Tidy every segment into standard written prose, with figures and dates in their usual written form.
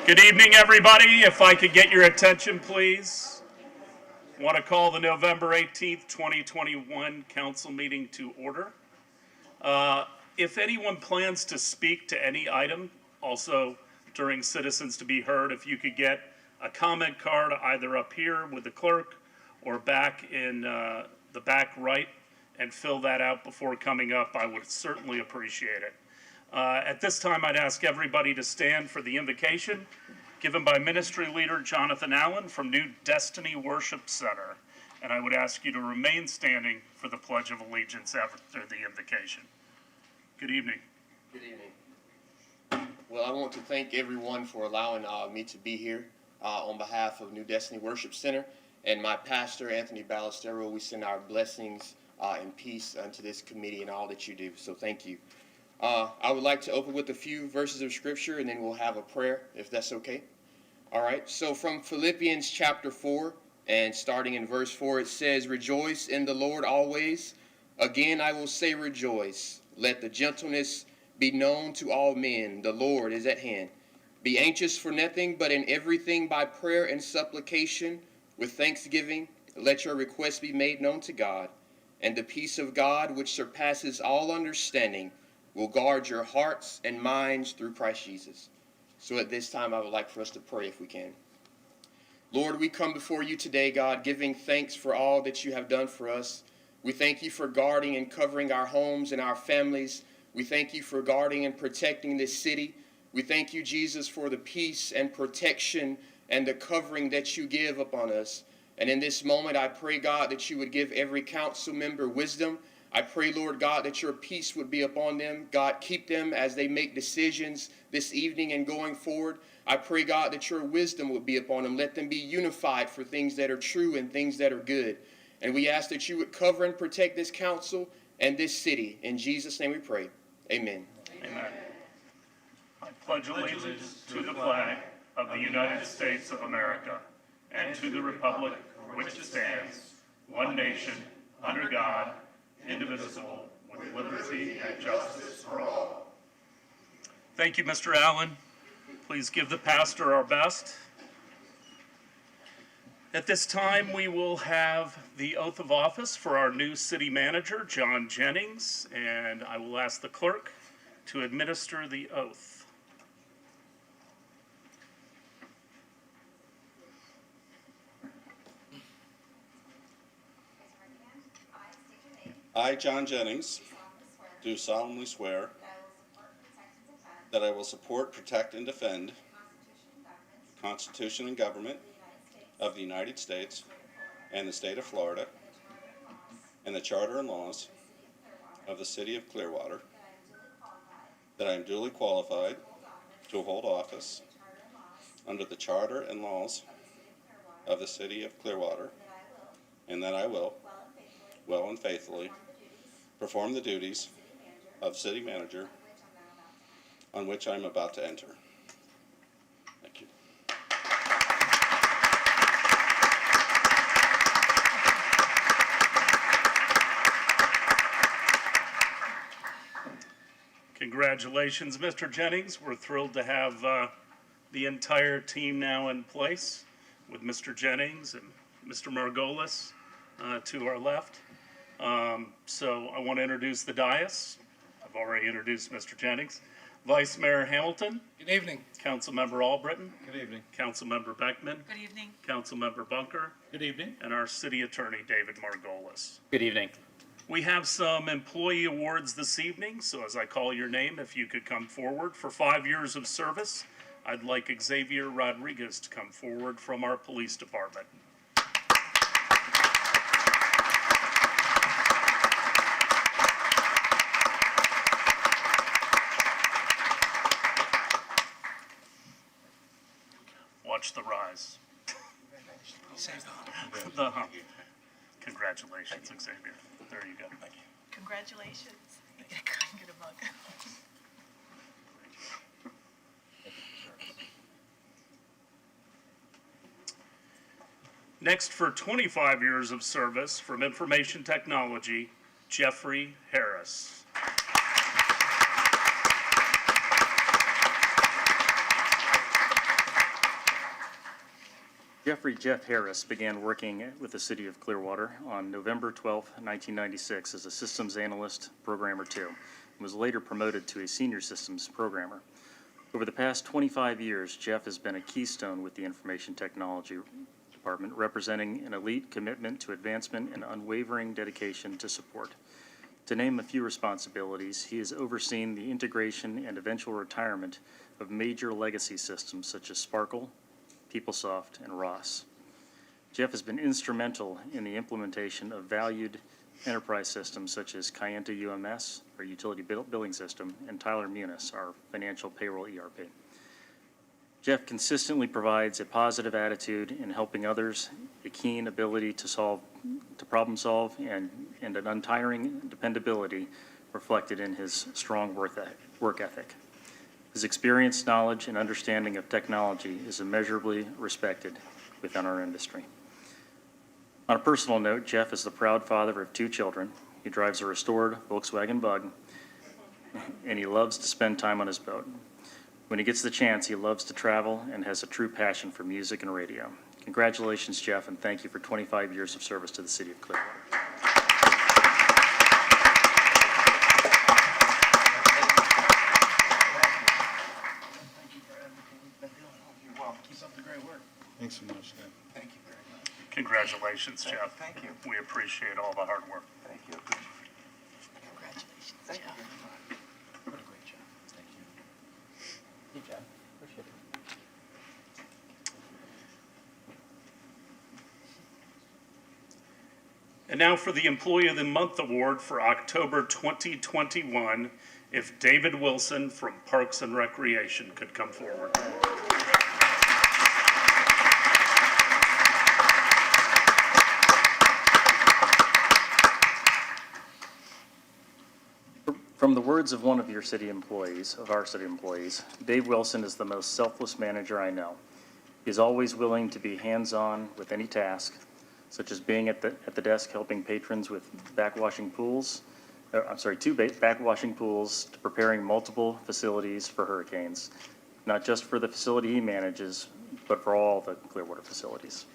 Good evening, everybody. If I could get your attention, please. I want to call the November 18th, 2021 council meeting to order. If anyone plans to speak to any item, also during citizens to be heard, if you could get a comment card either up here with the clerk or back in the back right and fill that out before coming up, I would certainly appreciate it. At this time, I'd ask everybody to stand for the invocation given by Ministry Leader Jonathan Allen from New Destiny Worship Center. And I would ask you to remain standing for the Pledge of Allegiance after the invocation. Good evening. Good evening. Well, I want to thank everyone for allowing me to be here on behalf of New Destiny Worship Center and my pastor, Anthony Ballestero. We send our blessings and peace unto this committee and all that you do. So thank you. I would like to open with a few verses of scripture and then we'll have a prayer, if that's okay. All right, so from Philippians chapter 4 and starting in verse 4, it says, "Rejoice in the Lord always. Again, I will say rejoice. Let the gentleness be known to all men. The Lord is at hand. Be anxious for nothing, but in everything by prayer and supplication with thanksgiving, let your requests be made known to God. And the peace of God, which surpasses all understanding, will guard your hearts and minds through Christ Jesus." So at this time, I would like for us to pray if we can. Lord, we come before you today, God, giving thanks for all that you have done for us. We thank you for guarding and covering our homes and our families. We thank you for guarding and protecting this city. We thank you, Jesus, for the peace and protection and the covering that you give upon us. And in this moment, I pray, God, that you would give every council member wisdom. I pray, Lord God, that your peace would be upon them. God, keep them as they make decisions this evening and going forward. I pray, God, that your wisdom would be upon them. Let them be unified for things that are true and things that are good. And we ask that you would cover and protect this council and this city. In Jesus' name we pray. Amen. Amen. I pledge allegiance to the flag of the United States of America and to the republic for which it stands, one nation, under God, indivisible, with liberty and justice for all. Thank you, Mr. Allen. Please give the pastor our best. At this time, we will have the oath of office for our new city manager, John Jennings, and I will ask the clerk to administer the oath. I, John Jennings, do solemnly swear that I will support, protect, and defend the Constitution and government of the United States and the state of Florida and the charter and laws of the city of Clearwater, that I am duly qualified to hold office under the charter and laws of the city of Clearwater, and that I will, well and faithfully, perform the duties of city manager on which I am about to enter. Thank you. Congratulations, Mr. Jennings. We're thrilled to have the entire team now in place with Mr. Jennings and Mr. Margolis to our left. So I want to introduce the dais. I've already introduced Mr. Jennings. Vice Mayor Hamilton. Good evening. Councilmember Albritton. Good evening. Councilmember Beckman. Good evening. Councilmember Bunker. Good evening. And our City Attorney, David Margolis. Good evening. We have some employee awards this evening, so as I call your name, if you could come forward. For 5 years of service, I'd like Xavier Rodriguez to come forward from our police department. Watch the rise. The hump. Congratulations, Xavier. There you go. Congratulations. Get a mug. Next, for 25 years of service from Information Technology, Jeffrey Harris. Jeff Harris began working with the City of Clearwater on November 12, 1996 as a Systems Analyst Programmer 2, and was later promoted to a Senior Systems Programmer. Over the past 25 years, Jeff has been a keystone with the Information Technology Department, representing an elite commitment to advancement and unwavering dedication to support. To name a few responsibilities, he has overseen the integration and eventual retirement of major legacy systems such as Sparkle, PeopleSoft, and Ross. Jeff has been instrumental in the implementation of valued enterprise systems such as Kayenta UMS, our utility billing system, and Tyler Munis, our financial payroll ERP. Jeff consistently provides a positive attitude in helping others, a keen ability to problem solve, and an untiring dependability reflected in his strong work ethic. His experience, knowledge, and understanding of technology is immeasurably respected within our industry. On a personal note, Jeff is the proud father of 2 children. He drives a restored Volkswagen Bug, and he loves to spend time on his boat. When he gets the chance, he loves to travel and has a true passion for music and radio. Congratulations, Jeff, and thank you for 25 years of service to the City of Clearwater. Thanks so much, Dan. Thank you very much. Congratulations, Jeff. Thank you. We appreciate all the hard work. Thank you. Congratulations, Thank you Jeff. very much. What a great job. Thank you. Good job. Appreciate it. And now for the Employee of the Month Award for October 2021, if David Wilson from Parks and Recreation could come forward. From the words of one of our city employees, Dave Wilson is the most selfless manager I know. He is always willing to be hands-on with any task, such as being at the desk helping patrons with backwashing pools, backwashing pools, to preparing multiple facilities for hurricanes, not just for the facility he manages, but for all the Clearwater facilities.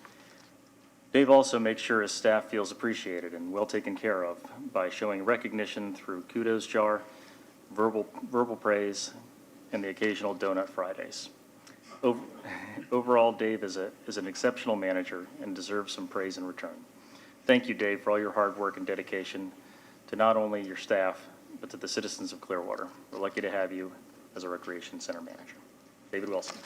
Dave also makes sure his staff feels appreciated and well taken care of by showing recognition through kudos jar, verbal praise, and the occasional Donut Fridays. Overall, Dave is an exceptional manager and deserves some praise in return. Thank you, Dave, for all your hard work and dedication to not only your staff, but to the citizens of Clearwater. We're lucky to have you as a Recreation Center manager. David Wilson.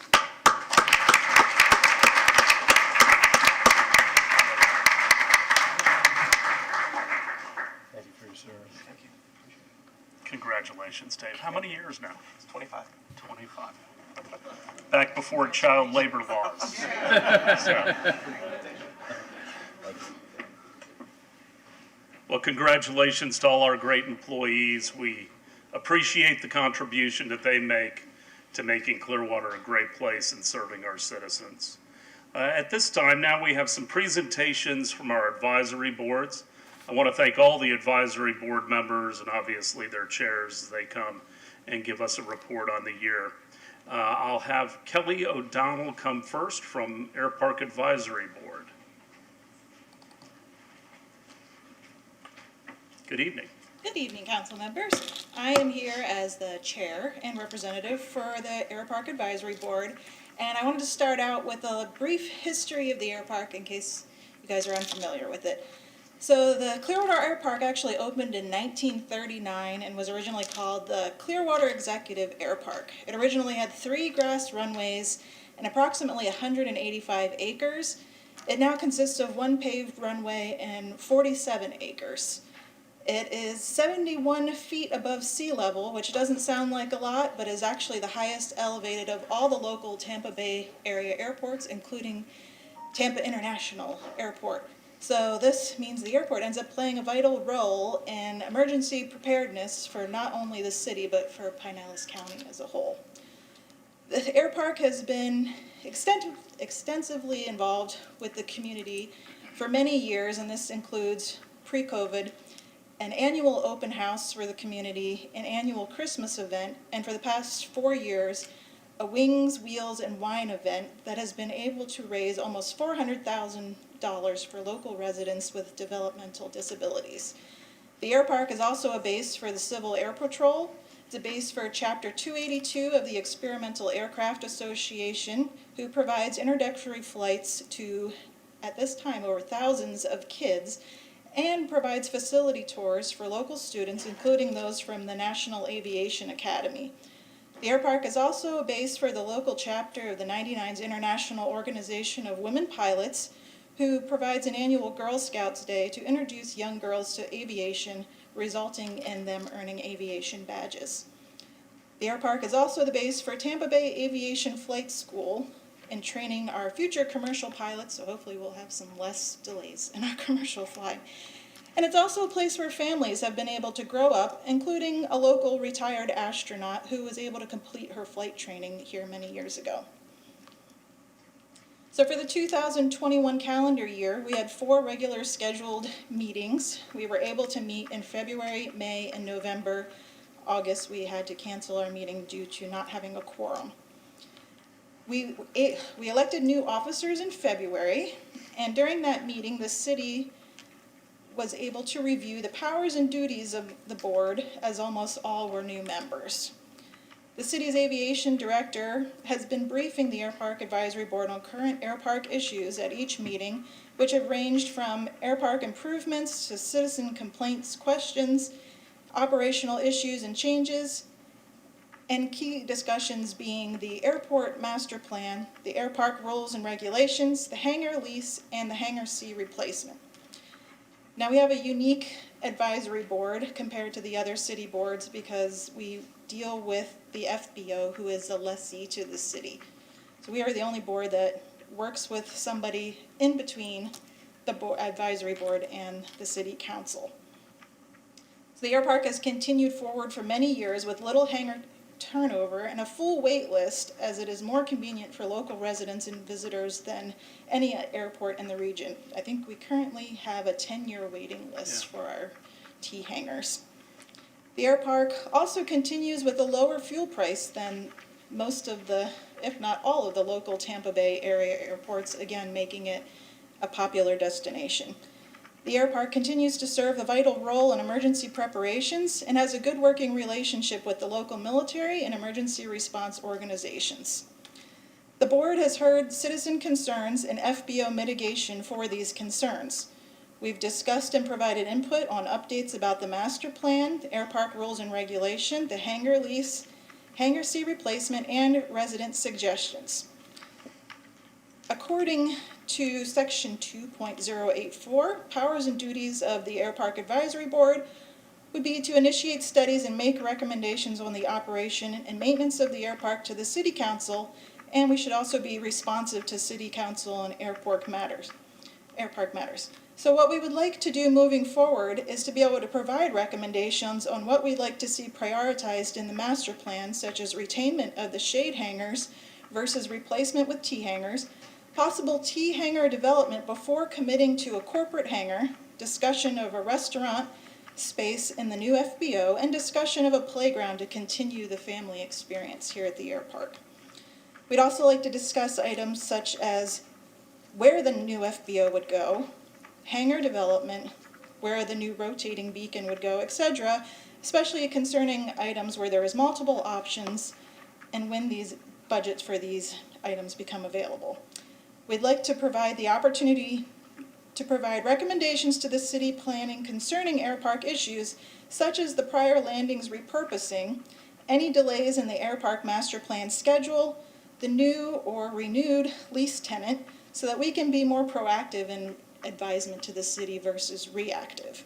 Thank you for your service. Thank you. Congratulations, Dave. How many years now? 25. 25. Back before child labor laws. So. Well, congratulations to all our great employees. We appreciate the contribution that they make to making Clearwater a great place and serving our citizens. At this time, now we have some presentations from our advisory boards. I want to thank all the advisory board members and obviously their chairs as they come and give us a report on the year. I'll have Kelly O'Donnell come first from Air Park Advisory Board. Good evening. Good evening, council members. I am here as the chair and representative for the Air Park Advisory Board, and I wanted to start out with a brief history of the Air Park in case you guys are unfamiliar with it. So the Clearwater Air Park actually opened in 1939 and was originally called the Clearwater Executive Air Park. It originally had 3 grass runways and approximately 185 acres. It now consists of 1 paved runway and 47 acres. It is 71 feet above sea level, which doesn't sound like a lot, but is actually the highest elevated of all the local Tampa Bay area airports, including Tampa International Airport. So this means the airport ends up playing a vital role in emergency preparedness for not only the city, but for Pinellas County as a whole. The air park has been extensively involved with the community for many years, and this includes pre-COVID, an annual open house for the community, an annual Christmas event, and for the past 4 years, a Wings, Wheels, and Wine event that has been able to raise almost $400,000 for local residents with developmental disabilities. The air park is also a base for the Civil Air Patrol. It's a base for Chapter 282 of the Experimental Aircraft Association, who provides introductory flights to, at this time, over thousands of kids, and provides facility tours for local students, including those from the National Aviation Academy. The air park is also a base for the local chapter of the 99's International Organization of Women Pilots, who provides an annual Girl Scouts Day to introduce young girls to aviation, resulting in them earning aviation badges. The air park is also the base for Tampa Bay Aviation Flight School in training our future commercial pilots, so hopefully we'll have some less delays in our commercial flying. And it's also a place where families have been able to grow up, including a local retired astronaut who was able to complete her flight training here many years ago. So for the 2021 calendar year, we had 4 regular scheduled meetings. We were able to meet in February, May, and November. August, we had to cancel our meeting due to not having a quorum. We elected new officers in February, and during that meeting, the city was able to review the powers and duties of the board, as almost all were new members. The city's aviation director has been briefing the Air Park Advisory Board on current air park issues at each meeting, which have ranged from air park improvements to citizen complaints, questions, operational issues and changes, and key discussions being the airport master plan, the air park rules and regulations, the hangar lease, and the hangar C replacement. Now we have a unique advisory board compared to the other city boards because we deal with the FBO, who is a lessee to the city. So we are the only board that works with somebody in between the advisory board and the city council. So the air park has continued forward for many years with little hangar turnover and a full wait list, as it is more convenient for local residents and visitors than any airport in the region. I think we currently have a 10-year waiting list for our T hangars. The air park also continues with a lower fuel price than most of the, if not all of the local Tampa Bay area airports, again making it a popular destination. The air park continues to serve a vital role in emergency preparations and has a good working relationship with the local military and emergency response organizations. The board has heard citizen concerns and FBO mitigation for these concerns. We've discussed and provided input on updates about the master plan, the air park rules and regulation, the hangar lease, hangar C replacement, and resident suggestions. According to Section 2.084, powers and duties of the Air Park Advisory Board would be to initiate studies and make recommendations on the operation and maintenance of the air park to the City Council, and we should also be responsive to City Council on air park matters. So what we would like to do moving forward is to be able to provide recommendations on what we'd like to see prioritized in the master plan, such as retainment of the shade hangars versus replacement with T hangars, possible T hangar development before committing to a corporate hangar, discussion of a restaurant space in the new FBO, and discussion of a playground to continue the family experience here at the air park. We'd also like to discuss items such as where the new FBO would go, hangar development, where the new rotating beacon would go, etc., especially concerning items where there is multiple options and when these budgets for these items become available. We'd like to provide the opportunity to provide recommendations to the city planning concerning air park issues, such as the prior landings repurposing, any delays in the air park master plan schedule, the new or renewed lease tenant, so that we can be more proactive in advisement to the city versus reactive.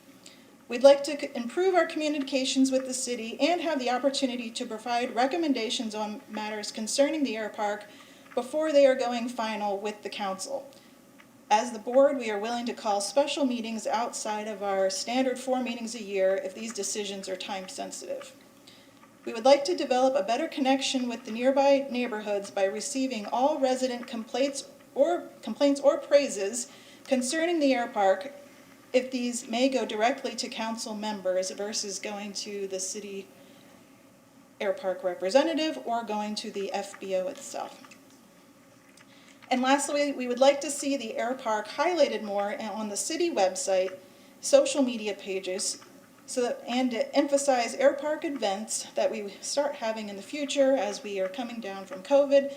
We'd like to improve our communications with the city and have the opportunity to provide recommendations on matters concerning the air park before they are going final with the council. As the board, we are willing to call special meetings outside of our standard 4 meetings a year if these decisions are time sensitive. We would like to develop a better connection with the nearby neighborhoods by receiving all resident complaints or praises concerning the air park, if these may go directly to council members versus going to the city Air Park representative or going to the FBO itself. And lastly, we would like to see the Air Park highlighted more on the city website, social media pages, and to emphasize Air Park events that we start having in the future as we are coming down from COVID,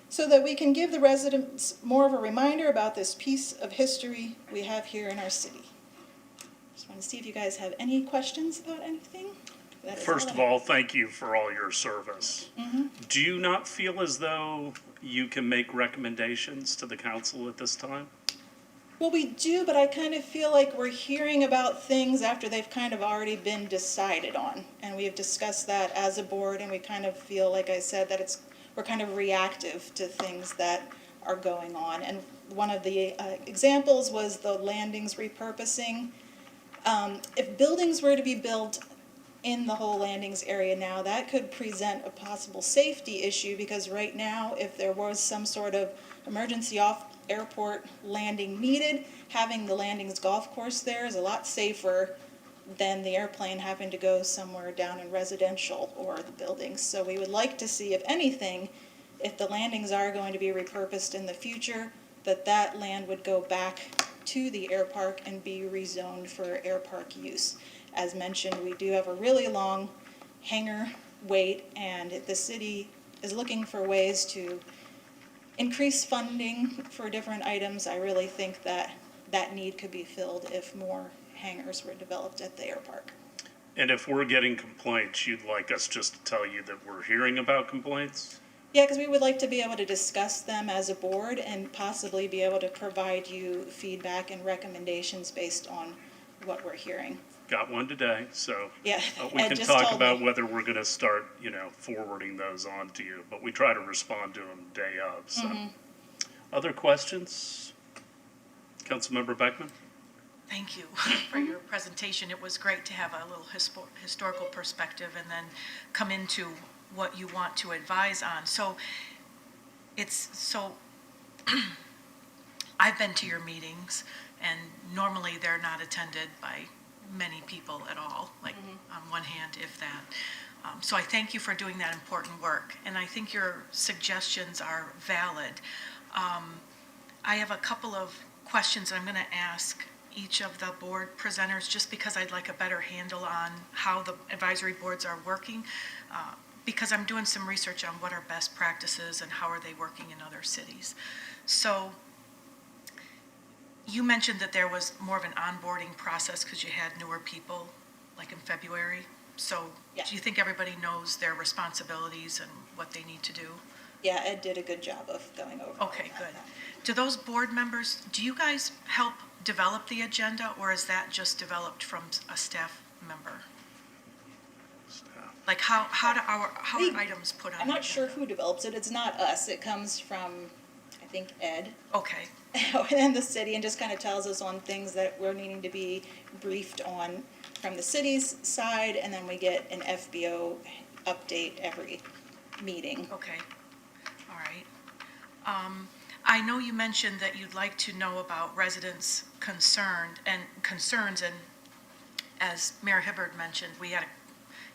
so that we can give the residents more of a reminder about this piece of history we have here in our city. Just want to see if you guys have any questions about anything. That is First all of I have. all, thank you for all your service. Do you not feel as though you can make recommendations to the council at this time? Well, we do, but I kind of feel like we're hearing about things after they've kind of already been decided on. And we have discussed that as a board, and we kind of feel, like I said, that we're kind of reactive to things that are going on. And one of the examples was the landings repurposing. If buildings were to be built in the whole landings area now, that could present a possible safety issue, because right now, if there was some sort of emergency off-airport landing needed, having the landings golf course there is a lot safer than the airplane having to go somewhere down in residential or the buildings. So we would like to see, if anything, if the landings are going to be repurposed in the future, that land would go back to the air park and be rezoned for air park use. As mentioned, we do have a really long hangar wait, and the city is looking for ways to increase funding for different items. I really think that need could be filled if more hangars were developed at the air park. And if we're getting complaints, you'd like us just to tell you that we're hearing about complaints? Yeah, because we would like to be able to discuss them as a board and possibly be able to provide you feedback and recommendations based on what we're hearing. Got one today, so Yeah, we Ed can just talk told about me. whether we're going to start, forwarding those on to you. But we try to respond to them day of. So, Other questions? Councilmember Beckman? Thank you for your presentation. It was great to have a little historical perspective and then come into what you want to advise on. So I've been to your meetings, and normally they're not attended by many people at all, like on one hand, if that. So I thank you for doing that important work, and I think your suggestions are valid. I have a couple of questions I'm going to ask each of the board presenters, just because I'd like a better handle on how the advisory boards are working, because I'm doing some research on what are best practices and how are they working in other cities. So you mentioned that there was more of an onboarding process because you had newer people, like in February. So Yeah. do you think everybody knows their responsibilities and what they need to do? Yeah, Ed did a good job of going over all Okay, of good. that. Do those board members, do you guys help develop the agenda, or is that just developed from a staff member? Like how are We- items put on? I'm the not sure agenda? who develops it. It's not us. It comes from, I think, Ed Okay, and the city, and just kind of tells us on things that we're needing to be briefed on from the city's side, and then we get an FBO update every meeting. okay, all right. I know you mentioned that you'd like to know about residents' concerns, and as Mayor Hibbard mentioned, we had an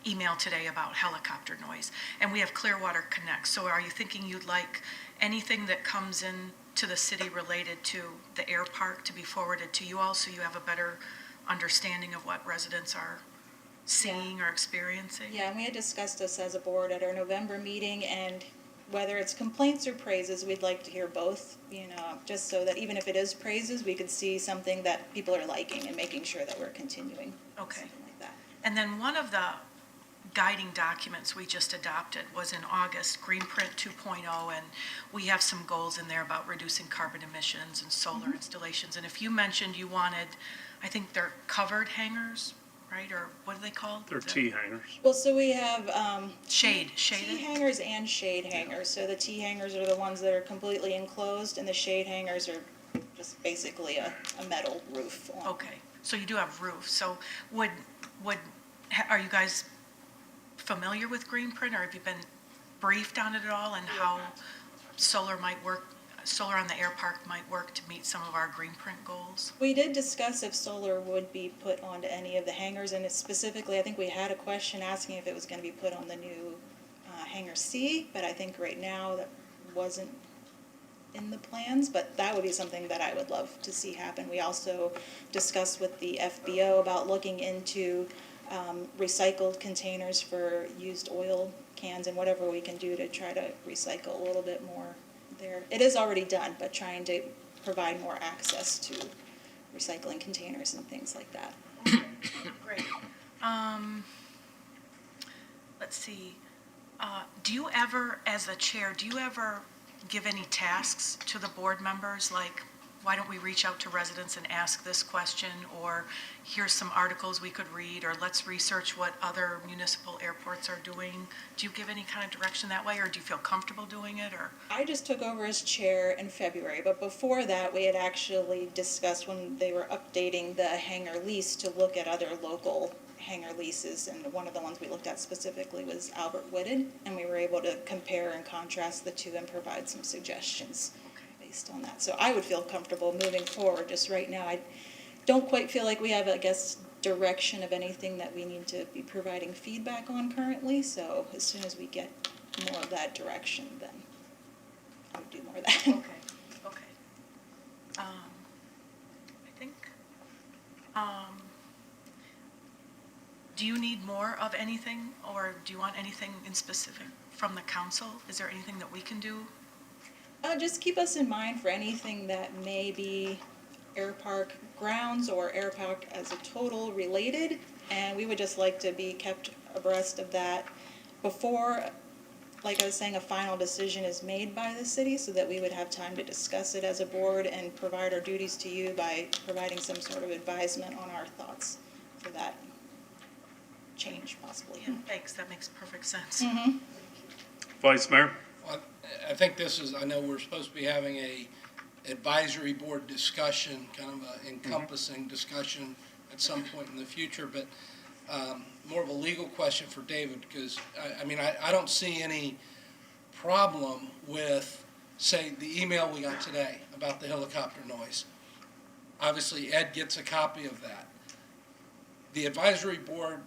email today about helicopter noise, and we have Clearwater Connect. So are you thinking you'd like anything that comes in to the city related to the air park to be forwarded to you all, so you have a better understanding of what residents are seeing or experiencing? Yeah, and we had discussed this as a board at our November meeting, and whether it's complaints or praises, we'd like to hear both, just so that even if it is praises, we could see something that people are liking and making sure that we're continuing. Okay. Something like that. And then one of the guiding documents we just adopted was in August, Greenprint 2.0, and we have some goals in there about reducing carbon emissions and solar installations. And if you mentioned you wanted, I think they're covered hangars, right? Or what are they called? They're T hangers. Well, so we have, Shaded. T hangers and shade hangers. So the T hangers are the ones that are completely enclosed, and the shade hangers are just basically a metal roof on. Okay, so you do have roofs. So are you guys familiar with Greenprint, or have you been briefed on it at all, and how solar on the air park might work to meet some of our Greenprint goals? We did discuss if solar would be put onto any of the hangars, and it's specifically, I think we had a question asking if it was going to be put on the new hangar C, but I think right now that wasn't in the plans, but that would be something that I would love to see happen. We also discussed with the FBO about looking into recycled containers for used oil cans and whatever we can do to try to recycle a little bit more there. It is already done, but trying to provide more access to recycling containers and things like that. Great. Let's see. Do you ever, as a chair, do you ever give any tasks to the board members? Like, why don't we reach out to residents and ask this question? Or here's some articles we could read, or let's research what other municipal airports are doing. Do you give any kind of direction that way, or do you feel comfortable doing it, or? I just took over as chair in February, but before that, we had actually discussed when they were updating the hangar lease to look at other local hangar leases, and one of the ones we looked at specifically was Albert Whitted, and we were able to compare and contrast the two and provide some suggestions based on that. So I would feel comfortable moving forward. Just right now, I don't quite feel like we have, I guess, direction of anything that we need to be providing feedback on currently. So as soon as we get more of that direction, then I would do more of that. Okay, okay. I think, do you need more of anything, or do you want anything in specific from the council? Is there anything that we can do? Just keep us in mind for anything that may be Air Park grounds or Air Park as a total related, and we would just like to be kept abreast of that before, like I was saying, a final decision is made by the city, so that we would have time to discuss it as a board and provide our duties to you by providing some sort of advisement on our thoughts for that change possibly. Yeah, thanks, that makes perfect sense. Vice Mayor? Well, I think this is, I know we're supposed to be having a advisory board discussion, kind of a encompassing discussion at some point in the future, but more of a legal question for David, because I don't see any problem with, say, the email we got today about the helicopter noise. Obviously, Ed gets a copy of that. The advisory board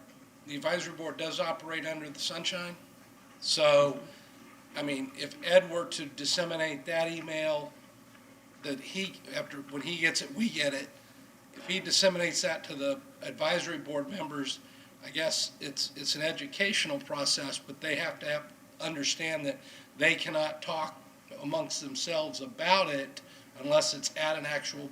does operate under the sunshine. So, if Ed were to disseminate that email that when he gets it, we get it. If he disseminates that to the advisory board members, I guess it's an educational process, but they have to understand that they cannot talk amongst themselves about it unless it's at an actual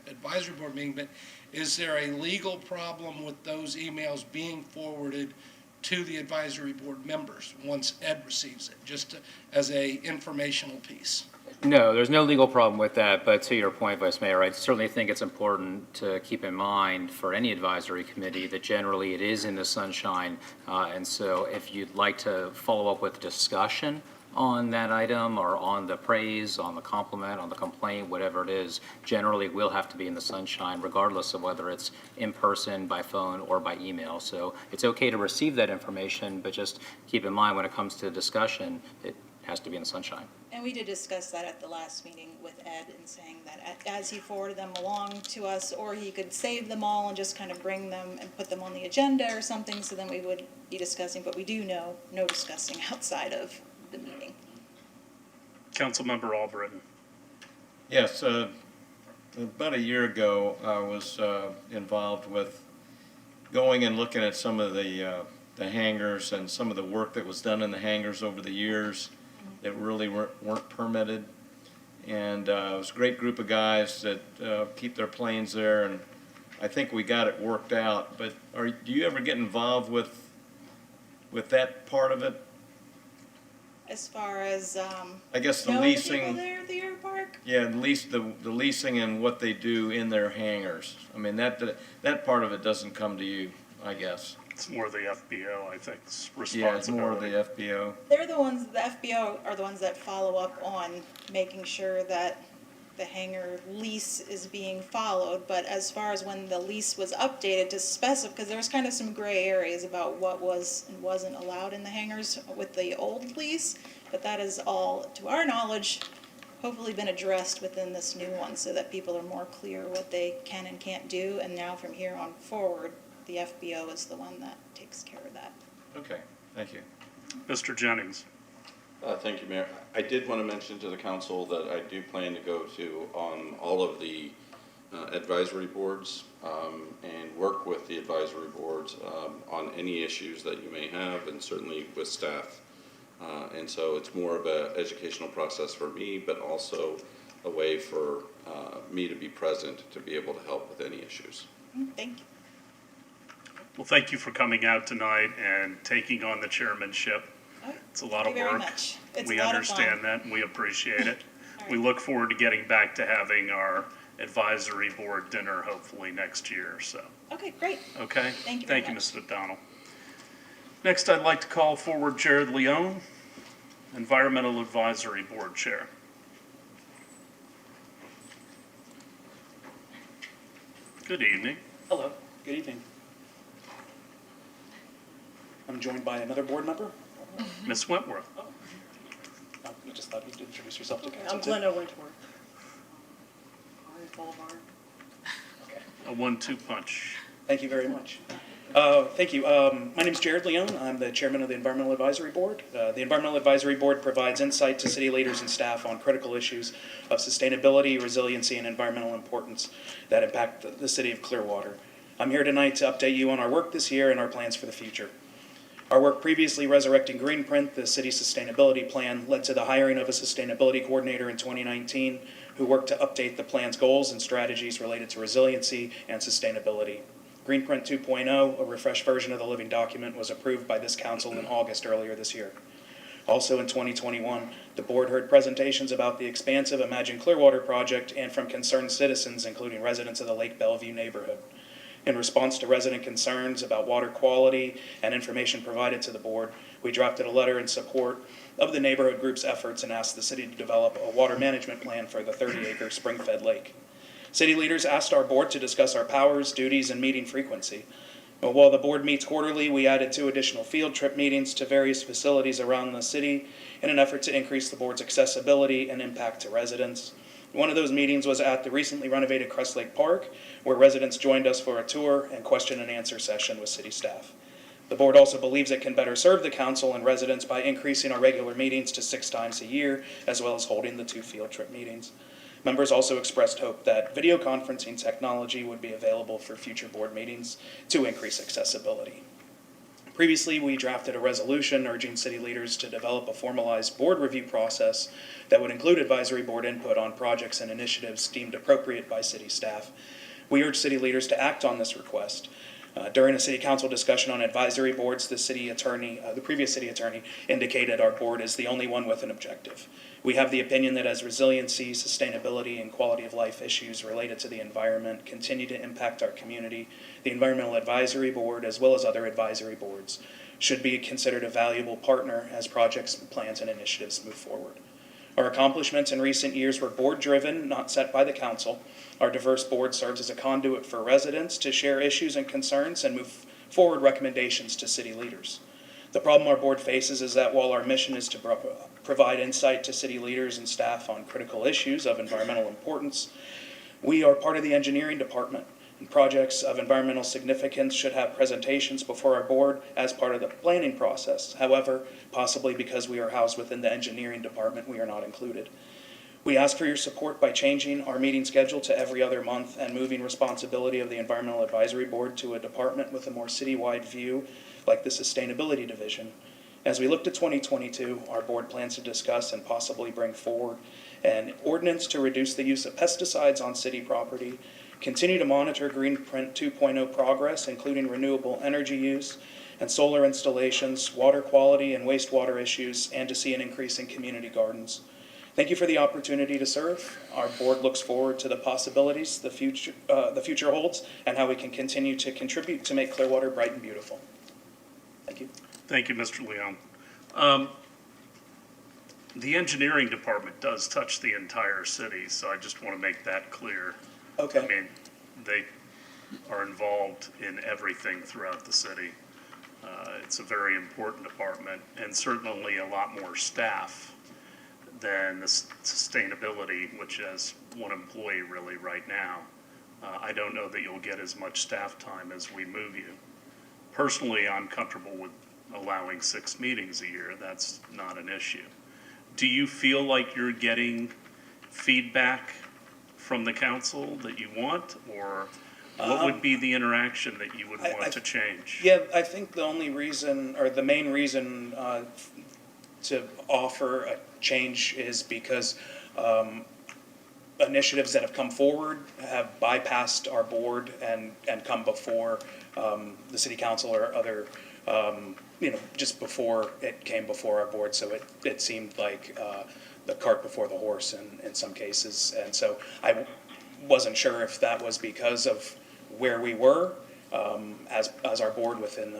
advisory board meeting. But is there a legal problem with those emails being forwarded to the advisory board members once Ed receives it, just as a informational piece? No, there's no legal problem with that, but to your point, Vice Mayor, I certainly think it's important to keep in mind for any advisory committee that generally it is in the sunshine, and so if you'd like to follow up with discussion on that item or on the praise, on the compliment, on the complaint, whatever it is, generally will have to be in the sunshine regardless of whether it's in person, by phone, or by email. So it's okay to receive that information, but just keep in mind when it comes to discussion, it has to be in the sunshine. And we did discuss that at the last meeting with Ed, and saying that as he forwarded them along to us, or he could save them all and just kind of bring them and put them on the agenda or something, so then we would be discussing, but we do know no discussing outside of the meeting. Councilmember Albritton. Yes, about a year ago, I was involved with going and looking at some of the hangars and some of the work that was done in the hangars over the years that really weren't permitted. And it was a great group of guys that keep their planes there, and I think we got it worked out. But do you ever get involved with that part of it? As far as I guess the know leasing. the people there at the air park? Yeah, at least the leasing and what they do in their hangars. That part of it doesn't come to you, I guess. It's more the FBO, I think, responsibility. Yeah, it's more of the FBO. They're the ones, the FBO are the ones that follow up on making sure that the hangar lease is being followed. But as far as when the lease was updated to specify, because there was kind of some gray areas about what was and wasn't allowed in the hangars with the old lease, but that is all, to our knowledge, hopefully been addressed within this new one, so that people are more clear what they can and can't do. And now from here on forward, the FBO is the one that takes care of that. Okay, thank you. Mr. Jennings. Thank you, Mayor. I did want to mention to the council that I do plan to go to all of the advisory boards and work with the advisory boards on any issues that you may have, and certainly with staff. And so it's more of an educational process for me, but also a way for me to be present to be able to help with any issues. Thank you. Well, thank you for coming out tonight and taking on the chairmanship. It's a lot of Thank you very work. much. It's We a lot of understand fun. that and we appreciate it. All We right. look forward to getting back to having our advisory board dinner hopefully next year, so, Okay, great. okay? Thank you very much. Ms. McDonald. Next, I'd like to call forward Jared Leone, Environmental Advisory Board Chair. Good evening. Hello, good evening. I'm joined by another board member. Ms. Wentworth. I just thought you'd introduce yourself to council. I'm too. Glenda Wentworth. Orange Boulevard. Okay. A 1-2 punch. Thank you very much. Thank you. My name is Jared Leone. I'm the chairman of the Environmental Advisory Board. The Environmental Advisory Board provides insight to city leaders and staff on critical issues of sustainability, resiliency, and environmental importance that impact the city of Clearwater. I'm here tonight to update you on our work this year and our plans for the future. Our work previously resurrecting Greenprint, the city's sustainability plan, led to the hiring of a sustainability coordinator in 2019 who worked to update the plan's goals and strategies related to resiliency and sustainability. Greenprint 2.0, a refreshed version of the living document, was approved by this council in August earlier this year. Also in 2021, the board heard presentations about the expansive Imagine Clearwater project and from concerned citizens, including residents of the Lake Bellevue neighborhood. In response to resident concerns about water quality and information provided to the board, we drafted a letter in support of the neighborhood group's efforts and asked the city to develop a water management plan for the 30-acre spring-fed lake. City leaders asked our board to discuss our powers, duties, and meeting frequency. But while the board meets quarterly, we added 2 additional field trip meetings to various facilities around the city in an effort to increase the board's accessibility and impact to residents. One of those meetings was at the recently renovated Crest Lake Park, where residents joined us for a tour and question and answer session with city staff. The board also believes it can better serve the council and residents by increasing our regular meetings to 6 times a year, as well as holding the 2 field trip meetings. Members also expressed hope that video conferencing technology would be available for future board meetings to increase accessibility. Previously, we drafted a resolution urging city leaders to develop a formalized board review process that would include advisory board input on projects and initiatives deemed appropriate by city staff. We urge city leaders to act on this request. During a city council discussion on advisory boards, the previous city attorney indicated our board is the only one with an objective. We have the opinion that as resiliency, sustainability, and quality of life issues related to the environment continue to impact our community, the Environmental Advisory Board, as well as other advisory boards, should be considered a valuable partner as projects, plans, and initiatives move forward. Our accomplishments in recent years were board-driven, not set by the council. Our diverse board serves as a conduit for residents to share issues and concerns and move forward recommendations to city leaders. The problem our board faces is that while our mission is to provide insight to city leaders and staff on critical issues of environmental importance, we are part of the engineering department, and projects of environmental significance should have presentations before our board as part of the planning process. However, possibly because we are housed within the engineering department, we are not included. We ask for your support by changing our meeting schedule to every other month and moving responsibility of the Environmental Advisory Board to a department with a more citywide view, like the Sustainability Division. As we look to 2022, our board plans to discuss and possibly bring forward an ordinance to reduce the use of pesticides on city property, continue to monitor Greenprint 2.0 progress, including renewable energy use and solar installations, water quality and wastewater issues, and to see an increase in community gardens. Thank you for the opportunity to serve. Our board looks forward to the possibilities the future holds and how we can continue to contribute to make Clearwater bright and beautiful. Thank you. Thank you, Mr. Leone. The engineering department does touch the entire city, so I just want to make that clear. Okay. I mean, they are involved in everything throughout the city. It's a very important department and certainly a lot more staff than the sustainability, which has 1 employee really right now. I don't know that you'll get as much staff time as we move you. Personally, I'm comfortable with allowing 6 meetings a year, that's not an issue. Do you feel like you're getting feedback from the council that you want, or what would be the interaction that you would want to change? Yeah, I think the only reason, or the main reason to offer a change is because initiatives that have come forward have bypassed our board and come before the city council or other, just before it came before our board. So it seemed like the cart before the horse in some cases. And so I wasn't sure if that was because of where we were as our board within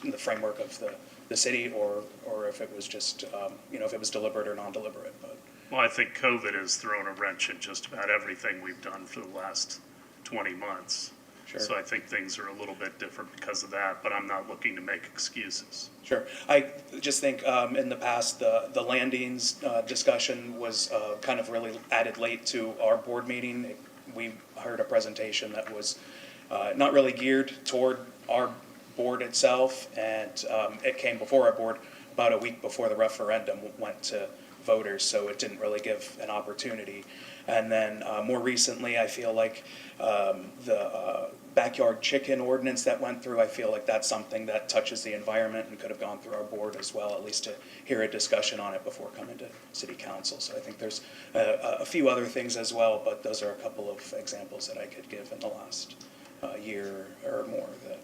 the framework of the city, or if it was just, if it was deliberate or non-deliberate. But Well, I think COVID has thrown a wrench in just about everything we've done for the last 20 months. Sure. So I think things are a little bit different because of that, but I'm not looking to make excuses. Sure. I just think in the past, the landings discussion was kind of really added late to our board meeting. We heard a presentation that was not really geared toward our board itself, and it came before our board about a week before the referendum went to voters, so it didn't really give an opportunity. And then more recently, I feel like the backyard chicken ordinance that went through, I feel like that's something that touches the environment and could have gone through our board as well, at least to hear a discussion on it before coming to city council. So I think there's a few other things as well, but those are a couple of examples that I could give in the last year or more. That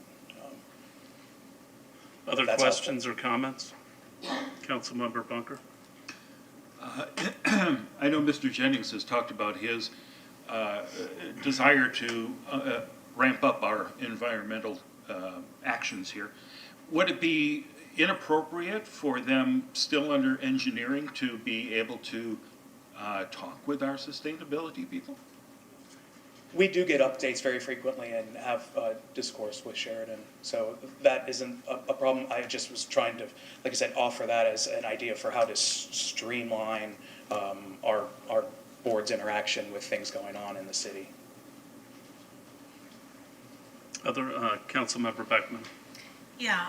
Other that's questions or comments? Councilmember Bunker? I know Mr. Jennings has talked about his desire to ramp up our environmental actions here. Would it be inappropriate for them still under engineering to be able to talk with our sustainability people? we do get updates very frequently and have discourse with Sheridan, so that isn't a problem. I just was trying to, like I said, offer that as an idea for how to streamline our board's interaction with things going on in the city. Other, Councilmember Beckman. Yeah,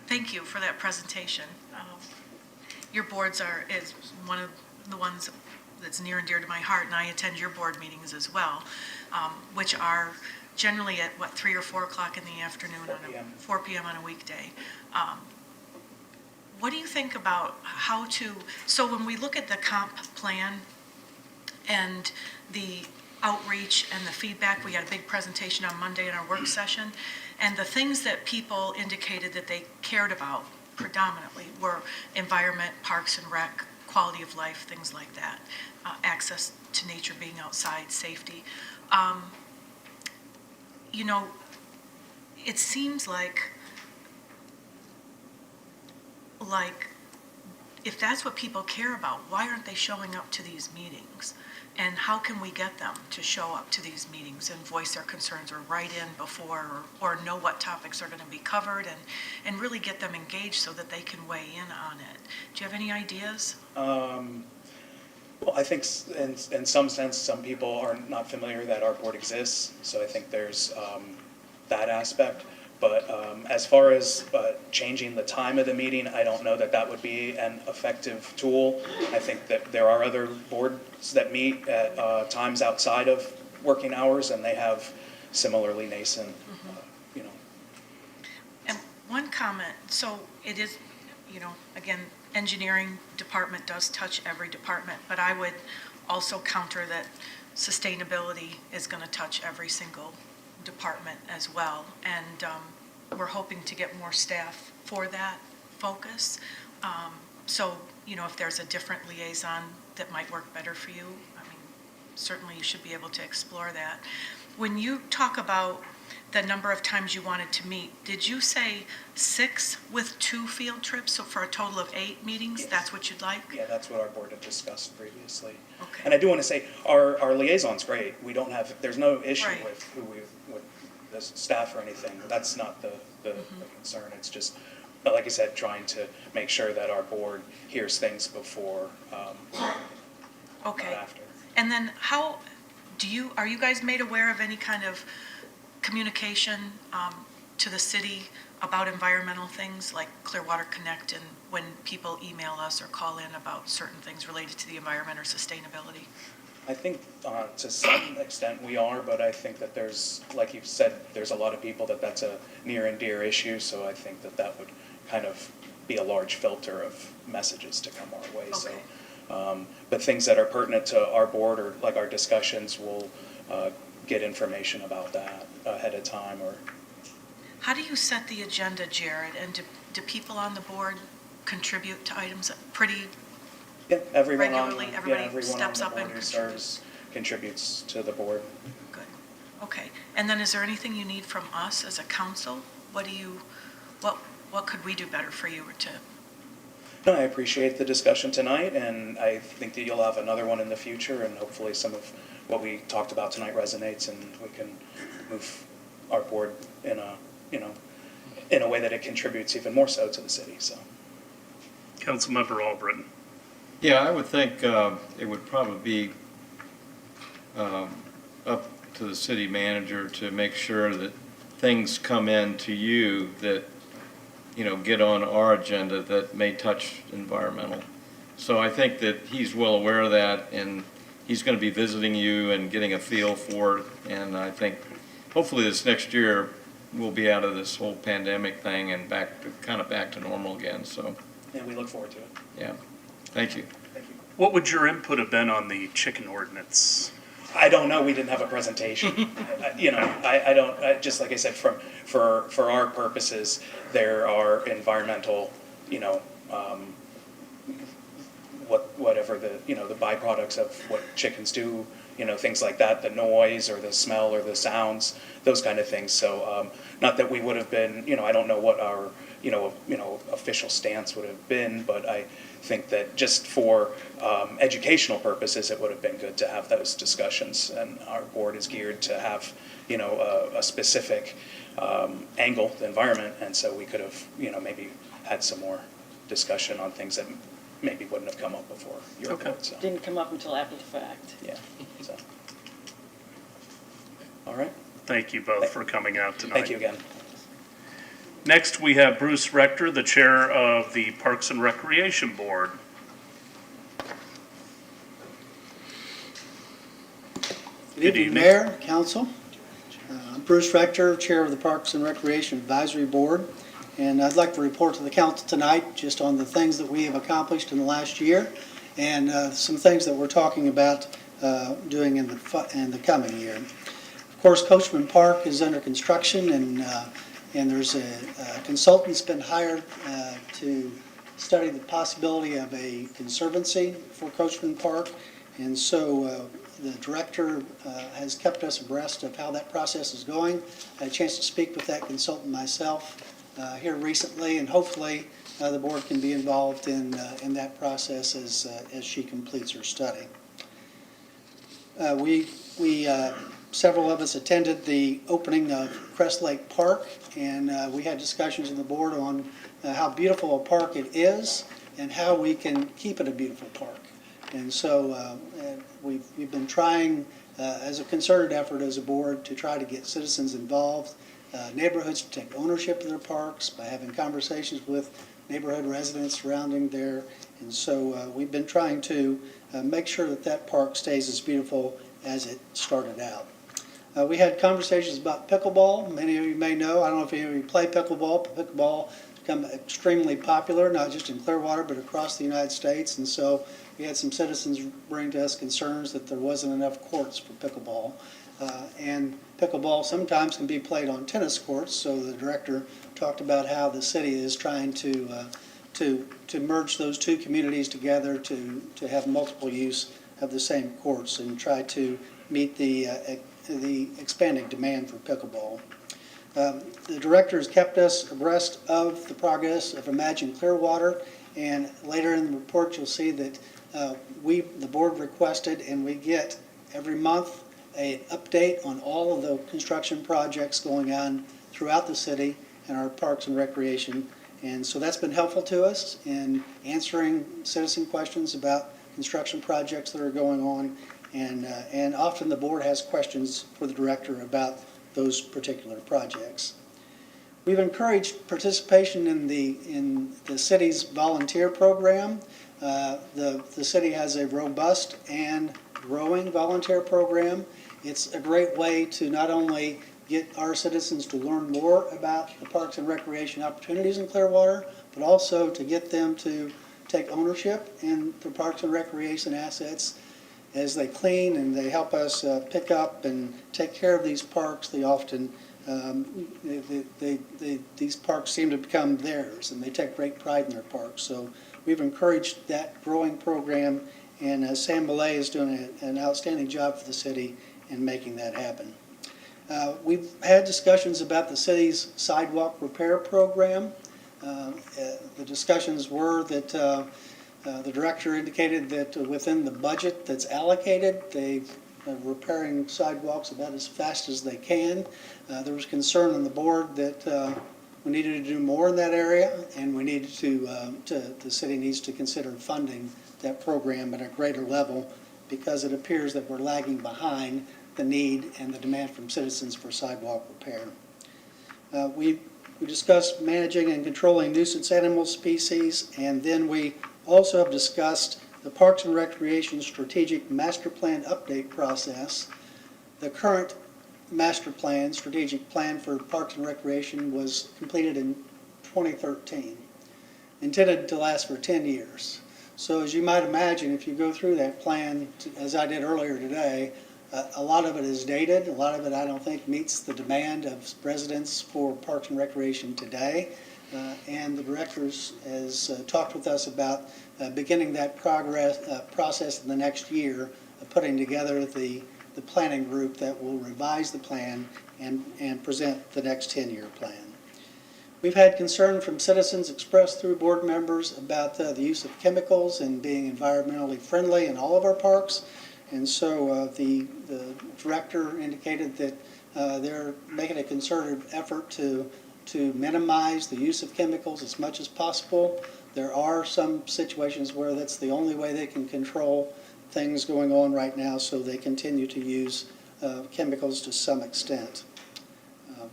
thank you for that presentation. Your boards is one of the ones that's near and dear to my heart, and I attend your board meetings as well, which are generally at, 3 or 4 o'clock in the afternoon, 4 p.m. on a weekday. What do you think about how to, so when we look at the comp plan and the outreach and the feedback, we had a big presentation on Monday in our work session, and the things that people indicated that they cared about predominantly were environment, parks and rec, quality of life, things like that, access to nature, being outside, safety. You know, it seems like if that's what people care about, why aren't they showing up to these meetings? And how can we get them to show up to these meetings and voice their concerns or write in before or know what topics are going to be covered and really get them engaged so that they can weigh in on it? Do you have any ideas? Well, I think in some sense, some people are not familiar that our board exists, so I think there's that aspect. But as far as changing the time of the meeting, I don't know that that would be an effective tool. I think that there are other boards that meet at times outside of working hours, and they have similarly nascent, And one comment, so it is, again, engineering department does touch every department, but I would also counter that sustainability is going to touch every single department as well, and we're hoping to get more staff for that focus. So, if there's a different liaison that might work better for you, I mean, certainly you should be able to explore that. When you talk about the number of times you wanted to meet, did you say 6 with 2 field trips, so for a total of 8 meetings? Yes. That's what you'd like? Yeah, that's what our board had discussed previously. Okay. And I do want to say, our liaison's great. We don't have, there's no issue Right. with with the staff or anything. That's not the concern. It's just, like I said, trying to make sure that our board hears things before, Okay. not after. And then are you guys made aware of any kind of communication to the city about environmental things like Clearwater Connect and when people email us or call in about certain things related to the environment or sustainability? I think to some extent we are, but I think that there's, like you've said, there's a lot of people that's a near and dear issue, so I think that would kind of be a large filter of messages to come our way. Okay. So, but things that are pertinent to our board or like our discussions, we'll get information about that ahead of time. Or How do you set the agenda, Jared? And do people on the board contribute to items pretty? yeah, everyone Regularly, on everybody everyone steps on up the and board who serves contributes to the board. Good. Okay. And then is there anything you need from us as a council? What could we do better for you or to? No, I appreciate the discussion tonight, and I think that you'll have another one in the future, and hopefully some of what we talked about tonight resonates, and we can move our board in a way that it contributes even more so to the city. So, Councilmember Albritton. Yeah, I would think it would probably be up to the city manager to make sure that things come in to you that, get on our agenda that may touch environmental. So I think that he's well aware of that, and he's going to be visiting you and getting a feel for it. And I think hopefully this next year we'll be out of this whole pandemic thing and back to normal again. So, yeah, we look forward to it. yeah, thank you. Thank you. What would your input have been on the chicken ordinance? I don't know. We didn't have a presentation. I don't. Just like I said, for our purposes, there are environmental, whatever the byproducts of what chickens do, things like that, the noise or the smell or the sounds, those kind of things. So, not that we would have been, I don't know what our, official stance would have been, but I think that just for educational purposes, it would have been good to have those discussions. And our board is geared to have, a specific angle, the environment, and so we could have, maybe had some more discussion on things that maybe wouldn't have come up before your Okay. board. So, Didn't come up until after the fact. yeah. So, all right. Thank you both for coming out tonight. Thank you again. Next, we have Bruce Rector, the chair of the Parks and Recreation Board. Good evening, Mayor, Council. I'm Bruce Rector, Chair of the Parks and Recreation Advisory Board, and I'd like to report to the Council tonight just on the things that we have accomplished in the last year and some things that we're talking about doing in the coming year. Of course, Coachman Park is under construction, and there's a consultant that's been hired to study the possibility of a conservancy for Coachman Park, and so the director has kept us abreast of how that process is going. I had a chance to speak with that consultant myself here recently, and hopefully the board can be involved in that process as she completes her study. Several of us attended the opening of Crest Lake Park, and we had discussions in the board on how beautiful a park it is and how we can keep it a beautiful park. And so we've been trying, as a concerted effort as a board, to try to get citizens involved, neighborhoods to take ownership of their parks by having conversations with neighborhood residents surrounding there. And so we've been trying to make sure that park stays as beautiful as it started out. We had conversations about pickleball. Many of you may know, I don't know if any of you play pickleball, but pickleball has become extremely popular, not just in Clearwater, but across the United States. And so we had some citizens bring to us concerns that there wasn't enough courts for pickleball. And pickleball sometimes can be played on tennis courts, so the director talked about how the city is trying to merge those two communities together to have multiple use of the same courts and try to meet the expanding demand for pickleball. The director has kept us abreast of the progress of Imagine Clearwater, and later in the report you'll see that the board requested, and we get every month an update on all of the construction projects going on throughout the city and our parks and recreation. And so that's been helpful to us in answering citizen questions about construction projects that are going on. And often the board has questions for the director about those particular projects. We've encouraged participation in the city's volunteer program. The city has a robust and growing volunteer program. It's a great way to not only get our citizens to learn more about the parks and recreation opportunities in Clearwater, but also to get them to take ownership in the parks and recreation assets. As they clean and they help us pick up and take care of these parks, they often these parks seem to become theirs, and they take great pride in their parks. So we've encouraged that growing program, and Sam Millay is doing an outstanding job for the city in making that happen. We've had discussions about the city's sidewalk repair program. The discussions were that the director indicated that within the budget that's allocated, they're repairing sidewalks about as fast as they can. There was concern on the board that we needed to do more in that area, and we needed the city needs to consider funding that program at a greater level, because it appears that we're lagging behind the need and the demand from citizens for sidewalk repair. We discussed managing and controlling nuisance animal species, and then we also have discussed the Parks and Recreation Strategic Master Plan Update process. The current master plan, strategic plan for Parks and Recreation, was completed in 2013, intended to last for 10 years. So as you might imagine, if you go through that plan, as I did earlier today, a lot of it is dated. A lot of it I don't think meets the demand of residents for Parks and Recreation today. And the directors has talked with us about beginning that process in the next year of putting together the planning group that will revise the plan and present the next 10-year plan. We've had concern from citizens expressed through board members about the use of chemicals and being environmentally friendly in all of our parks. And so the director indicated that they're making a concerted effort to minimize the use of chemicals as much as possible. There are some situations where that's the only way they can control things going on right now, so they continue to use chemicals to some extent.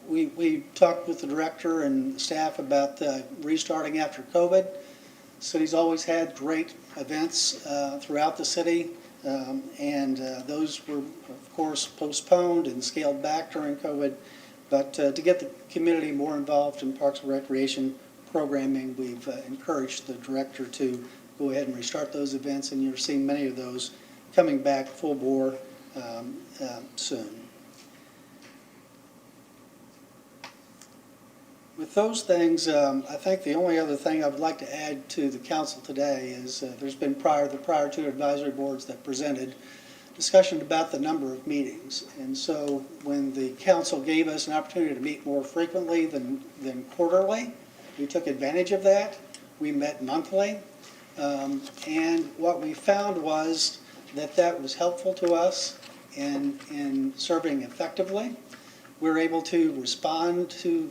We talked with the director and staff about restarting after COVID. The city's always had great events throughout the city, and those were, of course, postponed and scaled back during COVID. But to get the community more involved in Parks and Recreation programming, we've encouraged the director to go ahead and restart those events, and you're seeing many of those coming back full bore soon. With those things, I think the only other thing I would like to add to the council today is there's been the prior two advisory boards that presented discussion about the number of meetings. And so when the council gave us an opportunity to meet more frequently than quarterly, we took advantage of that. We met monthly. And what we found was that was helpful to us in serving effectively. We're able to respond to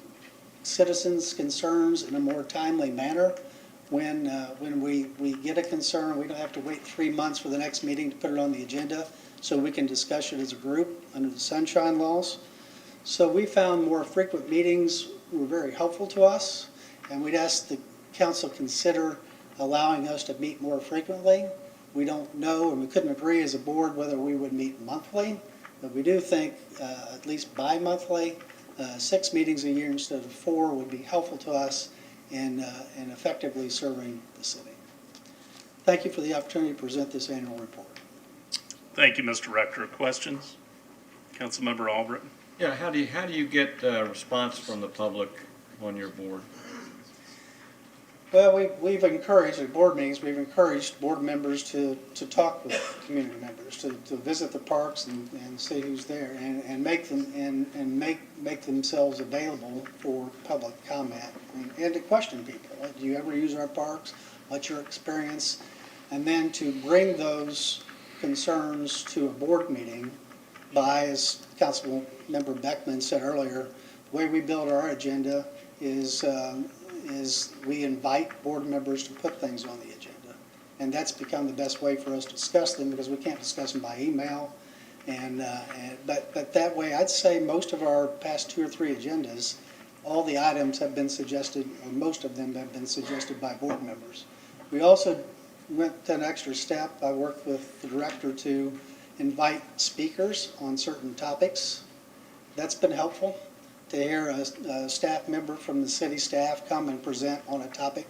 citizens' concerns in a more timely manner. When we get a concern, we don't have to wait 3 months for the next meeting to put it on the agenda, so we can discuss it as a group under the sunshine laws. So we found more frequent meetings were very helpful to us, and we'd ask the council consider allowing us to meet more frequently. We don't know, and we couldn't agree as a board whether we would meet monthly, but we do think at least bi-monthly, 6 meetings a year instead of 4 would be helpful to us in effectively serving the city. Thank you for the opportunity to present this annual report. Thank you, Mr. Rector. Questions? Councilmember Albritton? Yeah, how do you get response from the public on your board? Well, we've encouraged, at board meetings, we've encouraged board members to talk with community members, to visit the parks and see who's there, and make themselves available for public comment, and to question people. Like, do you ever use our parks? What's your experience? And then to bring those concerns to a board meeting by, as Councilmember Beckman said earlier, the way we build our agenda is we invite board members to put things on the agenda. And that's become the best way for us to discuss them, because we can't discuss them by email. But that way, I'd say most of our past 2 or 3 agendas all the items have been suggested, or most of them have been suggested by board members. We also went an extra step. I worked with the director to invite speakers on certain topics. That's been helpful to hear a staff member from the city staff come and present on a topic.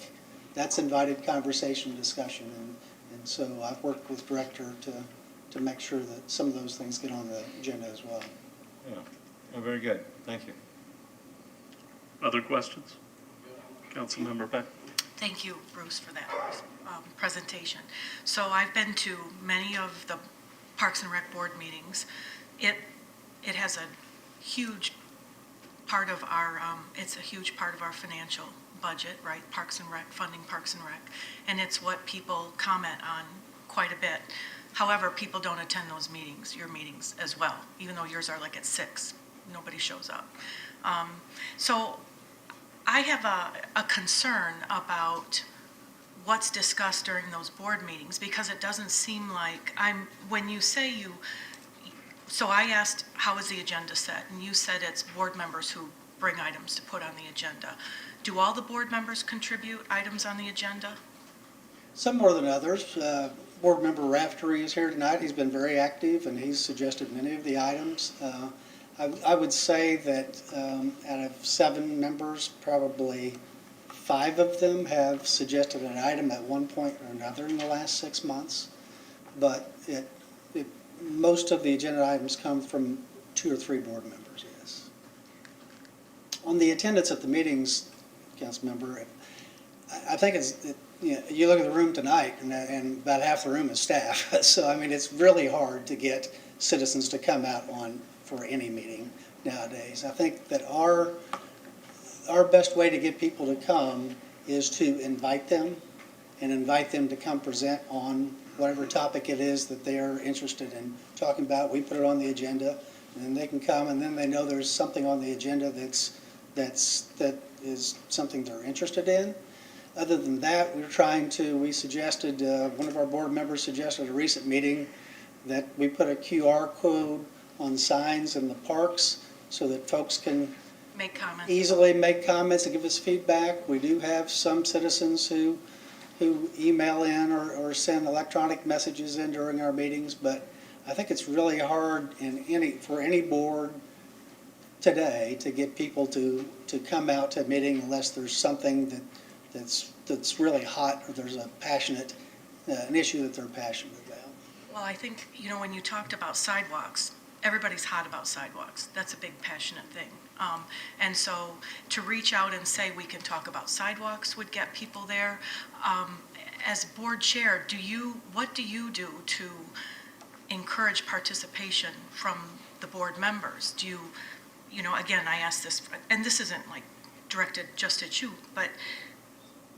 That's invited conversation, discussion, and so I've worked with director to make sure that some of those things get on the agenda as well. Yeah, oh, very good, thank you. Other questions? Councilmember Beck? Thank you, Bruce, for that presentation. So I've been to many of the Parks and Rec Board meetings. It has a huge part of our, it's a huge part of our financial budget, right? Parks and Rec, funding Parks and Rec. And it's what people comment on quite a bit. However, people don't attend those meetings, your meetings as well, even though yours are like at 6. Nobody shows up. So I have a concern about what's discussed during those board meetings, because it doesn't seem like when you say so I asked, how is the agenda set? And you said it's board members who bring items to put on the agenda. Do all the board members contribute items on the agenda? Some more than others. Board member Raftery is here tonight. He's been very active and he's suggested many of the items. I would say that out of 7 members, probably 5 of them have suggested an item at one point or another in the last 6 months. But most of the agenda items come from 2 or 3 board members, yes. On the attendance at the meetings, Councilmember, I think you look at the room tonight and about half the room is staff. So, I mean, it's really hard to get citizens to come out for any meeting nowadays. I think that our best way to get people to come is to invite them to come present on whatever topic it is that they are interested in talking about. We put it on the agenda, and then they can come, and then they know there's something on the agenda that is something they're interested in. Other than that, we suggested, one of our board members suggested at a recent meeting that we put a QR code on signs in the parks so that folks can easily make comments and give us feedback. We do have some citizens who email in or send electronic messages in during our meetings, but I think it's really hard for any board today to get people to come out to a meeting unless there's something that's really hot, or there's an issue that they're passionate about. Well, I think, when you talked about sidewalks, everybody's hot about sidewalks. That's a big passionate thing. And so to reach out and say we can talk about sidewalks would get people there. As board chair, what do you do to encourage participation from the board members? Do you, again, I asked this, and this isn't like directed just at you, but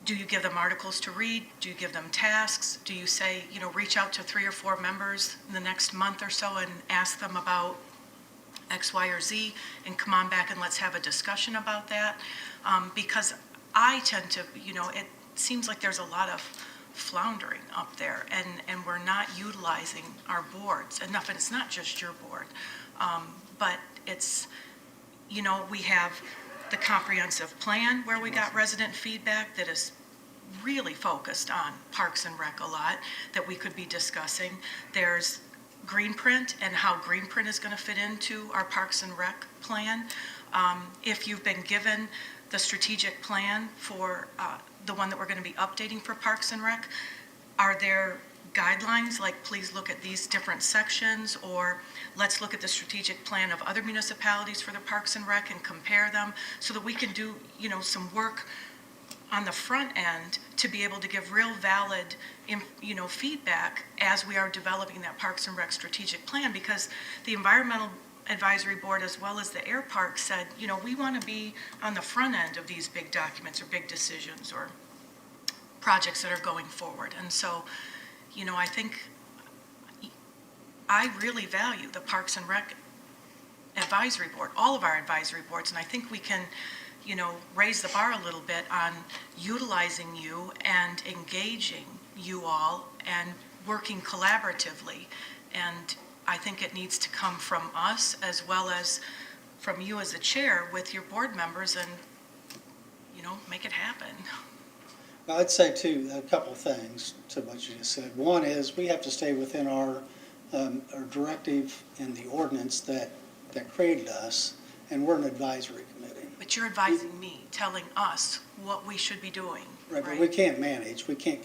do you give them articles to read? Do you give them tasks? Do you say, reach out to 3 or 4 members in the next month or so and ask them about X, Y, or Z, and come on back and let's have a discussion about that? Because I tend to, it seems like there's a lot of floundering up there, and we're not utilizing our boards enough, and it's not just your board, but it's, we have the comprehensive plan where we got resident feedback that is really focused on Parks and Rec a lot that we could be discussing. There's Greenprint and how Greenprint is going to fit into our Parks and Rec plan. If you've been given the strategic plan for the one that we're going to be updating for Parks and Rec, are there guidelines like please look at these different sections, or let's look at the strategic plan of other municipalities for the Parks and Rec and compare them so that we can do some work on the front end to be able to give real valid feedback as we are developing that Parks and Rec strategic plan, because the Environmental Advisory Board as well as the Air Park said, we want to be on the front end of these big documents or big decisions or projects that are going forward. And so, I think I really value the Parks and Rec Advisory Board, all of our advisory boards, and I think we can, raise the bar a little bit on utilizing you and engaging you all and working collaboratively. And I think it needs to come from us as well as from you as the chair with your board members and make it happen. Well, I'd say too, a couple of things to what you just said. One is we have to stay within our directive in the ordinance that created us, and we're an advisory committee. But you're advising me, telling us what we should be doing, Right, but right? we can't manage, we can't,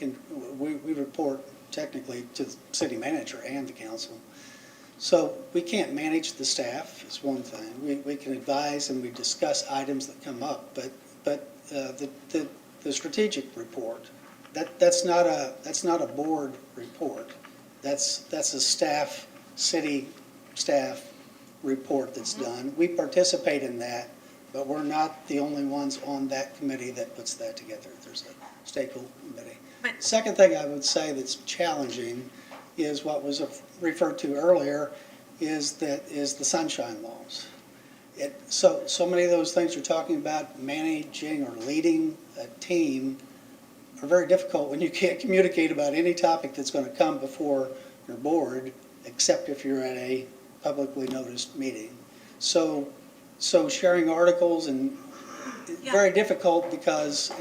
we report technically to the city manager and the council. So we can't manage the staff, is one thing. We can advise and we discuss items that come up, but the strategic report, that's not a board report. That's a city staff report that's done. We participate in that, but we're not the only ones on that committee that puts that together. There's a stakeholder committee. But- Second thing I would say that's challenging is what was referred to earlier, is the sunshine laws. So many of those things you're talking about, managing or leading a team, are very difficult when you can't communicate about any topic that's going to come before your board, except if you're at a publicly noticed meeting. So sharing articles and very difficult because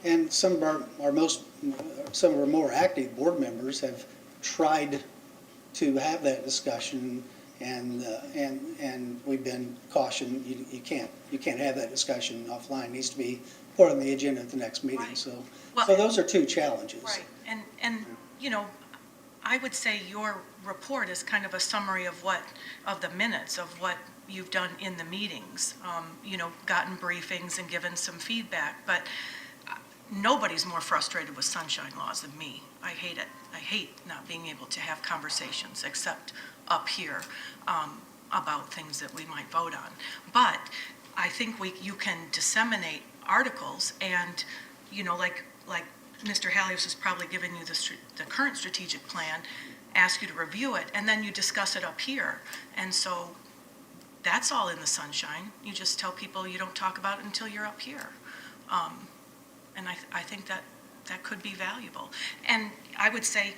and some of our more active board members have tried to have that discussion, and we've been cautioned, you can't have that discussion offline. It needs to be put on the agenda at the next meeting. Right. So Well, those are two challenges. Right, and I would say your report is kind of a summary of the minutes of what you've done in the meetings, gotten briefings and given some feedback, but nobody's more frustrated with sunshine laws than me. I hate it. I hate not being able to have conversations except up here about things that we might vote on. But I think you can disseminate articles and, like Mr. Hallius has probably given you the current strategic plan, ask you to review it, and then you discuss it up here. And so that's all in the sunshine. You just tell people you don't talk about it until you're up here. And I think that could be valuable. And I would say,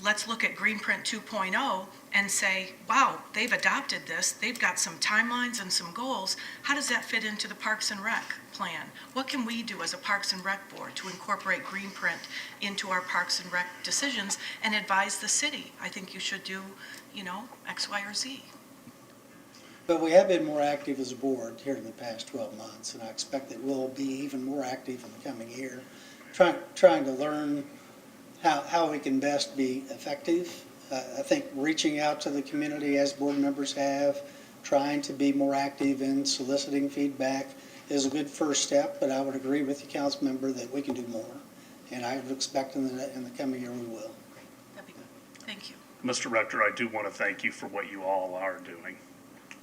let's look at Greenprint 2.0 and say, wow, they've adopted this. They've got some timelines and some goals. How does that fit into the Parks and Rec plan? What can we do as a Parks and Rec board to incorporate Greenprint into our Parks and Rec decisions and advise the city? I think you should do, X, Y, or Z. But we have been more active as a board here in the past 12 months, and I expect that we'll be even more active in the coming year, trying to learn how we can best be effective. I think reaching out to the community as board members have, trying to be more active in soliciting feedback is a good first step, but I would agree with you, council member, that we can do more. And I would expect in the coming year we will. That'd be good. Thank you. Mr. Rector, I do want to thank you for what you all are doing.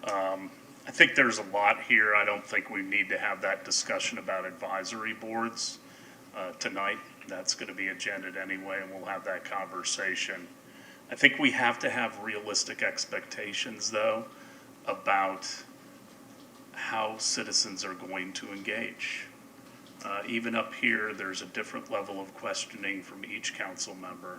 I think there's a lot here. I don't think we need to have that discussion about advisory boards tonight. That's going to be agended anyway, and we'll have that conversation. I think we have to have realistic expectations, though, about how citizens are going to engage. Even up here, there's a different level of questioning from each council member.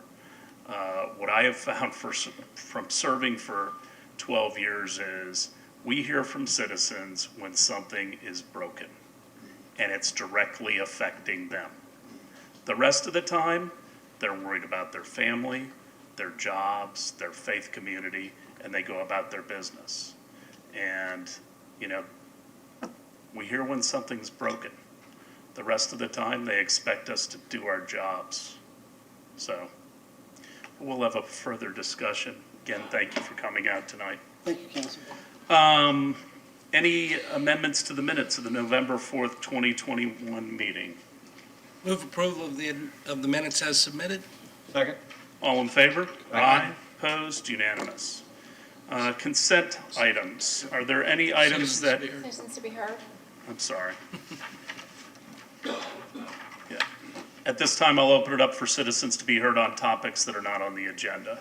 What I have found from serving for 12 years is we hear from citizens when something is broken and it's directly affecting them. The rest of the time, they're worried about their family, their jobs, their faith community, and they go about their business. And, we hear when something's broken. The rest of the time, they expect us to do our jobs. So we'll have a further discussion. Again, thank you for coming out tonight. Thank you, council. Any amendments to the minutes of the November 4th, 2021 meeting? Move approval of the minutes as submitted. Second. All in favor? Aye. Opposed? Unanimous. Consent items. Are there any items that, Citizens to be heard. I'm sorry. Yeah. At this time, I'll open it up for citizens to be heard on topics that are not on the agenda.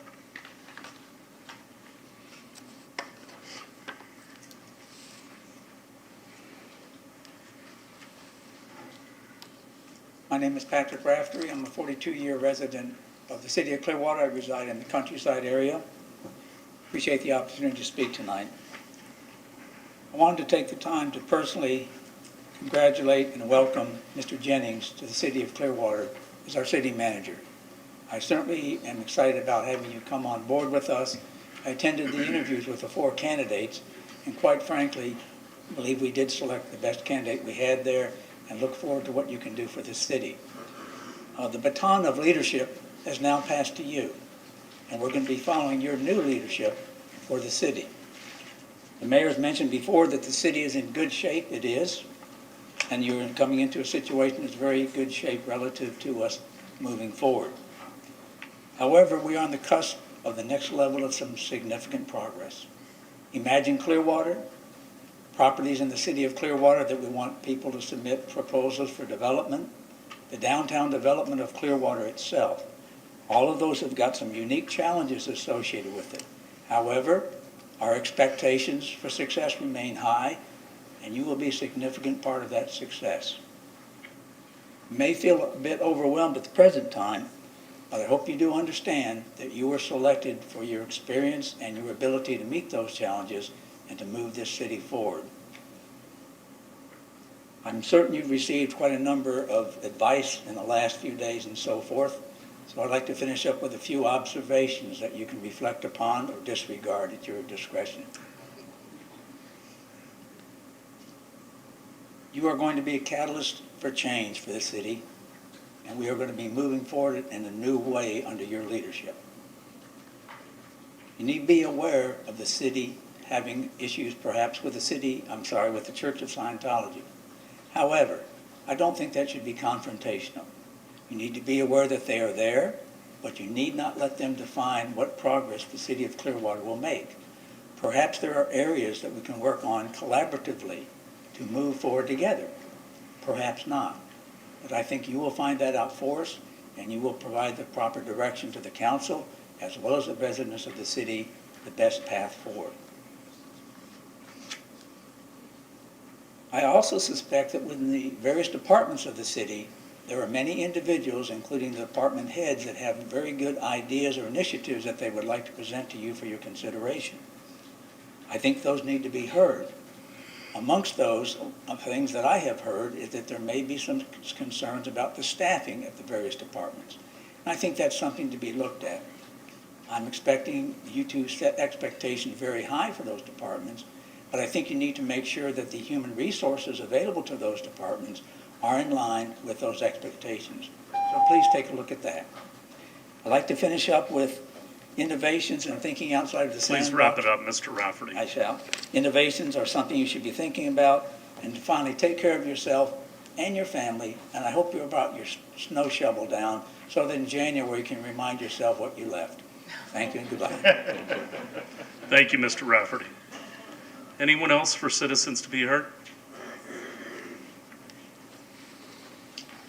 My name is Patrick Raftery. I'm a 42-year resident of the city of Clearwater. I reside in the countryside area. Appreciate the opportunity to speak tonight. I wanted to take the time to personally congratulate and welcome Mr. Jennings to the city of Clearwater as our city manager. I certainly am excited about having you come on board with us. I attended the interviews with the 4 candidates, and quite frankly, believe we did select the best candidate we had there, and look forward to what you can do for this city. The baton of leadership has now passed to you, and we're going to be following your new leadership for the city. The mayor's mentioned before that the city is in good shape. It is, and you're coming into a situation that's very good shape relative to us moving forward. However, we are on the cusp of the next level of some significant progress. Imagine Clearwater, properties in the city of Clearwater that we want people to submit proposals for development, the downtown development of Clearwater itself. All of those have got some unique challenges associated with it. However, our expectations for success remain high, and you will be a significant part of that success. You may feel a bit overwhelmed at the present time, but I hope you do understand that you were selected for your experience and your ability to meet those challenges and to move this city forward. I'm certain you've received quite a number of advice in the last few days and so forth, so I'd like to finish up with a few observations that you can reflect upon or disregard at your discretion. You are going to be a catalyst for change for the city, and we are going to be moving forward in a new way under your leadership. You need to be aware of the city having issues perhaps with the Church of Scientology. However, I don't think that should be confrontational. You need to be aware that they are there, but you need not let them define what progress the city of Clearwater will make. Perhaps there are areas that we can work on collaboratively to move forward together. Perhaps not. But I think you will find that out for us, and you will provide the proper direction to the council, as well as the residents of the city, the best path forward. I also suspect that within the various departments of the city, there are many individuals, including the department heads, that have very good ideas or initiatives that they would like to present to you for your consideration. I think those need to be heard. Amongst those things that I have heard is that there may be some concerns about the staffing at the various departments. And I think that's something to be looked at. I'm expecting you to set expectations very high for those departments, but I think you need to make sure that the human resources available to those departments are in line with those expectations. So please take a look at that. I'd like to finish up with innovations and thinking outside of the sandbox. Please wrap it up, Mr. Rafferty. I shall. Innovations are something you should be thinking about, and to finally take care of yourself and your family, and I hope you brought your snow shovel down so that in January you can remind yourself what you left. Thank you and goodbye. Thank you, Mr. Rafferty. Anyone else for citizens to be heard?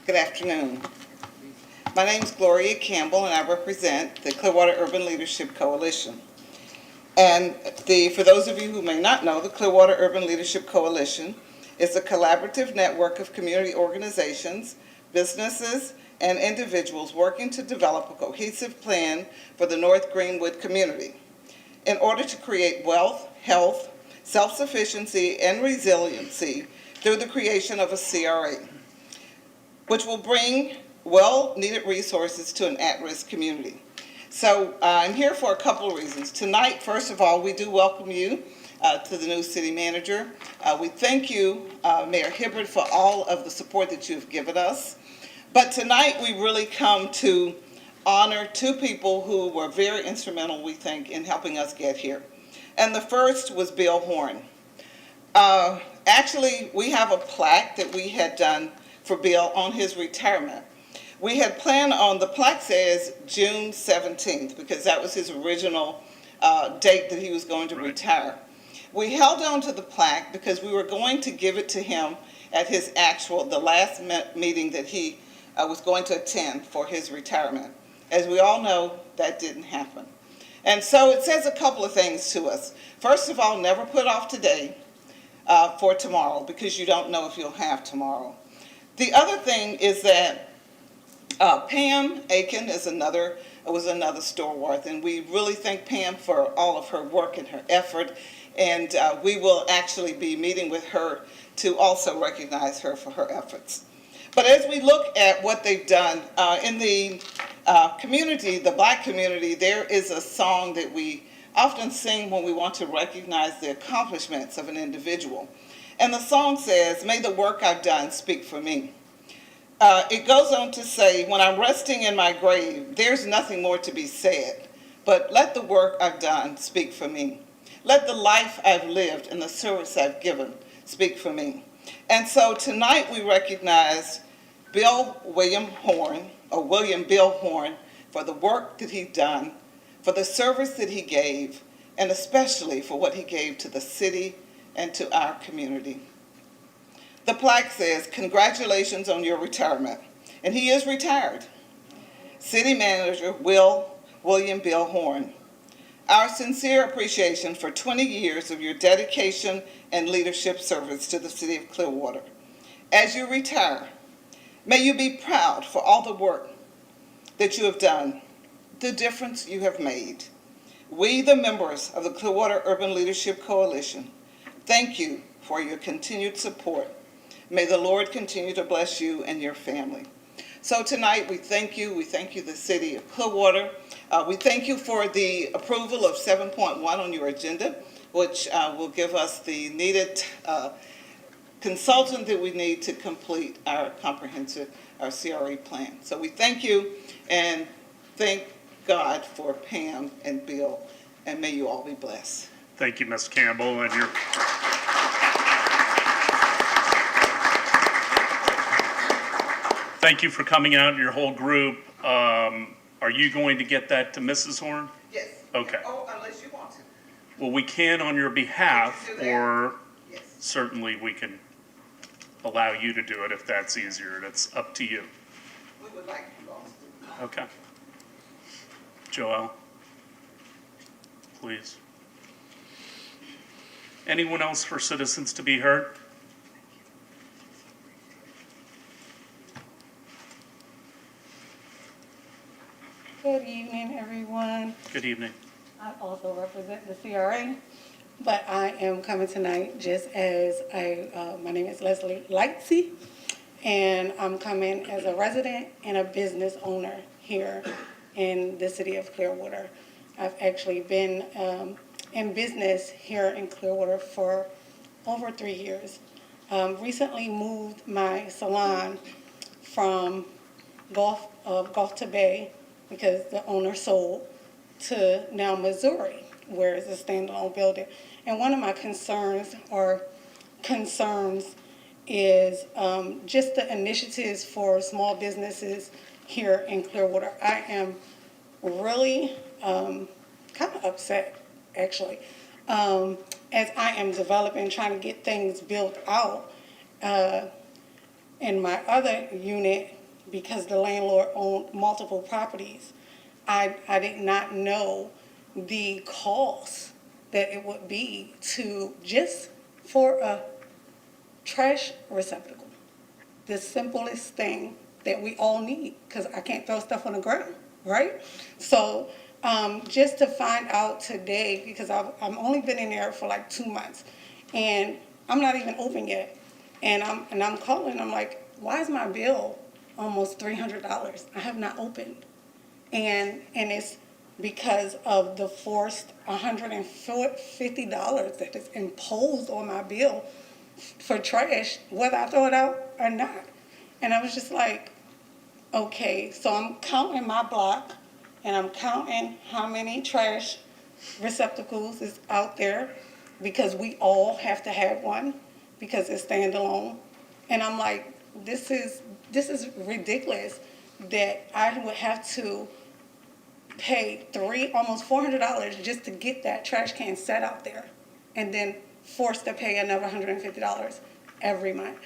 Good afternoon. My name is Gloria Campbell, and I represent the Clearwater Urban Leadership Coalition. And for those of you who may not know, the Clearwater Urban Leadership Coalition is a collaborative network of community organizations, businesses, and individuals working to develop a cohesive plan for the North Greenwood community in order to create wealth, health, self-sufficiency, and resiliency through the creation of a CRA, which will bring well-needed resources to an at-risk community. So I'm here for a couple of reasons. Tonight, first of all, we do welcome you to the new city manager. We thank you, Mayor Hibbert, for all of the support that you've given us. But tonight, we really come to honor two people who were very instrumental, we think, in helping us get here. And the first was Bill Horn. Actually, we have a plaque that we had done for Bill on his retirement. We had planned on, the plaque says June 17th, because that was his original date that he was going to retire. We held on to the plaque because we were going to give it to him at his the last meeting that he was going to attend for his retirement. As we all know, that didn't happen. And so it says a couple of things to us. First of all, never put off today for tomorrow, because you don't know if you'll have tomorrow. The other thing is that Pam Aiken was another stalwart, and we really thank Pam for all of her work and her effort And we will actually be meeting with her to also recognize her for her efforts. But as we look at what they've done in the community, the Black community, there is a song that we often sing when we want to recognize the accomplishments of an individual. And the song says, "May the work I've done speak for me." It goes on to say, "When I'm resting in my grave, there's nothing more to be said, but let the work I've done speak for me. Let the life I've lived and the service I've given speak for me." And so tonight we recognize William Bill Horn, for the work that he's done, for the service that he gave, and especially for what he gave to the city and to our community. The plaque says, "Congratulations on your retirement." And he is retired. City Manager William Bill Horn. Our sincere appreciation for 20 years of your dedication and leadership service to the city of Clearwater. As you retire, may you be proud for all the work that you have done, the difference you have made. We, the members of the Clearwater Urban Leadership Coalition, thank you for your continued support. May the Lord continue to bless you and your family. So tonight we thank you, the city of Clearwater. We thank you for the approval of 7.1 on your agenda, which will give us the needed consultant that we need to complete our comprehensive, our CRA plan. So we thank you and thank God for Pam and Bill, and may you all be blessed. Thank you, Ms. Campbell, and your thank you for coming out, your whole group. Are you going to get that to Mrs. Horn? Yes. Okay. Oh, unless you want to. Well, we can on your behalf, You can do that. or Yes. certainly we can allow you to do it if that's easier. That's up to you. We would like you all to. Okay. Joelle, please. Anyone else for citizens to be heard? Good evening, everyone. Good evening. I also represent the CRA, but I am coming tonight just as my name is Leslie Lightsey, and I'm coming as a resident and a business owner here in the city of Clearwater. I've actually been in business here in Clearwater for over 3 years. Recently moved my salon from Gulf to Bay, because the owner sold, to now Missouri, where it's a standalone building. And one of my concerns is just the initiatives for small businesses here in Clearwater. I am really kind of upset, actually, as I am developing, trying to get things built out in my other unit, because the landlord owned multiple properties. I did not know the cost that it would be to just for a trash receptacle, the simplest thing that we all need, because I can't throw stuff on the ground, right? So just to find out today, because I've only been in there for like 2 months, and I'm not even open yet, and I'm calling, I'm like, why is my bill almost $300? I have not opened. And it's because of the forced $150 that is imposed on my bill for trash, whether I throw it out or not. And I was just like, okay, so I'm counting my block, and I'm counting how many trash receptacles is out there, because we all have to have one, because it's standalone. And I'm like, this is ridiculous that I would have to pay almost $400 just to get that trash can set out there, and then forced to pay another $150 every month.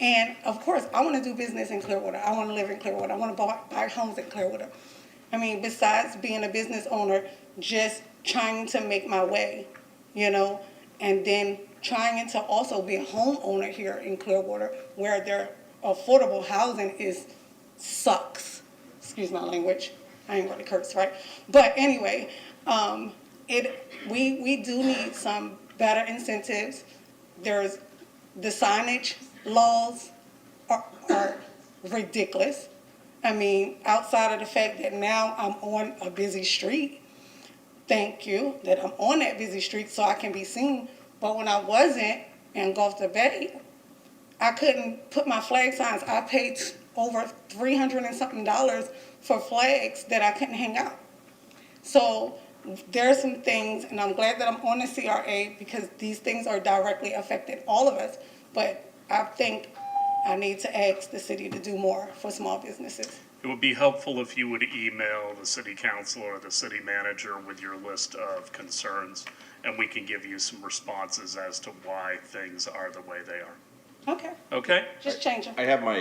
And of course, I want to do business in Clearwater. I want to live in Clearwater. I want to buy homes in Clearwater. I mean, besides being a business owner, just trying to make my way, and then trying to also be a homeowner here in Clearwater, where their affordable housing sucks. Excuse my language. I ain't really curse, right? But anyway, we do need some better incentives. There's, the signage laws are ridiculous. I mean, outside of the fact that now I'm on a busy street, thank you that I'm on that busy street so I can be seen. But when I wasn't in Gulf Bay, I couldn't put my flag signs. I paid over $300 and something for flags that I couldn't hang out. So there are some things, and I'm glad that I'm on the CRA because these things are directly affecting all of us. But I think I need to ask the city to do more for small businesses. It would be helpful if you would email the city council or the city manager with your list of concerns, and we can give you some responses as to why things are the way they are. Okay, Okay? just change them. I have my,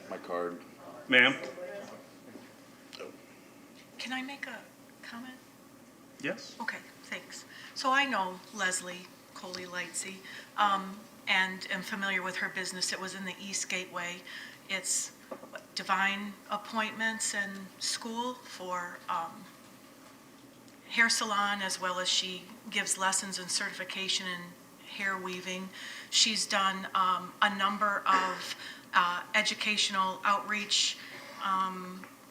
my card. Ma'am? Can I make a comment? Yes? Okay, thanks. So I know Leslie Coley-Lightsey, and am familiar with her business. It was in the East Gateway. It's Divine Appointments and School for hair salon, as well as she gives lessons and certification in hair weaving. She's done a number of educational outreach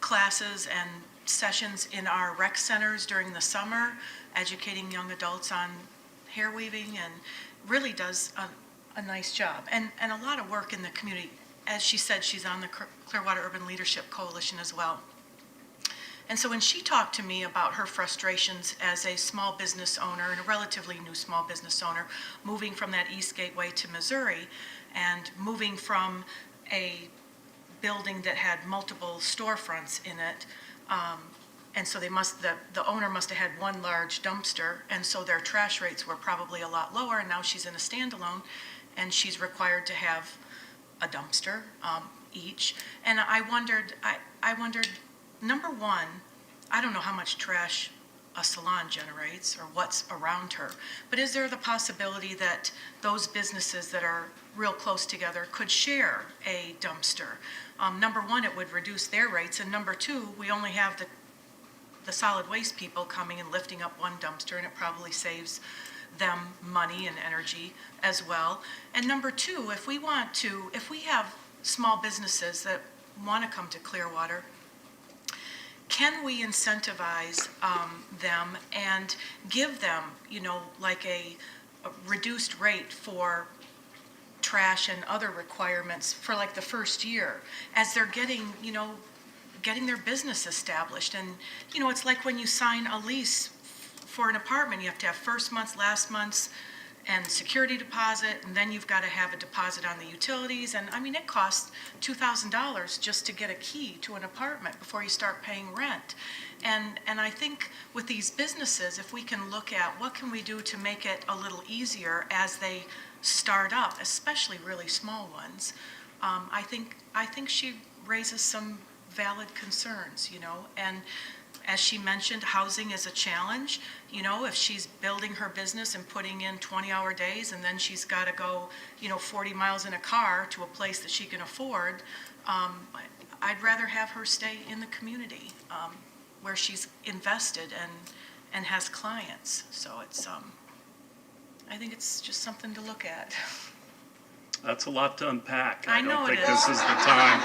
classes and sessions in our rec centers during the summer, educating young adults on hair weaving, and really does a nice job. And a lot of work in the community. As she said, she's on the Clearwater Urban Leadership Coalition as well. And so when she talked to me about her frustrations as a small business owner, and a relatively new small business owner, moving from that East Gateway to Missouri, and moving from a building that had multiple storefronts in it, and so the owner must have had one large dumpster, and so their trash rates were probably a lot lower, and now she's in a standalone, and she's required to have a dumpster each. And I wondered, number one, I don't know how much trash a salon generates or what's around her, but is there the possibility that those businesses that are real close together could share a dumpster? Number one, it would reduce their rates, and number two, we only have the solid waste people coming and lifting up one dumpster, and it probably saves them money and energy as well. And number two, if we have small businesses that want to come to Clearwater, can we incentivize them and give them, like a reduced rate for trash and other requirements for like the first year as they're getting their business established? And, it's like when you sign a lease for an apartment, you have to have first month's, last month's, and security deposit, and then you've got to have a deposit on the utilities. And I mean, it costs $2,000 just to get a key to an apartment before you start paying rent. And I think with these businesses, if we can look at what can we do to make it a little easier as they start up, especially really small ones, I think she raises some valid concerns, and as she mentioned, housing is a challenge. If she's building her business and putting in 20-hour days, and then she's got to go, 40 miles in a car to a place that she can afford, I'd rather have her stay in the community where she's invested and has clients. So it's, I think it's just something to look at. That's a lot to unpack. I know don't think it is. this is the time.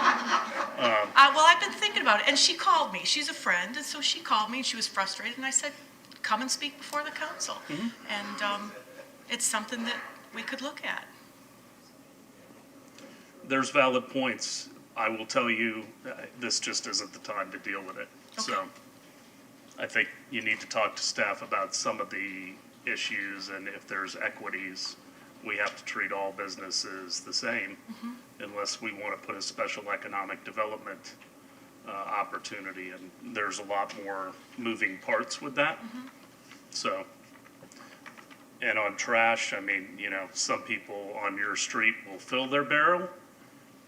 Well, I've been thinking about it, and she called me. She's a friend, and so she called me, and she was frustrated, and I said, come and speak before the council. And it's something that we could look at. There's valid points. I will tell you, this just isn't the time to deal with it. Okay. So I think you need to talk to staff about some of the issues, and if there's equities, we have to treat all businesses the same unless we want to put a special economic development opportunity. And there's a lot more moving parts with that. So, and on trash, I mean, some people on your street will fill their barrel,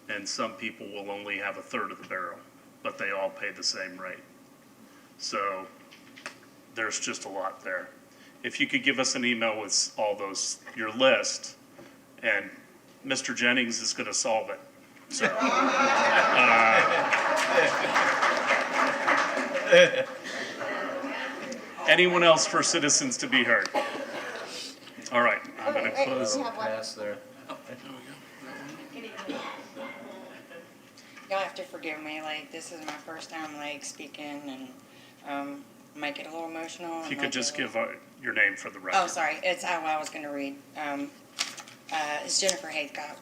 and some people will only have a third of the barrel, but they all pay the same rate. So there's just a lot there. If you could give us an email with all those, your list, and Mr. Jennings is going to solve it. So, anyone else for citizens to be heard? All right, I'm going to wait, close. we have one. Pass there. Y'all have to forgive me, like, this is my first time, like, speaking, and, might get a little emotional. If you could just give your name for the record. Oh, sorry, it's what I was gonna read. It's Jennifer Haycock.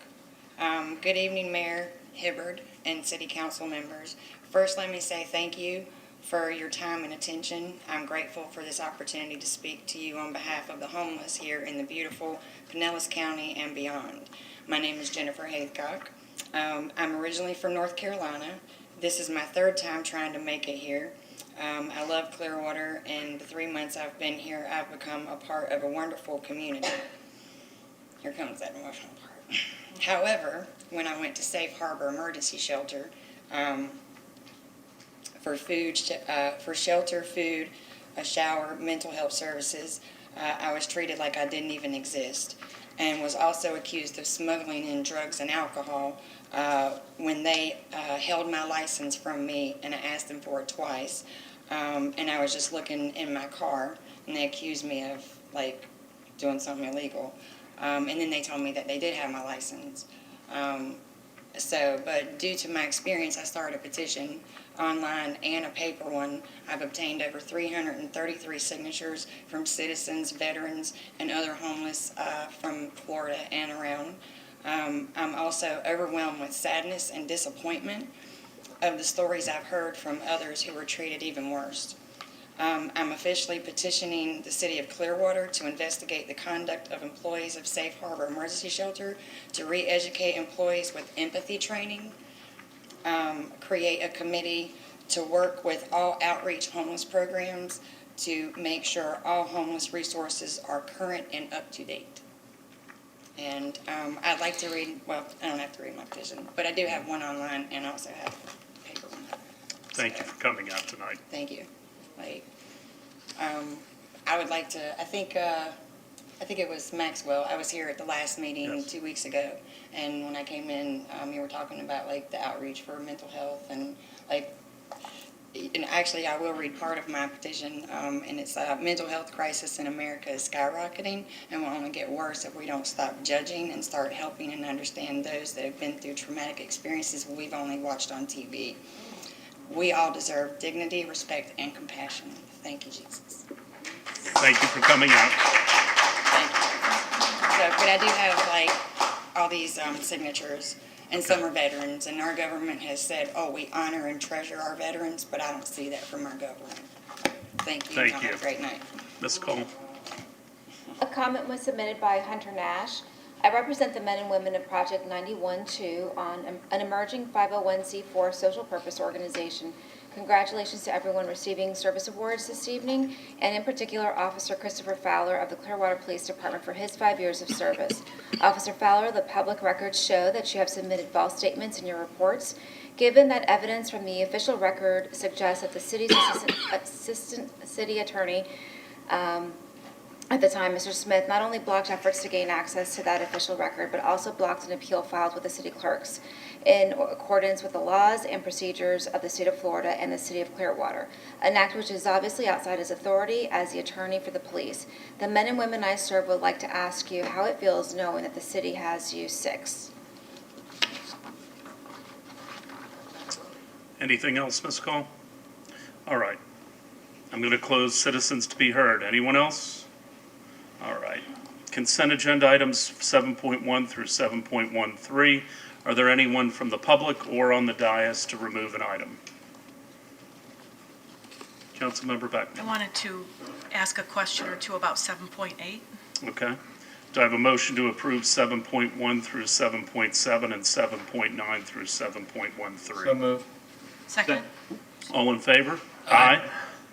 Good evening, Mayor Hibbard and City Council members. First, let me say thank you for your time and attention. I'm grateful for this opportunity to speak to you on behalf of the homeless here in the beautiful Pinellas County and beyond. My name is Jennifer Haycock. I'm originally from North Carolina. This is my third time trying to make it here. I love Clearwater, and the 3 months I've been here, I've become a part of a wonderful community. Here comes that emotional part. However, when I went to Safe Harbor Emergency Shelter for shelter, food, a shower, mental health services, I was treated like I didn't even exist, and was also accused of smuggling in drugs and alcohol when they held my license from me, and I asked them for it twice. And I was just looking in my car, and they accused me of, like, doing something illegal. And then they told me that they did have my license. But due to my experience, I started a petition online and a paper one. I've obtained over 333 signatures from citizens, veterans, and other homeless from Florida and around. I'm also overwhelmed with sadness and disappointment of the stories I've heard from others who were treated even worse. I'm officially petitioning the City of Clearwater to investigate the conduct of employees of Safe Harbor Emergency Shelter, to re-educate employees with empathy training, create a committee to work with all outreach homeless programs to make sure all homeless resources are current and up to date. And I'd like to read, well, I don't have to read my petition, but I do have one online and I also have a paper one. Thank you for coming out tonight. Thank you. Like, I would like to, I think it was Maxwell. I was here at the last meeting Yes. 2 weeks ago, and when I came in, you were talking about, like, the outreach for mental health, and, like, and actually, I will read part of my petition, and it's mental health crisis in America is skyrocketing and will only get worse if we don't stop judging and start helping and understand those that have been through traumatic experiences we've only watched on TV. We all deserve dignity, respect, and compassion. Thank you, Jesus. Thank you for coming out. Thank you. So, but I do have, like, all these signatures, and some are veterans, and our government has said, oh, we honor and treasure our veterans, but I don't see that from our government. Thank you. Thank Y'all you. have a great night. Ms. Cole. A comment was submitted by Hunter Nash. I represent the men and women of Project 91-2 on an emerging 501c4 social purpose organization. Congratulations to everyone receiving service awards this evening, and in particular Officer Christopher Fowler of the Clearwater Police Department for his 5 years of service. Officer Fowler, the public records show that you have submitted false statements in your reports. Given that evidence from the official record suggests that the city's assistant city attorney at the time, Mr. Smith, not only blocked efforts to gain access to that official record, but also blocked an appeal filed with the city clerks in accordance with the laws and procedures of the state of Florida and the city of Clearwater, an act which is obviously outside his authority as the attorney for the police. The men and women I serve would like to ask you how it feels knowing that the city has you 6. Anything else, Ms. Cole? All right. I'm going to close citizens to be heard. Anyone else? All right. Consent agenda items 7.1 through 7.13. Are there anyone from the public or on the dais to remove an item? Councilmember Beckman. I wanted to ask a question or two about 7.8. Okay. Do I have a motion to approve 7.1 through 7.7 and 7.9 through 7.13? So moved. Second? All in favor? Aye.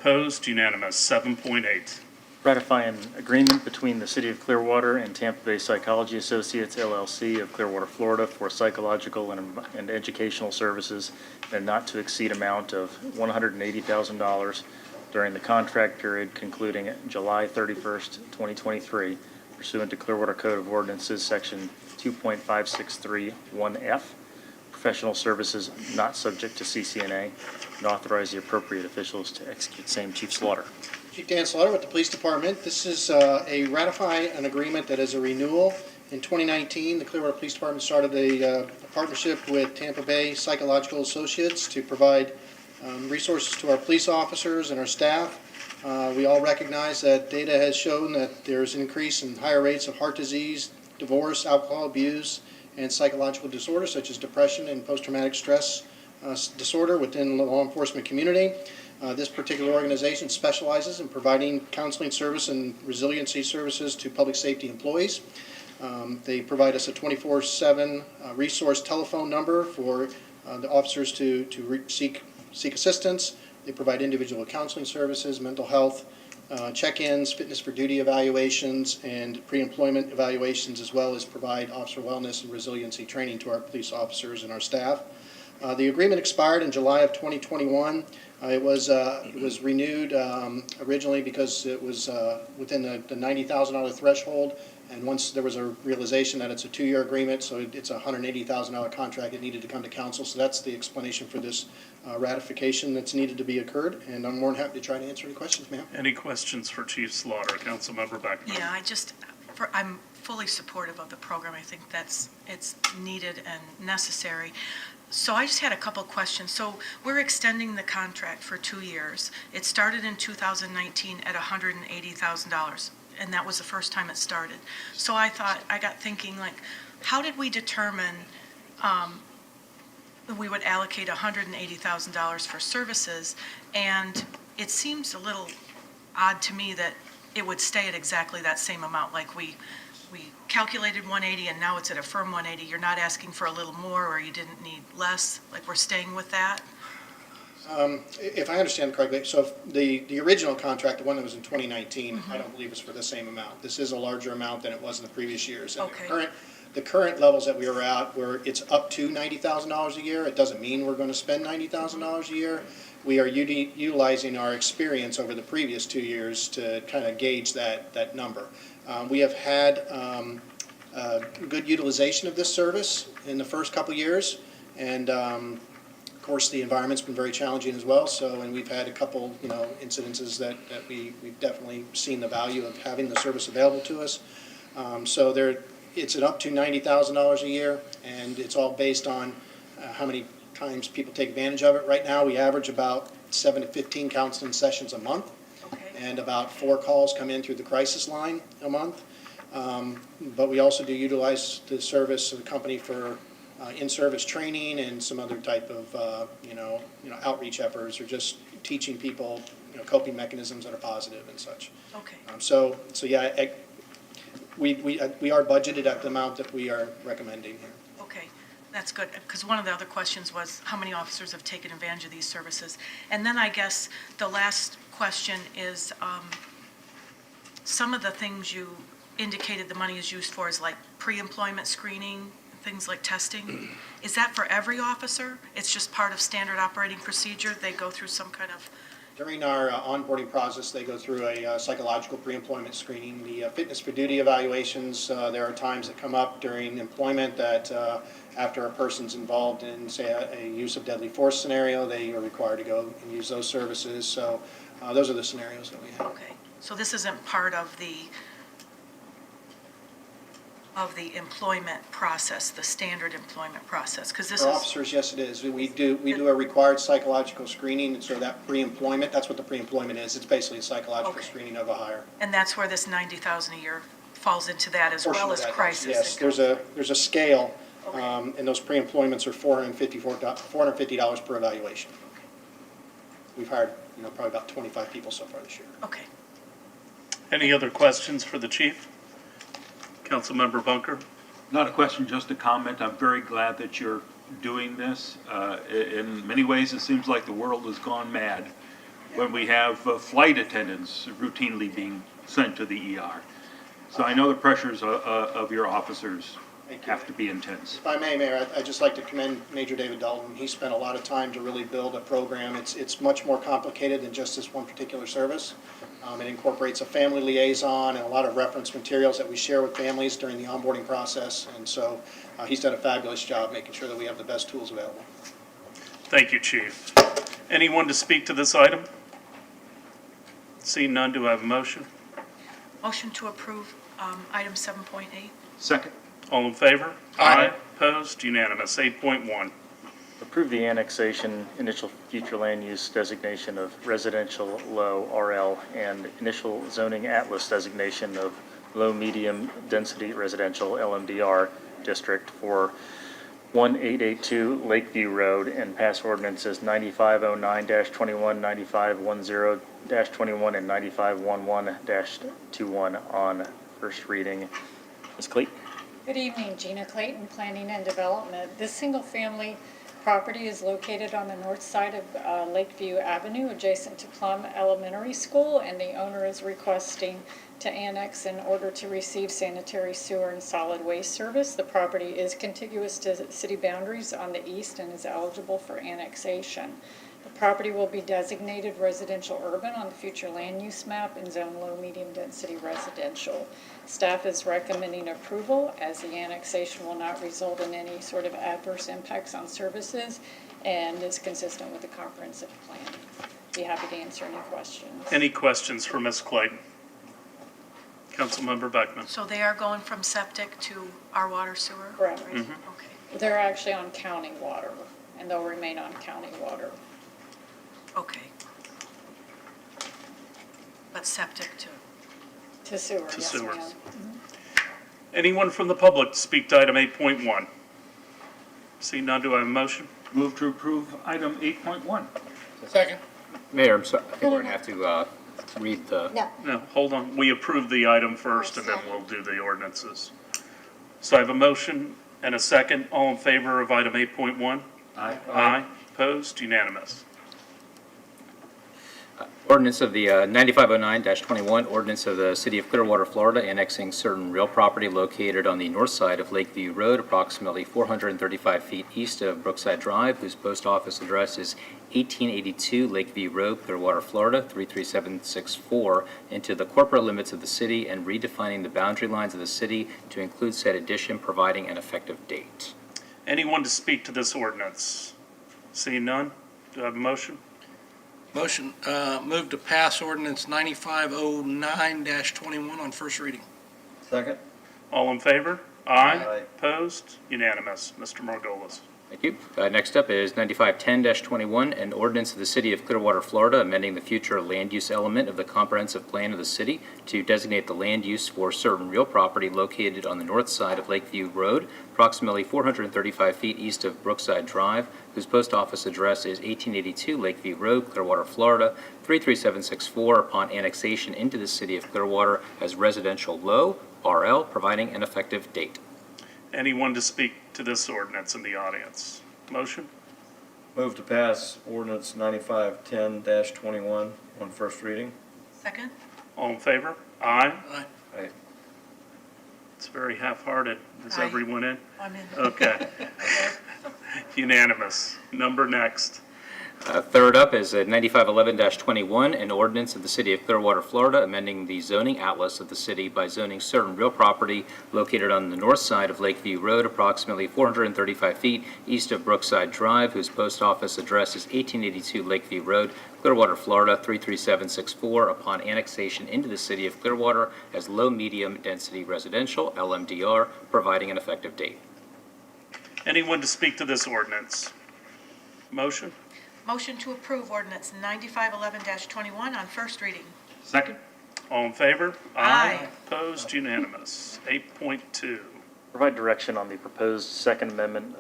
Opposed? Unanimous. 7.8. Ratify an agreement between the City of Clearwater and Tampa Bay Psychology Associates, LLC of Clearwater, Florida for psychological and educational services in a not-to-exceed amount of $180,000 during the contract period concluding July 31st, 2023, pursuant to Clearwater Code of Ordinances, Section 2.5631F, professional services not subject to CCNA, and authorize the appropriate officials to execute same. Chief Slaughter. Chief Dan Slaughter with the Police Department. This is a ratify an agreement that is a renewal. In 2019, the Clearwater Police Department started a partnership with Tampa Bay Psychological Associates to provide resources to our police officers and our staff. We all recognize that data has shown that there's an increase in higher rates of heart disease, divorce, alcohol abuse, and psychological disorders such as depression and post-traumatic stress disorder within the law enforcement community. This particular organization specializes in providing counseling service and resiliency services to public safety employees. They provide us a 24/7 resource telephone number for the officers to seek assistance. They provide individual counseling services, mental health, check-ins, fitness for duty evaluations, and pre-employment evaluations, as well as provide officer wellness and resiliency training to our police officers and our staff. The agreement expired in July of 2021. It was renewed originally because it was within the $90,000 threshold, and once there was a realization that it's a 2-year agreement, so it's a $180,000 contract, it needed to come to council. So that's the explanation for this ratification that's needed to be occurred, and I'm more than happy to try to answer any questions, ma'am. Any questions for Chief Slaughter? Councilmember Beckman. Yeah, I'm fully supportive of the program. I think it's needed and necessary. So I just had a couple questions. So we're extending the contract for 2 years. It started in 2019 at $180,000, and that was the first time it started. So I got thinking, like, how did we determine that we would allocate $180,000 for services? And it seems a little odd to me that it would stay at exactly that same amount. Like we calculated 180 and now it's at a firm 180. You're not asking for a little more, or you didn't need less? Like, we're staying with that? If I understand correctly, so the original contract, the one that was in 2019, I don't believe is for the same amount. This is a larger amount than it was in the previous years. And Okay. the current levels that we are at, where it's up to $90,000 a year, it doesn't mean we're going to spend $90,000 a year. We are utilizing our experience over the previous 2 years to kind of gauge that number. We have had good utilization of this service in the first couple years, and of course the environment's been very challenging as well. So, and we've had a couple, incidences that we've definitely seen the value of having the service available to us. So it's an up to $90,000 a year, and it's all based on how many times people take advantage of it. Right now, we average about 7 to 15 counseling sessions a month. And about 4 calls come in through the crisis line a month. But we also do utilize the service of the company for in-service training and some other type of, outreach efforts, or just teaching people, coping mechanisms that are positive and such. Okay. So yeah, we are budgeted at the amount that we are recommending here. Okay, that's good, because one of the other questions was how many officers have taken advantage of these services? And then I guess the last question is, some of the things you indicated the money is used for is like pre-employment screening, things like testing. Is that for every officer? It's just part of standard operating procedure? They go through some kind of... During our onboarding process, they go through a psychological pre-employment screening. The fitness for duty evaluations, there are times that come up during employment that after a person's involved in, say, a use of deadly force scenario, they are required to go and use those services. So those are the scenarios that we have. Okay, so this isn't part of the employment process, the standard employment process, because this For is... officers, yes, it is. We do a required psychological screening, and so that pre-employment, that's what the pre-employment is. It's basically a psychological screening of a hire. And that's where this $90,000 a year falls into that, as well as crisis. Yes, there's a scale, and those pre-employments are $450 per evaluation. We've hired, probably about 25 people so far this year. Okay. Any other questions for the chief? Councilmember Bunker? Not a question, just a comment. I'm very glad that you're doing this. In many ways, it seems like the world has gone mad when we have flight attendants routinely being sent to the ER. So I know the pressures of your officers have to be intense. If I may, Mayor, I'd just like to commend Major David Dalton. He spent a lot of time to really build a program. It's much more complicated than just this one particular service. It incorporates a family liaison and a lot of reference materials that we share with families during the onboarding process. And so he's done a fabulous job making sure that we have the best tools available. Thank you, Chief. Anyone to speak to this item? Seeing none, do I have a motion? Motion to approve item 7.8. Second. All in favor? Aye. Opposed? Unanimous. 8.1. Approve the annexation, initial future land use designation of residential low RL and initial zoning atlas designation of low medium density residential LMDR district for 1882 Lakeview Road and pass ordinances 9509-21, 9510-21, and 9511-21 on first reading. Ms. Clayton? Good evening, Gina Clayton, Planning and Development. This single-family property is located on the north side of Lakeview Avenue, adjacent to Plum Elementary School, and the owner is requesting to annex in order to receive sanitary sewer and solid waste service. The property is contiguous to city boundaries on the east and is eligible for annexation. The property will be designated residential urban on the future land use map and zone low medium density residential. Staff is recommending approval as the annexation will not result in any sort of adverse impacts on services and is consistent with the comprehensive plan. Be happy to answer any questions. Any questions for Ms. Clayton? Councilmember Beckman. So they are going from septic to our water sewer? Correct. Right? Mhm. Okay. They're actually on county water, and they'll remain on county water. Okay. But septic too? To sewer, To yes, sewer. ma'am. Anyone from the public to speak to item 8.1? See none, do I have a motion? Move to approve item 8.1. Second. Mayor, I'm sorry, I think we're going to have to read the... No. No, hold on. We approve the item first, and then we'll do the ordinances. So I have a motion and a second. All in favor of item 8.1? Aye. Aye. Opposed? Unanimous. Ordinance of the 9509-21, ordinance of the City of Clearwater, Florida, annexing certain real property located on the north side of Lakeview Road, approximately 435 feet east of Brookside Drive, whose post office address is 1882 Lakeview Road, Clearwater, Florida, 33764, into the corporate limits of the city and redefining the boundary lines of the city to include said addition, providing an effective date. Anyone to speak to this ordinance? Seeing none, do I have a motion? Motion, move to pass ordinance 9509-21 on first reading. Second? All in favor? Aye. Aye. Opposed? Unanimous. Mr. Margolis. Thank you. Next up is 9510-21, an ordinance of the City of Clearwater, Florida, amending the future land use element of the comprehensive plan of the city to designate the land use for certain real property located on the north side of Lakeview Road, approximately 435 feet east of Brookside Drive, whose post office address is 1882 Lakeview Road, Clearwater, Florida, 33764, upon annexation into the City of Clearwater as residential low, RL, providing an effective date. Anyone to speak to this ordinance in the audience? Motion? Move to pass ordinance 9510-21 on first reading. Second? All in favor? Aye. Aye. Aye. It's very half-hearted. Is Aye. everyone in? I'm in. Okay. Unanimous. Number next. Third up is 9511-21, an ordinance of the City of Clearwater, Florida, amending the zoning atlas of the city by zoning certain real property located on the north side of Lakeview Road, approximately 435 feet east of Brookside Drive, whose post office address is 1882 Lakeview Road, Clearwater, Florida, 33764, upon annexation into the City of Clearwater as low-medium density residential, LMDR, providing an effective date. Anyone to speak to this ordinance? Motion? Motion to approve ordinance 9511-21 on first reading. Second. All in favor? Aye. Opposed? Unanimous. 8.2. Provide direction on the proposed Second Amendment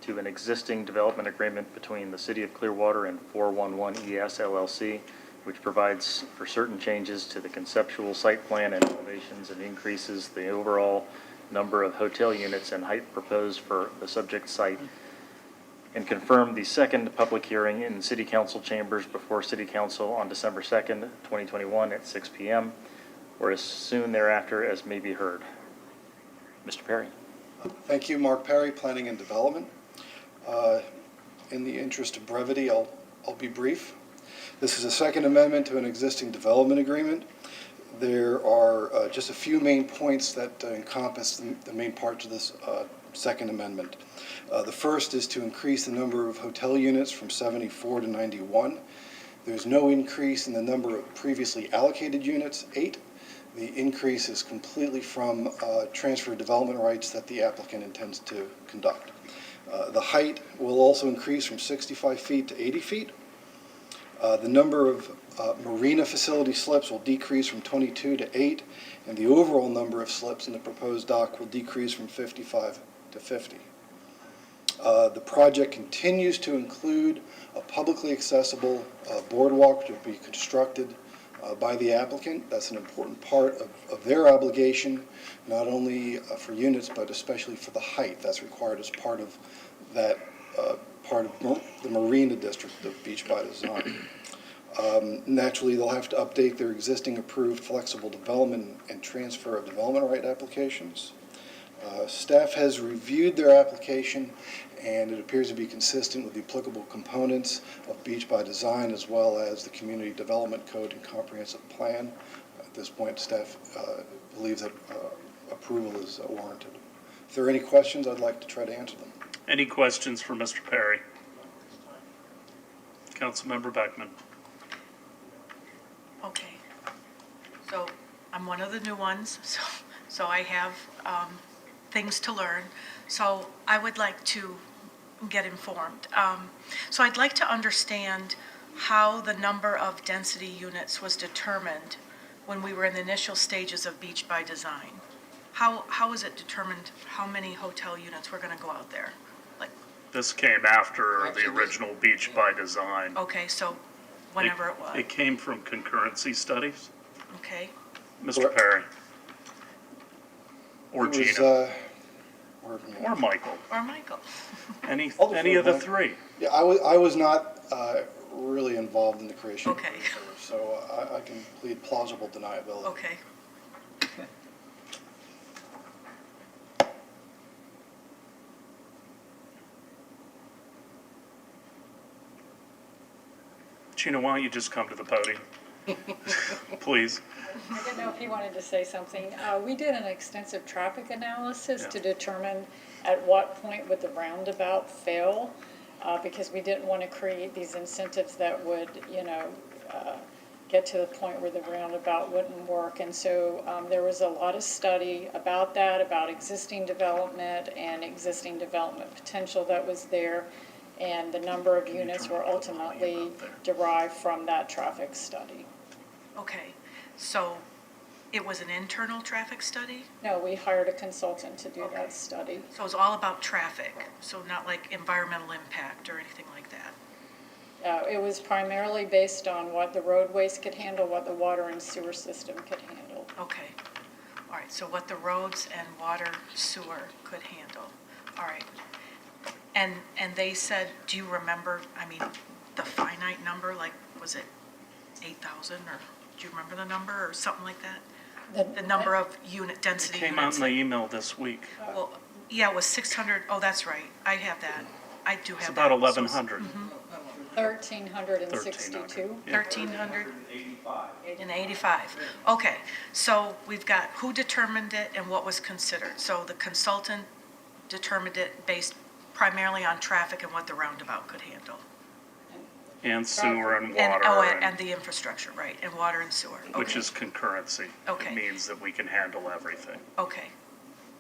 to an existing development agreement between the City of Clearwater and 411 ES LLC, which provides for certain changes to the conceptual site plan and elevations and increases the overall number of hotel units and height proposed for the subject site, and confirm the second public hearing in City Council chambers before City Council on December 2nd, 2021 at 6 p.m. or as soon thereafter as may be heard. Mr. Perry. Thank you, Mark Perry, Planning and Development. In the interest of brevity, I'll be brief. This is a second amendment to an existing development agreement. There are just a few main points that encompass the main parts of this second amendment. The first is to increase the number of hotel units from 74 to 91. There's no increase in the number of previously allocated units, 8. The increase is completely from transfer development rights that the applicant intends to conduct. The height will also increase from 65 feet to 80 feet. The number of marina facility slips will decrease from 22 to 8, and the overall number of slips in the proposed dock will decrease from 55 to 50. The project continues to include a publicly accessible boardwalk to be constructed by the applicant. That's an important part of their obligation, not only for units, but especially for the height that's required as part of that part of the Marina District of Beach by Design. Naturally, they'll have to update their existing approved flexible development and transfer of development right applications. Staff has reviewed their application, and it appears to be consistent with the applicable components of Beach by Design as well as the Community Development Code and Comprehensive Plan. At this point, staff believes that approval is warranted. If there are any questions, I'd like to try to answer them. Any questions for Mr. Perry? Councilmember Beckman. Okay. So I'm one of the new ones, so I have things to learn. So I would like to get informed. So I'd like to understand how the number of density units was determined when we were in the initial stages of Beach by Design. How is it determined how many hotel units were going to go out there? Like, This came after the original Beach by Design. okay, so whenever it was. It came from concurrency studies. Okay. Mr. Perry. Or It was, Gina. Or Michael. Or Michael. Any of the three. Yeah, I was not really involved in the creation of the Okay. reserve, so I can plead plausible deniability. Okay. Gina, why don't you just come to the podium? Please. I didn't know if you wanted to say something. We did an extensive traffic analysis to determine at what point would the roundabout fail, because we didn't want to create these incentives that would, get to the point where the roundabout wouldn't work. And so there was a lot of study about that, about existing development and existing development potential that was there. And the number of units were ultimately derived from that traffic study. Okay. So it was an internal traffic study? No, we hired a consultant to do that study. So it was all about traffic, so not like environmental impact or anything like that? It was primarily based on what the roadways could handle, what the water and sewer system could handle. Okay. All right, so what the roads and water sewer could handle. All right. And they said, do you remember, the finite number, like, was it 8,000, or do you remember the number, or something like that? The number of density It came out units? in the email this week. Well, yeah, it was 600, oh, that's right, I have that. I do have that. It's about 1,100. 1,362. 1,300? And 85. Okay, so we've got who determined it and what was considered. So the consultant determined it based primarily on traffic and what the roundabout could handle. And sewer and And, water. and the infrastructure, right, and water and sewer. Which Okay. is concurrency. Okay. It means that we can handle everything. Okay.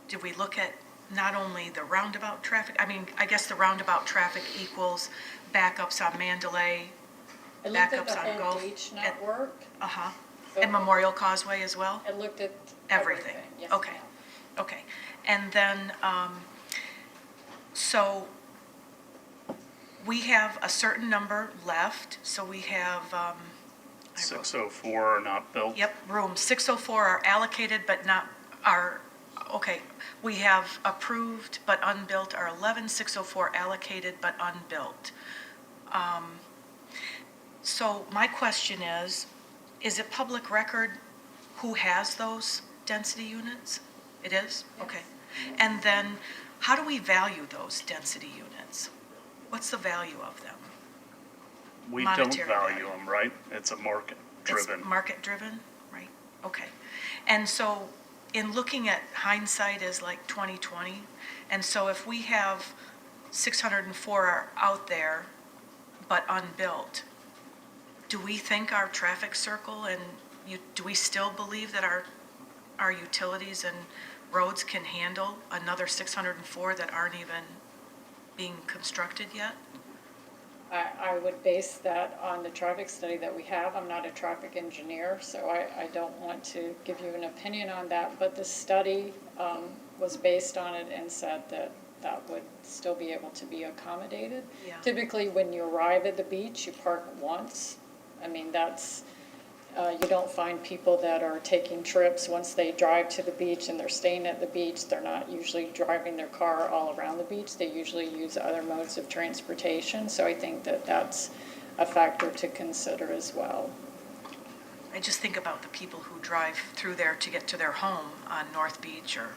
Did we look at not only the roundabout traffic, I guess the roundabout traffic equals backups on Mandalay, It looked at backups the on whole Gulf? beach network. Uh-huh. So- And Memorial Causeway as well? It looked at Everything? Yes, Okay, ma'am. okay. And then, so we have a certain number left, so we have, 604 are not built. yep, rooms, 604 are allocated but not, okay. We have approved but unbuilt are 11, 604 allocated but unbuilt. So my question is it public record who has those density units? It is? Okay. And then, how do we value those density units? What's the value of them? We don't Monetary value them, right? It's a market-driven. It's market-driven, right? Okay. And so, in looking at hindsight is like 20/20, and so if we have 604 are out there but unbuilt, do we think our traffic circle and do we still believe that our utilities and roads can handle another 604 that aren't even being constructed yet? I would base that on the traffic study that we have. I'm not a traffic engineer, so I don't want to give you an opinion on that, but the study was based on it and said that that would still be able to be accommodated. Yeah. Typically, when you arrive at the beach, you park once. I mean, that's, you don't find people that are taking trips once they drive to the beach and they're staying at the beach. They're not usually driving their car all around the beach. They usually use other modes of transportation. So I think that that's a factor to consider as well. I just think about the people who drive through there to get to their home on North Beach or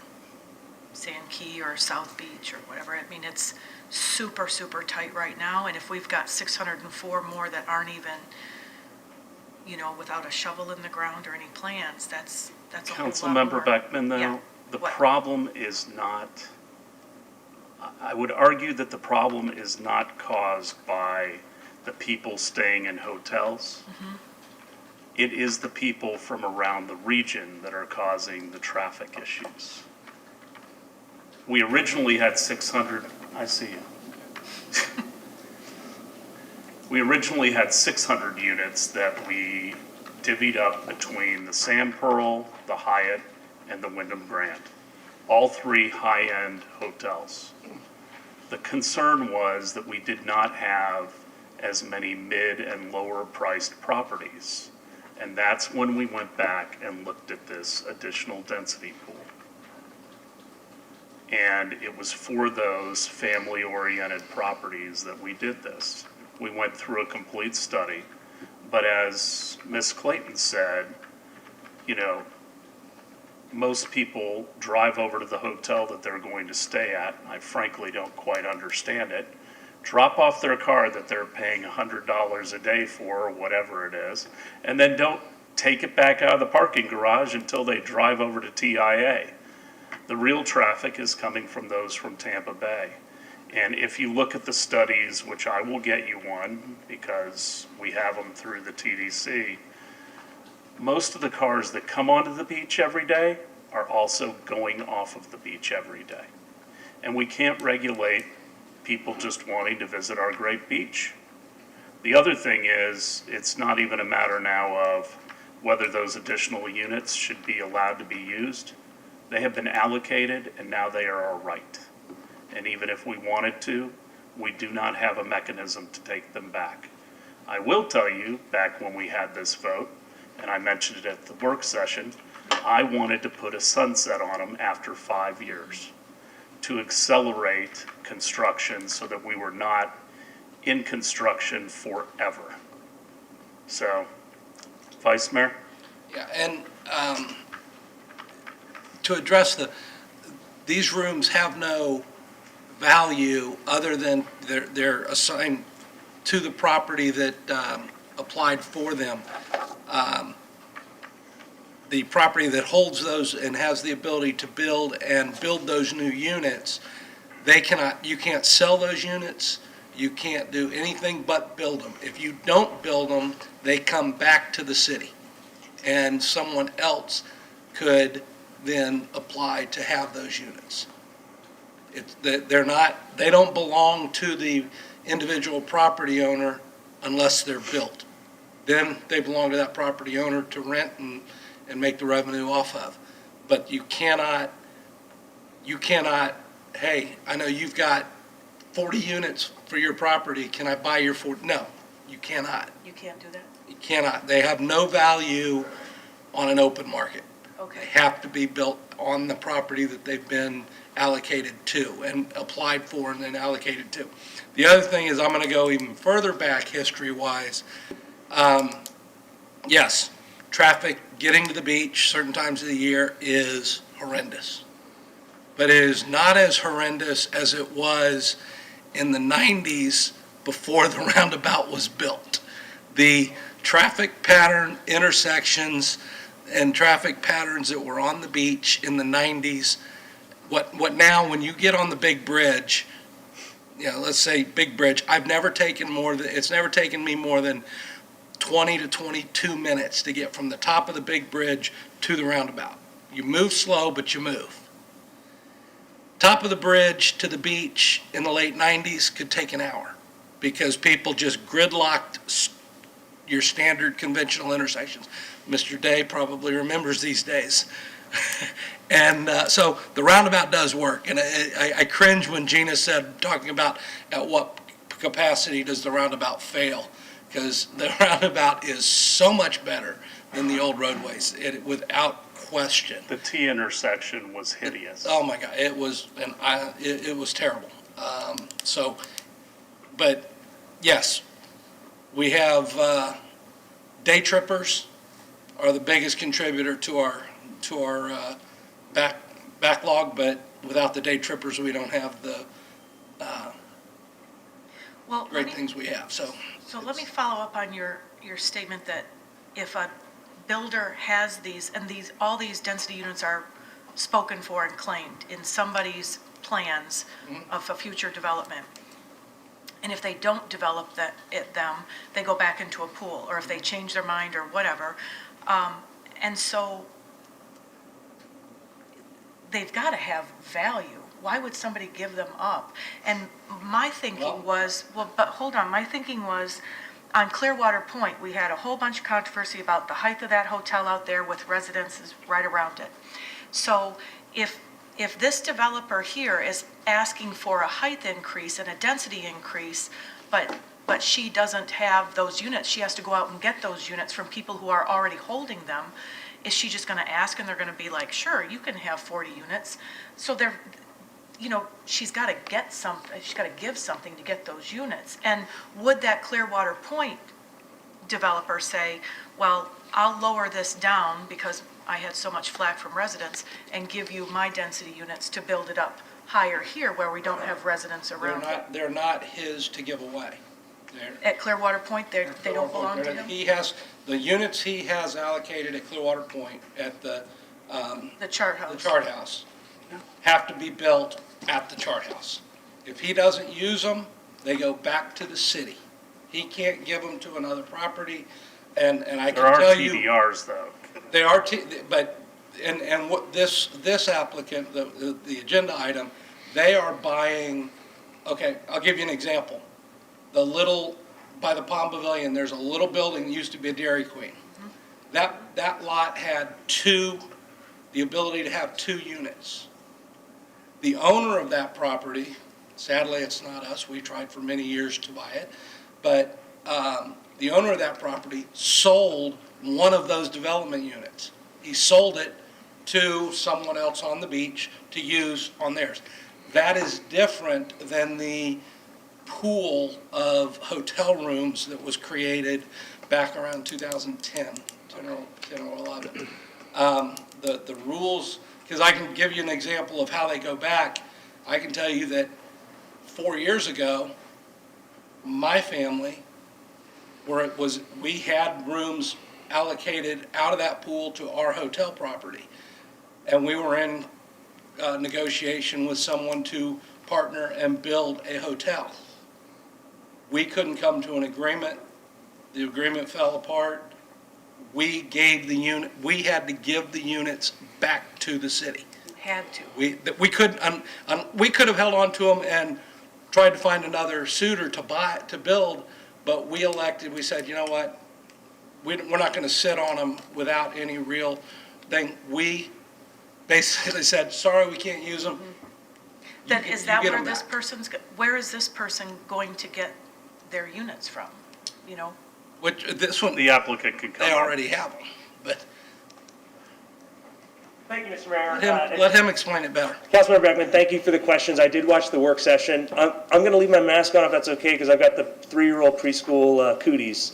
Sand Key or South Beach or whatever. I mean, it's super, super tight right now. And if we've got 604 more that aren't even, without a shovel in the ground or any plans, that's a whole lot Councilmember more. Beckman, though, Yeah. the What? problem is not, I would argue that the problem is not caused by the people staying in hotels. Mhm. It is the people from around the region that are causing the traffic issues. We originally had 600, I see you. We originally had 600 units that we divvied up between the Sand Pearl, the Hyatt, and the Wyndham Grand. All three high-end hotels. The concern was that we did not have as many mid and lower priced properties. And that's when we went back and looked at this additional density pool. And it was for those family-oriented properties that we did this. We went through a complete study, but as Ms. Clayton said, most people drive over to the hotel that they're going to stay at. I frankly don't quite understand it. Drop off their car that they're paying $100 a day for, or whatever it is, and then don't take it back out of the parking garage until they drive over to TIA. The real traffic is coming from those from Tampa Bay. And if you look at the studies, which I will get you one because we have them through the TDC, most of the cars that come onto the beach every day are also going off of the beach every day. And we can't regulate people just wanting to visit our great beach. The other thing is, it's not even a matter now of whether those additional units should be allowed to be used. They have been allocated and now they are our right. And even if we wanted to, we do not have a mechanism to take them back. I will tell you, back when we had this vote, and I mentioned it at the work session, I wanted to put a sunset on them after 5 years to accelerate construction so that we were not in construction forever. So, Vice Mayor? Yeah, and to address these rooms have no value other than they're assigned to the property that applied for them. The property that holds those and has the ability to build those new units, you can't sell those units, you can't do anything but build them. If you don't build them, they come back to the city, and someone else could then apply to have those units. They don't belong to the individual property owner unless they're built. Then they belong to that property owner to rent and make the revenue off of. But you cannot, hey, I know you've got 40 units for your property, can I buy your 40? No, you cannot. You can't do that? You cannot. They have no value on an open market. Okay. They have to be built on the property that they've been allocated to and applied for and then allocated to. The other thing is, I'm going to go even further back history-wise. Yes, traffic getting to the beach certain times of the year is horrendous. But it is not as horrendous as it was in the 90s before the roundabout was built. The traffic pattern intersections and traffic patterns that were on the beach in the 90s, what now, when you get on the big bridge, let's say big bridge, it's never taken me more than 20 to 22 minutes to get from the top of the big bridge to the roundabout. You move slow, but you move. Top of the bridge to the beach in the late 90s could take an hour because people just gridlocked your standard conventional intersections. Mr. Day probably remembers these days. And so the roundabout does work. And I cringe when Gina said, talking about at what capacity does the roundabout fail, because the roundabout is so much better than the old roadways, without question. The T intersection was hideous. Oh my God, it was, it was terrible. But yes, we have day trippers are the biggest contributor to our backlog, but without the day trippers, we don't have the great things we have. So let me follow up on your statement that if a builder has these, and all these density units are spoken for and claimed in somebody's plans of a future development, and if they don't develop them, they go back into a pool, or if they change their mind or whatever. And so they've got to have value. Why would somebody give them up? And my thinking was, but hold on, my thinking was, on Clearwater Point, we had a whole bunch of controversy about the height of that hotel out there with residences right around it. So if this developer here is asking for a height increase and a density increase, but she doesn't have those units, she has to go out and get those units from people who are already holding them, is she just going to ask and they're going to be like, sure, you can have 40 units? So they're, she's got to get something, she's got to give something to get those units. And would that Clearwater Point developer say, well, I'll lower this down because I had so much flack from residents and give you my density units to build it up higher here where we don't have residents around it? they're not his to give away. At Clearwater Point, they don't belong to him? He has, the units he has allocated at Clearwater Point at the chart house. The chart house have to be built at the chart house. If he doesn't use them, they go back to the city. He can't give them to another property, and I can tell you. There are TDRs though. They are, and what this applicant, the agenda item, they are buying, okay, I'll give you an example. By the Palm Pavilion, there's a little building that used to be a Dairy Queen. That lot had the ability to have 2 units. The owner of that property, sadly it's not us, we tried for many years to buy it, but the owner of that property sold one of those development units. He sold it to someone else on the beach to use on theirs. That is different than the pool of hotel rooms that was created back around 2010, 10 or 11. The rules, because I can give you an example of how they go back. I can tell you that 4 years ago, my family, we had rooms allocated out of that pool to our hotel property. And we were in negotiation with someone to partner and build a hotel. We couldn't come to an agreement. The agreement fell apart. We had to give the units back to the city. Had to. We couldn't, we could have held on to them and tried to find another suitor to build, but we elected, we said, you know what? We're not going to sit on them without any real thing. We basically said, sorry, we can't use them. Then is that where this person's, where is this person going to get their units from, Which, this one, the applicant can come. They already have them, but. Thank you, Mr. Mayor. Let him explain it better. Councilmember Beckman, thank you for the questions. I did watch the work session. I'm going to leave my mask on if that's okay, because I've got the 3-year-old preschool cooties.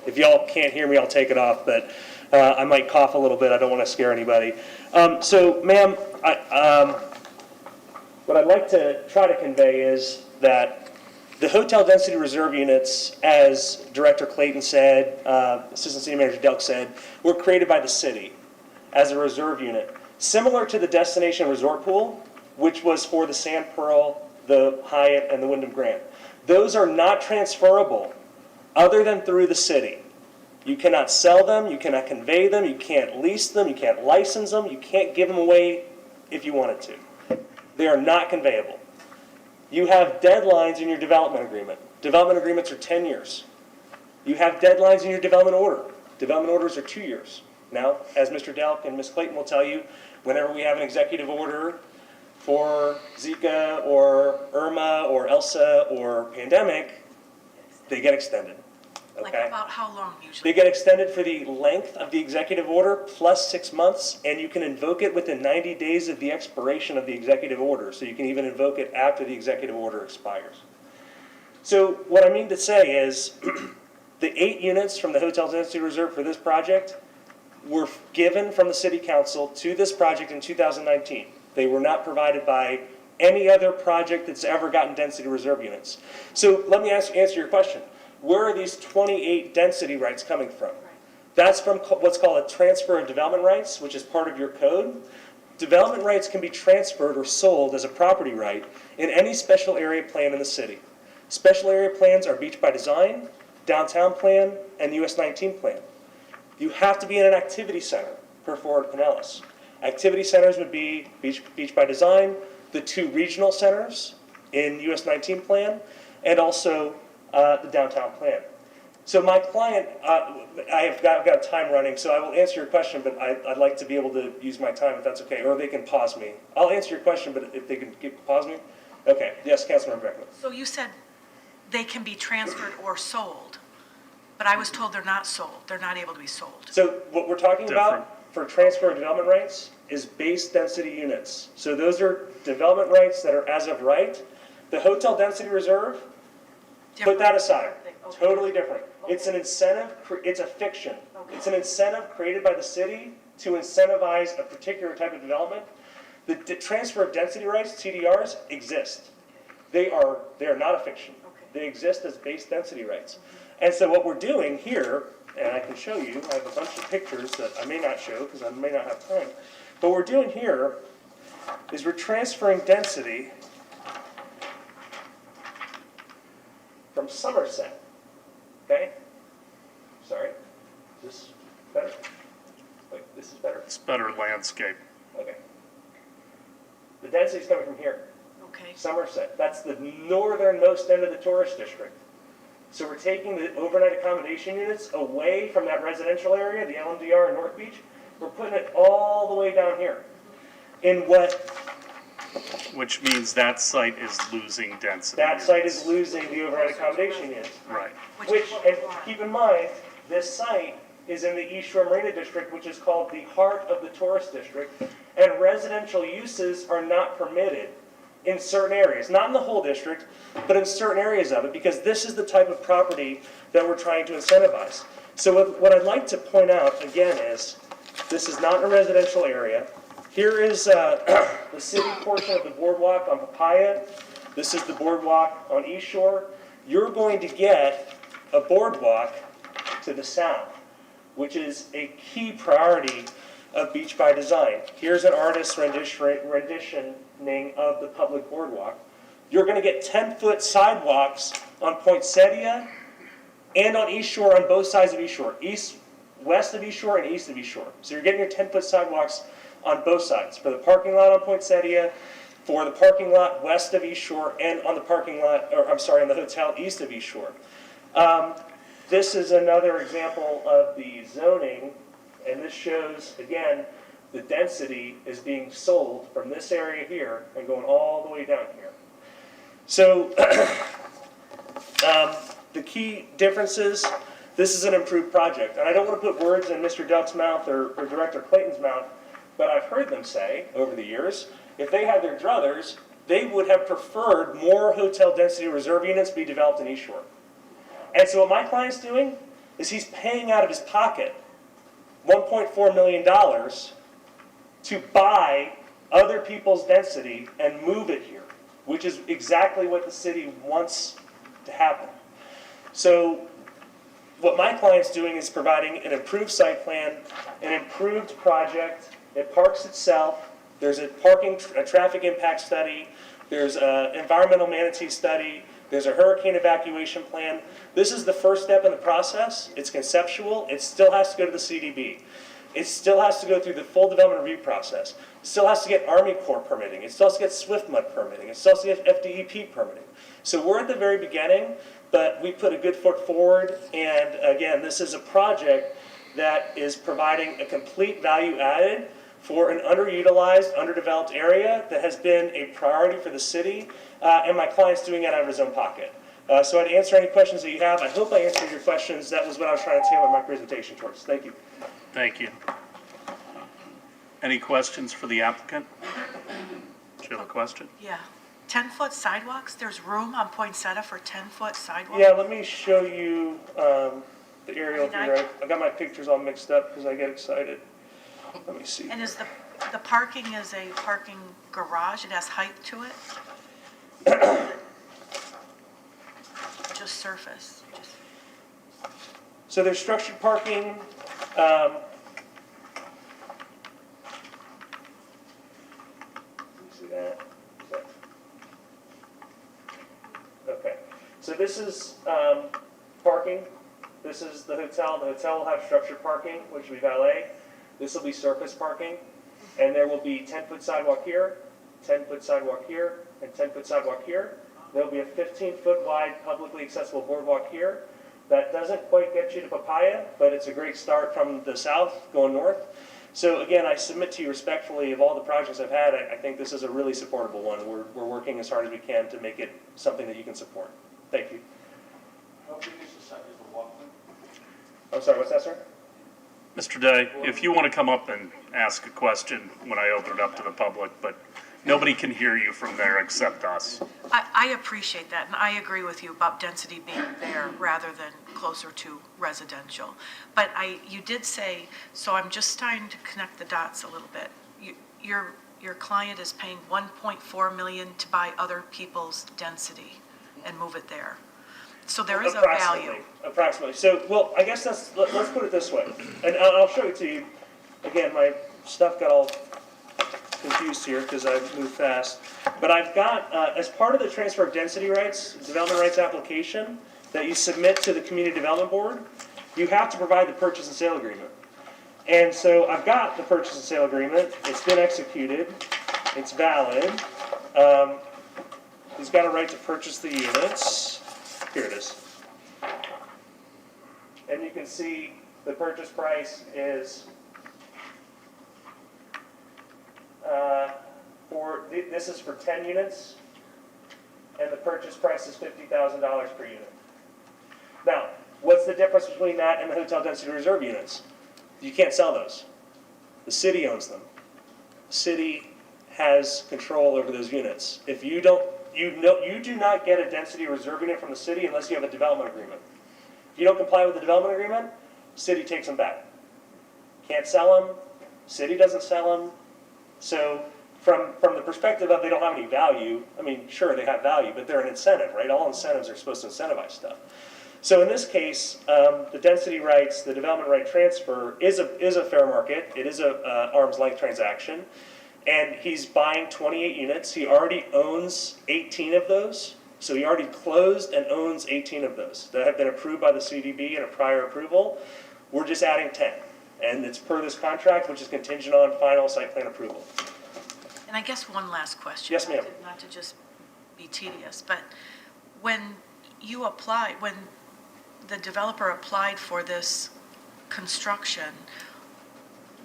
If y'all can't hear me, I'll take it off, but I might cough a little bit. I don't want to scare anybody. So, ma'am, what I'd like to try to convey is that the hotel density reserve units, as Director Clayton said, Assistant City Manager Delk said, were created by the city as a reserve unit, similar to the Destination Resort Pool, which was for the Sand Pearl, the Hyatt, and the Wyndham Grand. Those are not transferable other than through the city. You cannot sell them, you cannot convey them, you can't lease them, you can't license them, you can't give them away if you wanted to. They are not conveyable. You have deadlines in your development agreement. Development agreements are 10 years. You have deadlines in your development order. Development orders are 2 years. Now, as Mr. Delk and Ms. Clayton will tell you, whenever we have an executive order for Zika or Irma or Elsa or pandemic, they get extended. Like Okay? about how long usually? They get extended for the length of the executive order plus 6 months, and you can invoke it within 90 days of the expiration of the executive order. So you can even invoke it after the executive order expires. So what I mean to say is the 8 units from the Hotel Density Reserve for this project were given from the City Council to this project in 2019. They were not provided by any other project that's ever gotten density reserve units. So let me answer your question. Where are these 28 density rights coming from? That's from what's called a transfer of development rights, which is part of your code. Development rights can be transferred or sold as a property right in any special area plan in the city. Special area plans are Beach by Design, Downtown Plan, and US 19 Plan. You have to be in an activity center per Fort Pinellas. Activity centers would be Beach by Design, the 2 regional centers in US 19 Plan, and also the Downtown Plan. So my client, I've got time running, so I will answer your question, but I'd like to be able to use my time if that's okay, or they can pause me. I'll answer your question, but if they can pause me? Okay, yes, Councilmember Beckman. So you said they can be transferred or sold, but I was told they're not sold. They're not able to be sold. So what we're talking about for transfer of development rights is base density units. So those are development rights that are as of right. The hotel density reserve, put that aside. Totally different. It's an incentive, it's a fiction. It's an incentive created by the city to incentivize a particular type of development. The transfer of density rights, TDRs, exist. They are not a fiction. They exist as base density rights. And so what we're doing here, and I can show you, I have a bunch of pictures that I may not show because I may not have time. But what we're doing here is we're transferring density from Somerset. Okay? Sorry. Is this better? Wait, this is better? It's better landscape. Okay. The density is coming from here. Okay. Somerset. That's the northernmost end of the tourist district. So we're taking the overnight accommodation units away from that residential area, the LMDR in North Beach. We're putting it all the way down here. Which means that site is losing density. That site is losing the overnight accommodation units. Right. And keep in mind, this site is in the East Shore Marina District, which is called the heart of the tourist district, and residential uses are not permitted in certain areas, not in the whole district, but in certain areas of it, because this is the type of property that we're trying to incentivize. So what I'd like to point out, again, is this is not in a residential area. Here is the city portion of the boardwalk on Papaya. This is the boardwalk on East Shore. You're going to get a boardwalk to the south, which is a key priority of Beach by Design. Here's an artist's renditioning of the public boardwalk. You're going to get 10-foot sidewalks on Poinsettia and on East Shore on both sides of East Shore, west of East Shore and east of East Shore. So you're getting your 10-foot sidewalks on both sides, for the parking lot on Poinsettia, for the parking lot west of East Shore, and on the parking lot, or I'm sorry, on the hotel east of East Shore. This is another example of the zoning, and this shows, again, the density is being sold from this area here and going all the way down here. So the key differences, this is an improved project. And I don't want to put words in Mr. Duck's mouth or Director Clayton's mouth, but I've heard them say over the years, if they had their druthers, they would have preferred more hotel density reserve units be developed in East Shore. And so what my client's doing is he's paying out of his pocket $1.4 million to buy other people's density and move it here, which is exactly what the city wants to happen. So what my client's doing is providing an improved site plan, an improved project. It parks itself. There's a traffic impact study. There's an environmental manatee study. There's a hurricane evacuation plan. This is the first step in the process. It's conceptual. It still has to go to the CDB. It still has to go through the full development review process. It still has to get Army Corps permitting. It still has to get SWIFT-MUD permitting. It still has to get FDEP permitting. So we're at the very beginning, but we put a good foot forward. And again, this is a project that is providing a complete value added for an underutilized, underdeveloped area that has been a priority for the city, and my client's doing it out of his own pocket. So I'd answer any questions that you have. I hope I answered your questions. That was what I was trying to tailor my presentation towards. Thank you. Thank you. Any questions for the applicant? Do you have a question? Yeah. 10-foot sidewalks, there's room on Poinsettia for 10-foot sidewalks? Yeah, let me show you the aerial here. I got my pictures all mixed up because I get excited. Let me see. And is the parking is a parking garage? It has height to it? Just surface? So there's structured parking. See that? Okay. So this is parking. This is the hotel. The hotel will have structured parking, which will be valet. This will be surface parking. And there will be 10-foot sidewalk here, 10-foot sidewalk here, and 10-foot sidewalk here. There will be a 15-foot wide publicly accessible boardwalk here. That doesn't quite get you to Papaya, but it's a great start from the south going north. So again, I submit to you respectfully, of all the projects I've had, I think this is a really supportable one. We're working as hard as we can to make it something that you can support. Thank you. How big is the site, is the walkway? I'm sorry, what's that, sir? Mr. Day, if you want to come up and ask a question when I open it up to the public, but nobody can hear you from there except us. I appreciate that, and I agree with you about density being there rather than closer to residential. But you did say, so I'm just trying to connect the dots a little bit. Your client is paying $1.4 million to buy other people's density and move it there. So there is a value. Approximately. So, well, I guess let's put it this way. And I'll show it to you. Again, my stuff got all confused here because I moved fast. But I've got, as part of the transfer of density rights, development rights application that you submit to the Community Development Board, you have to provide the purchase and sale agreement. And so I've got the purchase and sale agreement. It's been executed. It's valid. He's got a right to purchase the units. Here it is. And you can see the purchase price is this is for 10 units, and the purchase price is $50,000 per unit. Now, what's the difference between that and the hotel density reserve units? You can't sell those. The city owns them. The city has control over those units. If you don't, you do not get a density reserve unit from the city unless you have a development agreement. If you don't comply with the development agreement, the city takes them back. Can't sell them. City doesn't sell them. So from the perspective of they don't have any value, I mean, sure, they have value, but they're an incentive, right? All incentives are supposed to incentivize stuff. So in this case, the density rights, the development right transfer is a fair market. It is a arm's length transaction. And he's buying 28 units. He already owns 18 of those. So he already closed and owns 18 of those that have been approved by the CDB in a prior approval. We're just adding 10. And it's per this contract, which is contingent on final site plan approval. And I guess one last question. Yes, ma'am. Not to just be tedious, but when you apply, when the developer applied for this construction,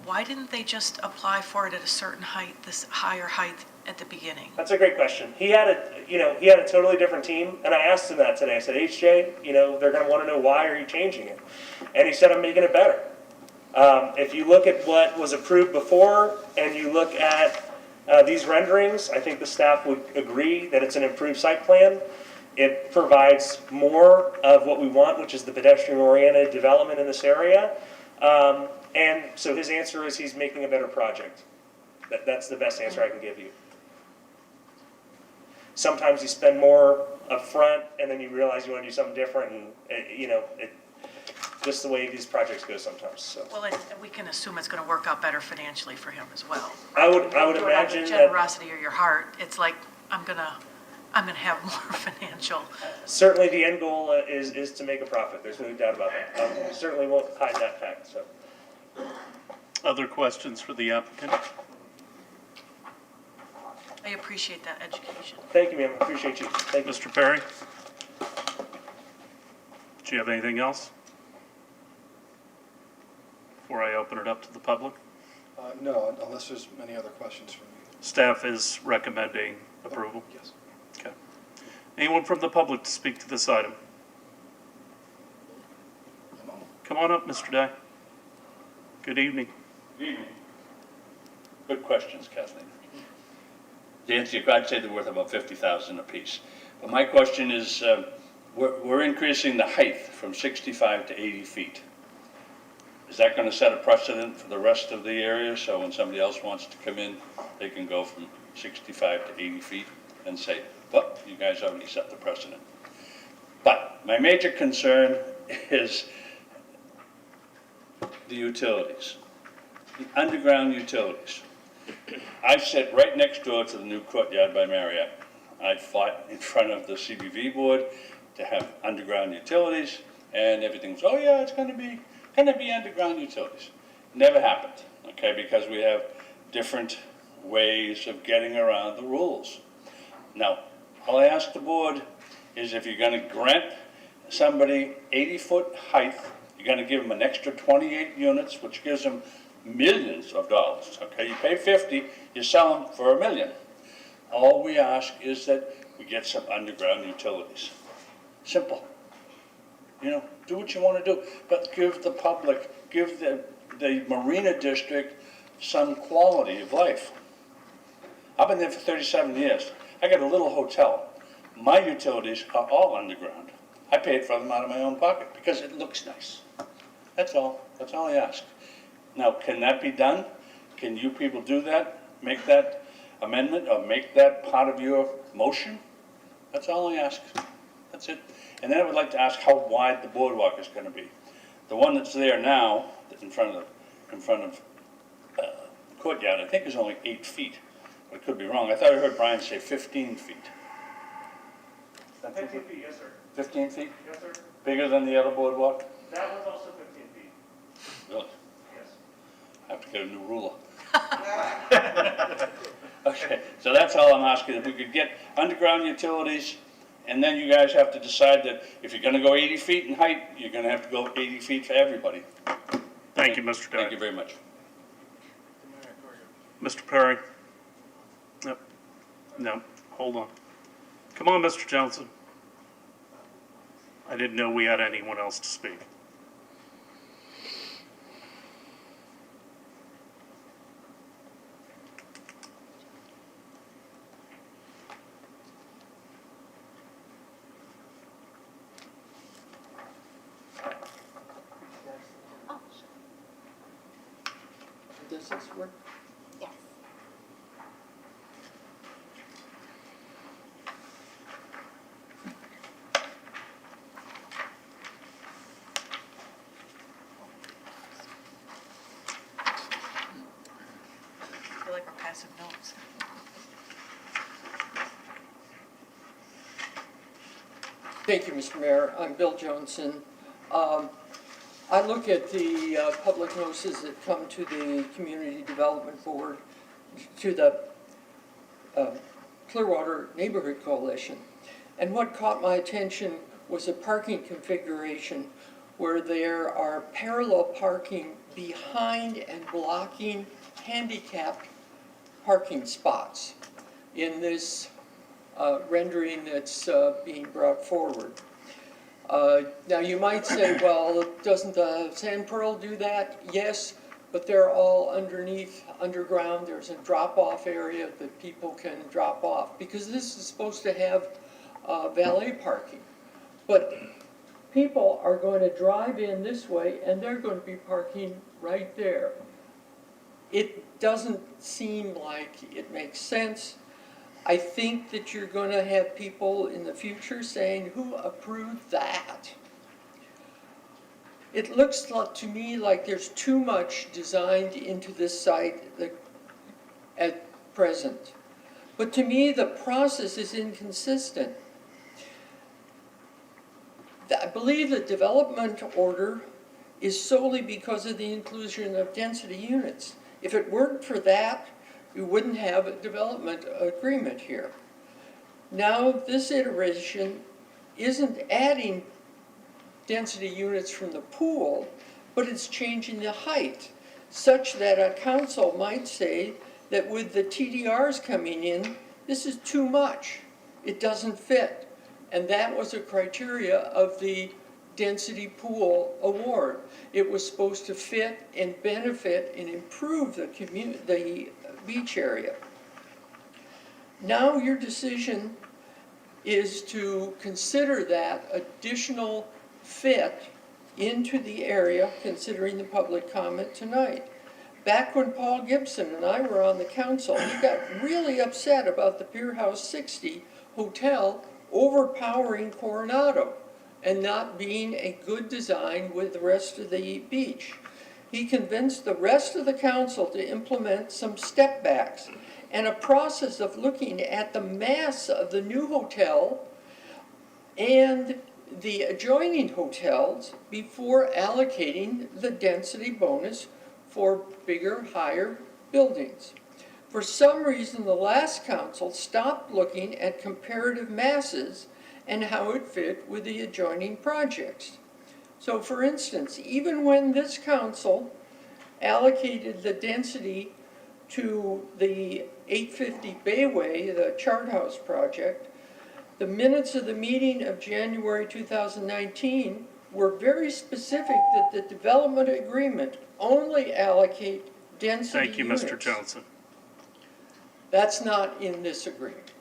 why didn't they just apply for it at a certain height, this higher height at the beginning? That's a great question. He had a totally different team, and I asked him that today. I said, HJ, they're going to want to know why are you changing it? And he said, I'm making it better. If you look at what was approved before, and you look at these renderings, I think the staff would agree that it's an improved site plan. It provides more of what we want, which is the pedestrian-oriented development in this area. And so his answer is he's making a better project. That's the best answer I can give you. Sometimes you spend more up front, and then you realize you want to do something different, and just the way these projects go sometimes. So. Well, and we can assume it's going to work out better financially for him as well. I would You don't have imagine the that. generosity of your heart. It's like, I'm going to I'm going to have more financial. Certainly, the end goal is to make a profit. There's no doubt about that. We certainly won't hide that fact, so. Other questions for the applicant? I appreciate that education. Thank you, ma'am. Appreciate you. Thank you. Mr. Perry? Do you have anything else? Before I open it up to the public? No, unless there's many other questions for me. Staff is recommending approval? Yes. Okay. Anyone from the public to speak to this item? Come on up, Mr. Day. Good evening. Good evening. Good questions, Kathleen. To answer your question, I'd say they're worth about $50,000 apiece. But my question is, we're increasing the height from 65 to 80 feet. Is that going to set a precedent for the rest of the area? So when somebody else wants to come in, they can go from 65 to 80 feet and say, well, you guys already set the precedent. But my major concern is the utilities, the underground utilities. I sit right next door to the new courtyard by Marriott. I fought in front of the CBV board to have underground utilities, and everything's, oh yeah, it's going to be underground utilities. Never happened, okay, because we have different ways of getting around the rules. Now, all I ask the board is if you're going to grant somebody 80-foot height, you're going to give them an extra 28 units, which gives them millions of dollars, okay? You pay 50, you sell them for $1 million. All we ask is that we get some underground utilities. Simple. You know, do what you want to do, but give the public, give the Marina District some quality of life. I've been there for 37 years. I got a little hotel. My utilities are all underground. I paid for them out of my own pocket because it looks nice. That's all. That's all I ask. Now, can that be done? Can you people do that? Make that amendment or make that part of your motion? That's all I ask. That's it. And then I would like to ask how wide the boardwalk is going to be. The one that's there now, in front of the courtyard, I think is only 8 feet. But I could be wrong. I thought I heard Brian say 15 feet. 15 feet, yes, sir. 15 feet? Yes, sir. Bigger than the other boardwalk? That one's also 15 feet. Really? Yes. I have to get a new ruler. Okay, so that's all I'm asking. If we could get underground utilities, and then you guys have to decide that if you're going to go 80 feet in height, you're going to have to go 80 feet for everybody. Thank you, Mr. Day. Thank you very much. Mr. Perry? Nope. No, hold on. Come on, Mr. Johnson. I didn't know we had anyone else to speak. Does this work? Yes. I feel like we're passing notes. Thank you, Mr. Mayor. I'm Bill Johnson. I look at the public notices that come to the Community Development Board, to the Clearwater Neighborhood Coalition. And what caught my attention was a parking configuration where there are parallel parking behind and blocking handicapped parking spots in this rendering that's being brought forward. Now you might say, well, doesn't the Sand Pearl do that? Yes, but they're all underground. There's a drop-off area that people can drop off because this is supposed to have valet parking. But people are going to drive in this way and they're going to be parking right there. It doesn't seem like it makes sense. I think that you're going to have people in the future saying, who approved that? It looks to me like there's too much designed into this site at present. But to me, the process is inconsistent. I believe the development order is solely because of the inclusion of density units. If it weren't for that, we wouldn't have a development agreement here. Now, this iteration isn't adding density units from the pool, but it's changing the height, such that a council might say that with the TDRs coming in, this is too much. It doesn't fit. And that was a criteria of the density pool award. It was supposed to fit and benefit and improve the beach area. Now your decision is to consider that additional fit into the area, considering the public comment tonight. Back when Paul Gibson and I were on the council, he got really upset about the Pier House 60 hotel overpowering Coronado and not being a good design with the rest of the beach. He convinced the rest of the council to implement some step backs and a process of looking at the mass of the new hotel and the adjoining hotels before allocating the density bonus for bigger, higher buildings. For some reason, the last council stopped looking at comparative masses and how it fit with the adjoining projects. So for instance, even when this council allocated the density to the 850 Bayway, the Chart House project, the minutes of the meeting of January 2019 were very specific that the development agreement only allocate density Thank you, units. Mr. Johnson. That's not in this agreement.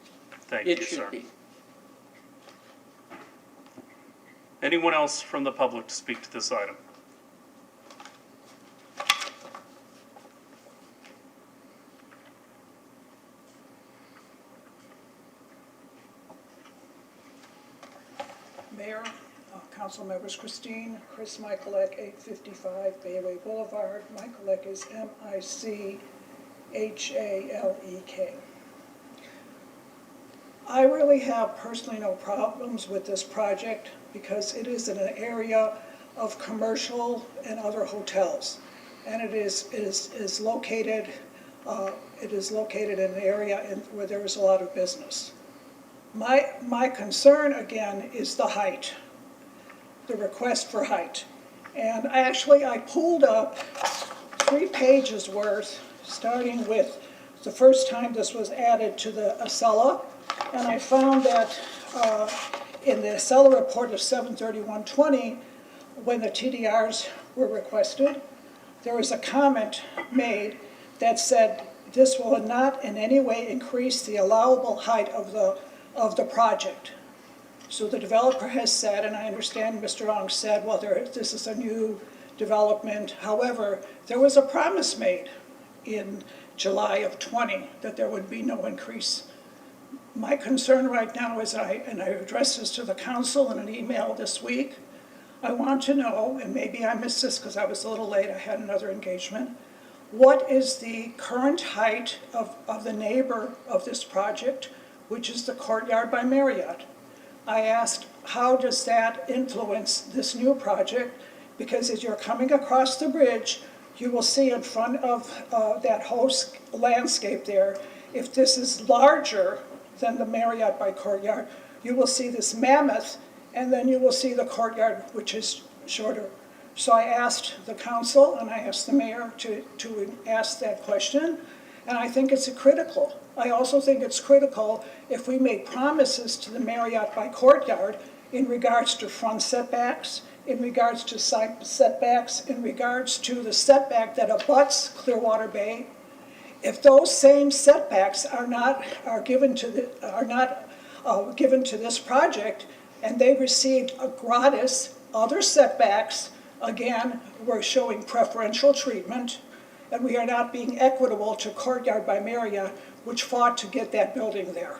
Thank you, It sir. should be. Anyone else from the public to speak to this item? Mayor, council members, Chris Michaelek, 855 Bayway Boulevard. Michaelek is Michahalek. I really have personally no problems with this project because it is in an area of commercial and other hotels. And it is located in an area where there is a lot of business. My concern, again, is the height, the request for height. And actually, I pulled up 3 pages worth, starting with the first time this was added to the Acela, and I found that in the Acela report of 7/31/20, when the TDRs were requested, there was a comment made that said this will not in any way increase the allowable height of the project. So the developer has said, and I understand Mr. Ong said, well, this is a new development. However, there was a promise made in July of 20 that there would be no increase. My concern right now is, and I addressed this to the council in an email this week, I want to know, and maybe I missed this because I was a little late, I had another engagement, what is the current height of the neighbor of this project, which is the Courtyard by Marriott? I asked, how does that influence this new project? Because as you're coming across the bridge, you will see in front of that whole landscape there, if this is larger than the Marriott by Courtyard, you will see this mammoth, and then you will see the Courtyard, which is shorter. So I asked the council, and I asked the mayor to ask that question, and I think it's critical. I also think it's critical if we make promises to the Marriott by Courtyard in regards to front setbacks, in regards to side setbacks, in regards to the setback that abuts Clearwater Bay. If those same setbacks are not given to this project, and they received a gratis other setbacks, again, we're showing preferential treatment, and we are not being equitable to Courtyard by Marriott, which fought to get that building there.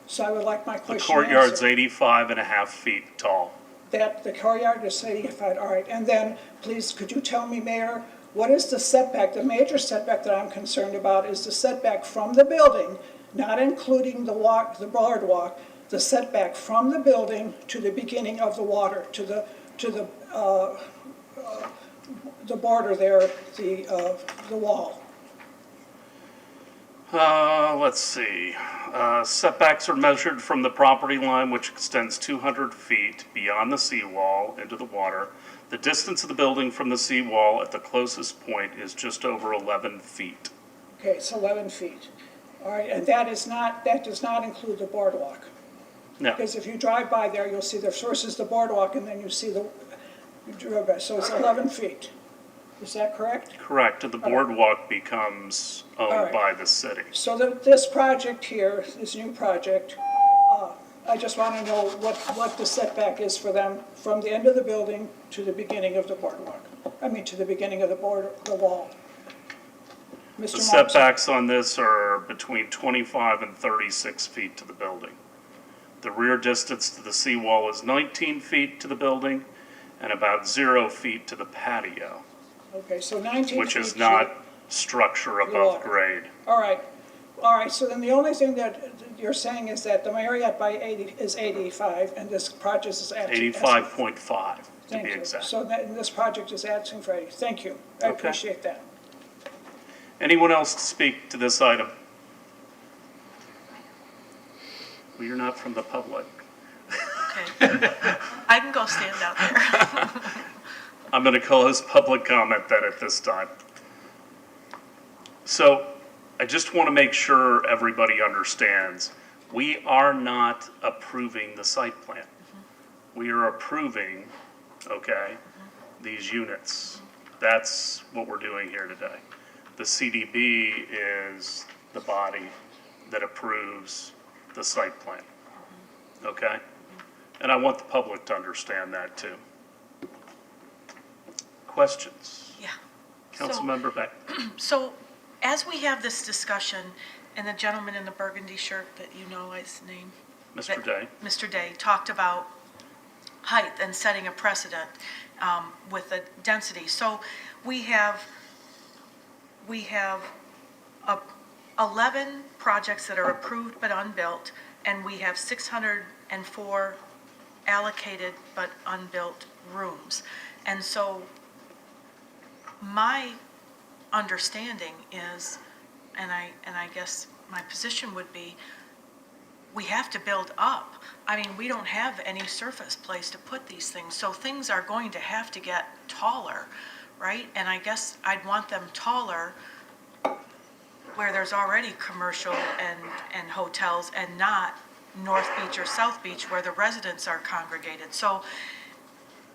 So I would like my The question courtyard's answered. 85.5 feet tall. That the Courtyard is 85, all right. And then, please, could you tell me, Mayor, what is the setback? The major setback that I'm concerned about is the setback from the building not including the walk, the boardwalk, the setback from the building to the beginning of the water, to the border there, the wall. Let's see. Setbacks are measured from the property line, which extends 200 feet beyond the seawall into the water. The distance of the building from the seawall at the closest point is just over 11 feet. Okay, it's 11 feet. All right, and that does not include the boardwalk. No. Because if you drive by there, you'll see the first is the boardwalk, and then you see so it's 11 feet. Is that correct? Correct, and the boardwalk becomes owned All right. by the city. So this project here, this new project, I just want to know what the setback is for them from the end of the building to the beginning of the boardwalk. I mean, to the beginning of the wall. The Mr. Markson? setbacks on this are between 25 and 36 feet to the building. The rear distance to the seawall is 19 feet to the building and about 0 feet to the patio, Okay, so 19 feet. which is not structure above grade. All right, so then the only thing that you're saying is that the Marriott by 80 is 85, and this project is actually. 85.5 to Thank be you. exact. So this project is asking for 80. Thank you. I Okay. appreciate that. Anyone else to speak to this item? Well, you're not from the public. Okay. I can go stand out there. I'm going to close public comment then at this time. So I just want to make sure everybody understands, we are not approving the site plan. We are approving, okay, these units. That's what we're doing here today. The CDB is the body that approves the site plan, okay? And I want the public to understand that too. Questions? Yeah. Councilmember Beck. So as we have this discussion, and the gentleman in the burgundy shirt that you know his name? Mr. Day. Mr. Day talked about height and setting a precedent with the density. So we have 11 projects that are approved but unbuilt, and we have 604 allocated but unbuilt rooms. And so my understanding is, and I guess my position would be, we have to build up. I mean, we don't have any surface place to put these things, so things are going to have to get taller, right? And I guess I'd want them taller where there's already commercial and hotels, and not North Beach or South Beach where the residents are congregated. So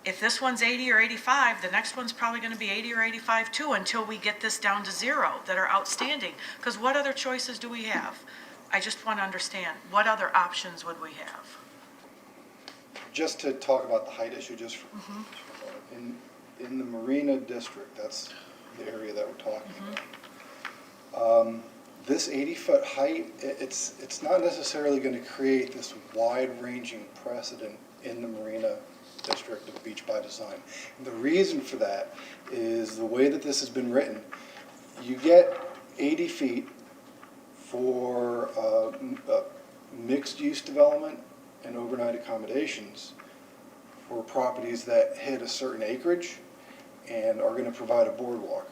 if this one's 80 or 85, the next one's probably going to be 80 or 85 too, until we get this down to 0 that are outstanding. Because what other choices do we have? I just want to understand, what other options would we have? Just to talk about the height issue, just for, in the Marina District, that's the area that we're talking about. This 80-foot height, it's not necessarily going to create this wide-ranging precedent in the Marina District of Beach by Design. And the reason for that is the way that this has been written. You get 80 feet for mixed-use development and overnight accommodations for properties that hit a certain acreage and are going to provide a boardwalk.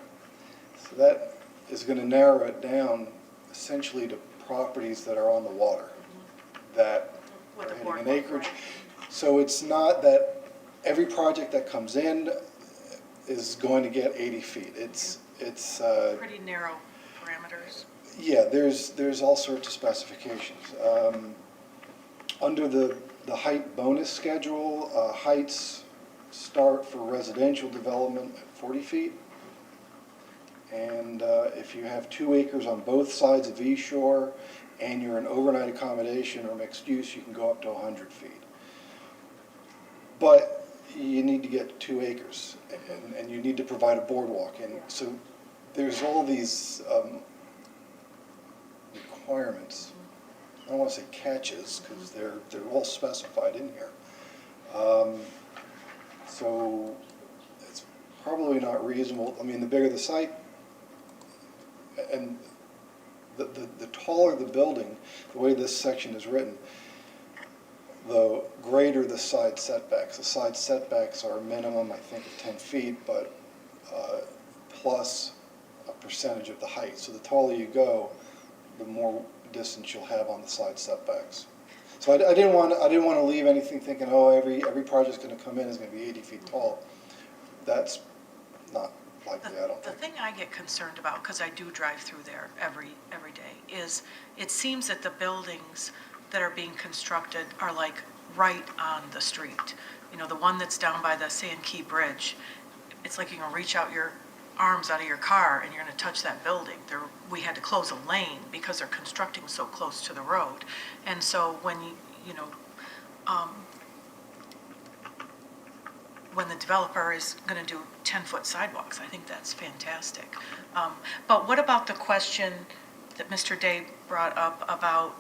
So that is going to narrow it down essentially to properties that are on the water that are hitting an acreage. So it's not that every project that comes in is going to get 80 feet. It's Pretty narrow parameters. yeah, there's all sorts of specifications. Under the height bonus schedule, heights start for residential development at 40 feet. And if you have 2 acres on both sides of East Shore and you're an overnight accommodation or mixed use, you can go up to 100 feet. But you need to get 2 acres and you need to provide a boardwalk. And so there's all these requirements. I don't want to say catches because they're all specified in here. So it's probably not reasonable. I mean, the bigger the site and the taller the building, the way this section is written, the greater the side setbacks. The side setbacks are a minimum, I think, of 10 feet, but plus a percentage of the height. So the taller you go, the more distance you'll have on the side setbacks. So I didn't want to leave anything thinking, oh, every project's going to come in is going to be 80 feet tall. That's not likely, I don't The think. thing I get concerned about, because I do drive through there every day, is it seems that the buildings that are being constructed are like right on the street. You know, the one that's down by the Sand Key Bridge, it's like you can reach out your arms out of your car and you're going to touch that building. We had to close a lane because they're constructing so close to the road. And so when when the developer is going to do 10-foot sidewalks, I think that's fantastic. But what about the question that Mr. Day brought up about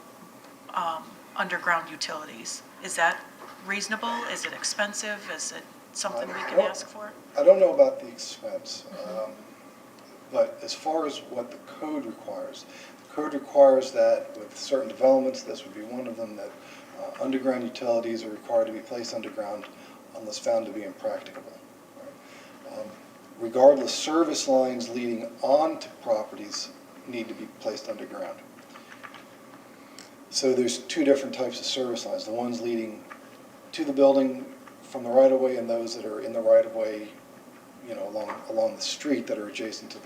underground utilities? Is that reasonable? Is it expensive? Is it something we can ask for? I don't know about the expense, but as far as what the code requires that with certain developments, this would be one of them, that underground utilities are required to be placed underground unless found to be impracticable. Regardless, service lines leading onto properties need to be placed underground. So there's two different types of service lines, the ones leading to the building from the right-of-way and those that are in the right-of-way, you know, along the street that are adjacent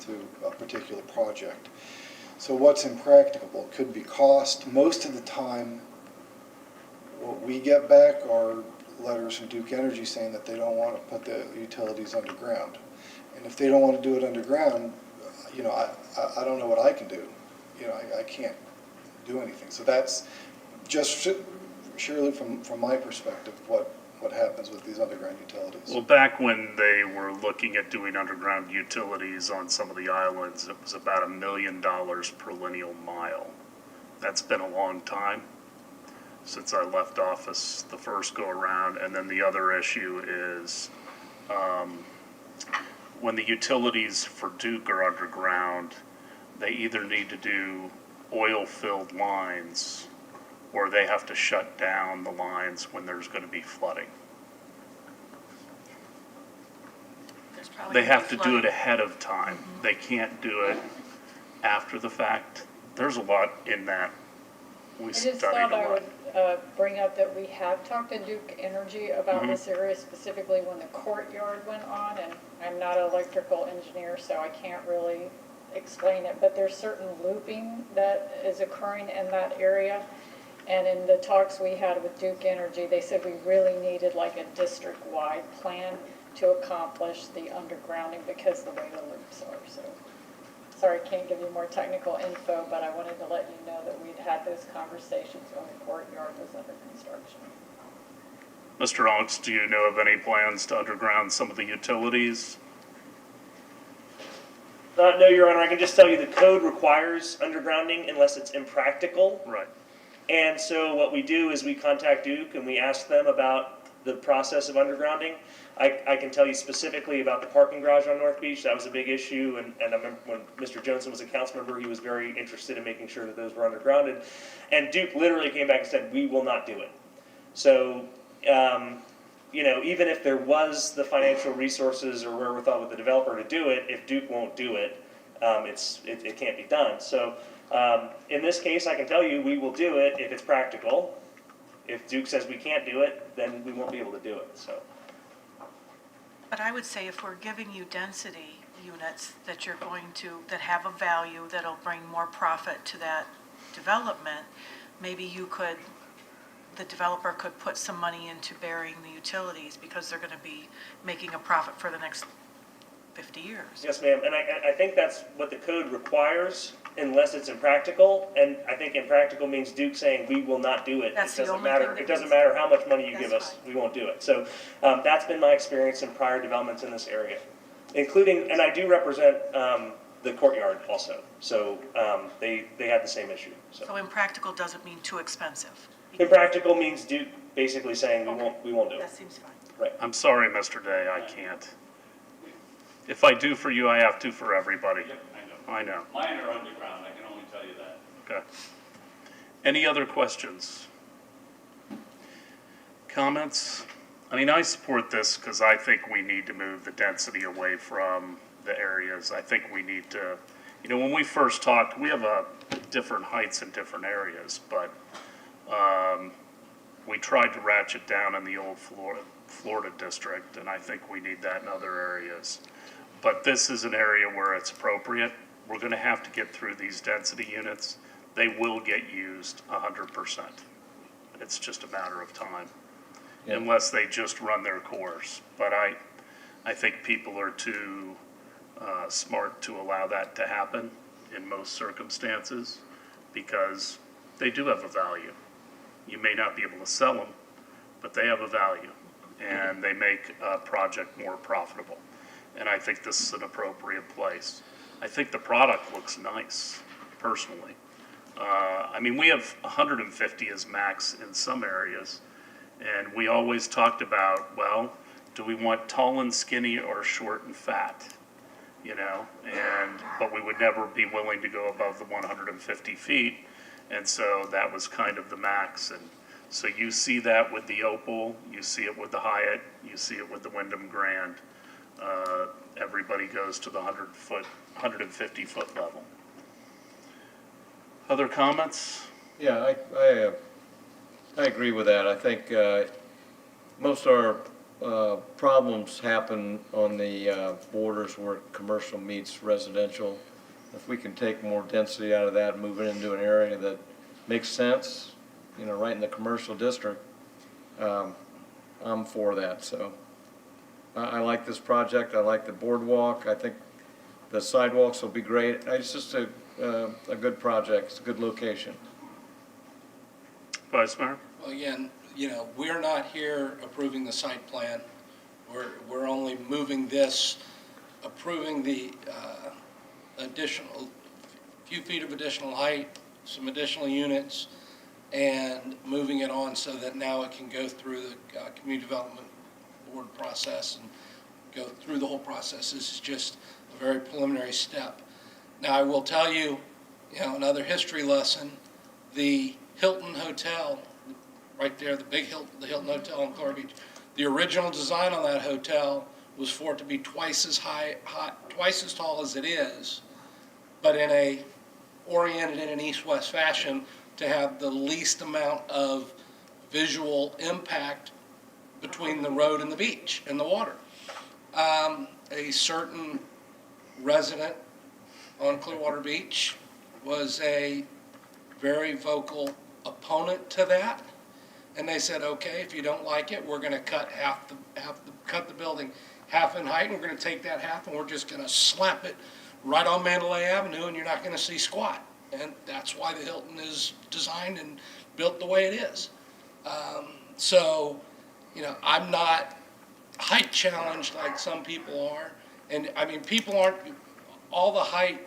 to a particular project. So what's impracticable? It could be cost. Most of the time, what we get back are letters from Duke Energy saying that they don't want to put the utilities underground. And if they don't want to do it underground, you know, I don't know what I can do. You know, I can't do anything. So that's just surely from my perspective what happens with these underground utilities. Well, back when they were looking at doing underground utilities on some of the islands, it was about $1 million per lineal mile. That's been a long time since I left office the first go around. And then the other issue is when the utilities for Duke are underground, they either need to do oil-filled lines or they have to shut down the lines when there's going to be flooding. They have to do it ahead of time. Mm-hmm. They can't do it after the fact. There's a lot in that. We studied a lot. I just thought I would bring up that we have talked to Duke Energy about this area, specifically when the courtyard went on, and I'm not an electrical engineer, so I can't really explain it, but there's certain looping that is occurring in that area. And in the talks we had with Duke Energy, they said we really needed like a district-wide plan to accomplish the undergrounding because the way the loops are. So, sorry, I can't give you more technical info, but I wanted to let you know that we'd had those conversations when the courtyard was under construction. Mr. Onyx, do you know of any plans to underground some of the utilities? No, Your Honor, I can just tell you the code requires undergrounding unless it's impractical. Right. And so what we do is we contact Duke and we ask them about the process of undergrounding. I can tell you specifically about the parking garage on North Beach. That was a big issue, and I remember when Mr. Johnson was a council member, he was very interested in making sure that those were undergrounded. And Duke literally came back and said, we will not do it. So, you know, even if there was the financial resources or wherewithal with the developer to do it, if Duke won't do it, it can't be done. So in this case, I can tell you we will do it if it's practical. If Duke says we can't do it, then we won't be able to do it. So. But I would say if we're giving you density units that you're going to, that have a value, that'll bring more profit to that development, maybe you could, the developer could put some money into burying the utilities because they're going to be making a profit for the next 50 years. Yes, ma'am. And I think that's what the code requires unless it's impractical. And I think impractical means Duke saying we will not do it. That's it doesn't the only matter. thing that It doesn't means- matter how much money you That's give us, fine. we won't do it. So that's been my experience in prior developments in this area, including, and I do represent the courtyard also. So they had the same issue. So impractical doesn't mean too expensive. Impractical means Duke basically saying we won't do it. That seems fine. Right. I'm sorry, Mr. Day, I can't. If I do for you, I have to for everybody. Yep, I know. Mine are underground, I can only tell you that. Okay. Any other questions? Comments? I mean, I support this because I think we need to move the density away from the areas. I think we need to, you know, when we first talked, we have different heights in different areas, but we tried to ratchet down in the old Florida district, and I think we need that in other areas. But this is an area where it's appropriate. We're going to have to get through these density units. They will get used 100%. It's just a matter of time, unless they just run their course. But I think people are too smart to allow that to happen in most circumstances because they do have a value. You may not be able to sell them, but they have a value, and they make a project more profitable. And I think this is an appropriate place. I think the product looks nice, personally. I mean, we have 150 as max in some areas, and we always talked about, well, do we want tall and skinny or short and fat? You know, but we would never be willing to go above the 150 feet. And so that was kind of the max. And so you see that with the Opal, you see it with the Hyatt, you see it with the Wyndham Grand. Everybody goes to the 150 foot level. Other comments? Yeah, I agree with that. I think most of our problems happen on the borders where commercial meets residential. If we can take more density out of that and move it into an area that makes sense, you know, right in the commercial district, I'm for that. So I like this project. I like the boardwalk. I think the sidewalks will be great. It's just a good project. It's a good location. Vice Mayor? Well, again, you know, we're not here approving the site plan. We're only moving this, approving the additional, few feet of additional height, some additional units, and moving it on so that now it can go through the community development board process and go through the whole process. This is just a very preliminary step. Now, I will tell you, you know, another history lesson, the Hilton Hotel, right there, the big Hilton, the Hilton Hotel in Clearwater Beach, the original design on that hotel was for it to be twice as tall as it is, but oriented in an east-west fashion to have the least amount of visual impact between the road and the beach and the water. A certain resident on Clearwater Beach was a very vocal opponent to that, and they said, okay, if you don't like it, we're going to cut cut the building half in height, and we're going to take that half, and we're just going to slap it right on Mandalay Avenue, and you're not going to see squat. And that's why the Hilton is designed and built the way it is. So, you know, I'm not height challenged like some people are. And I mean, people aren't, all the height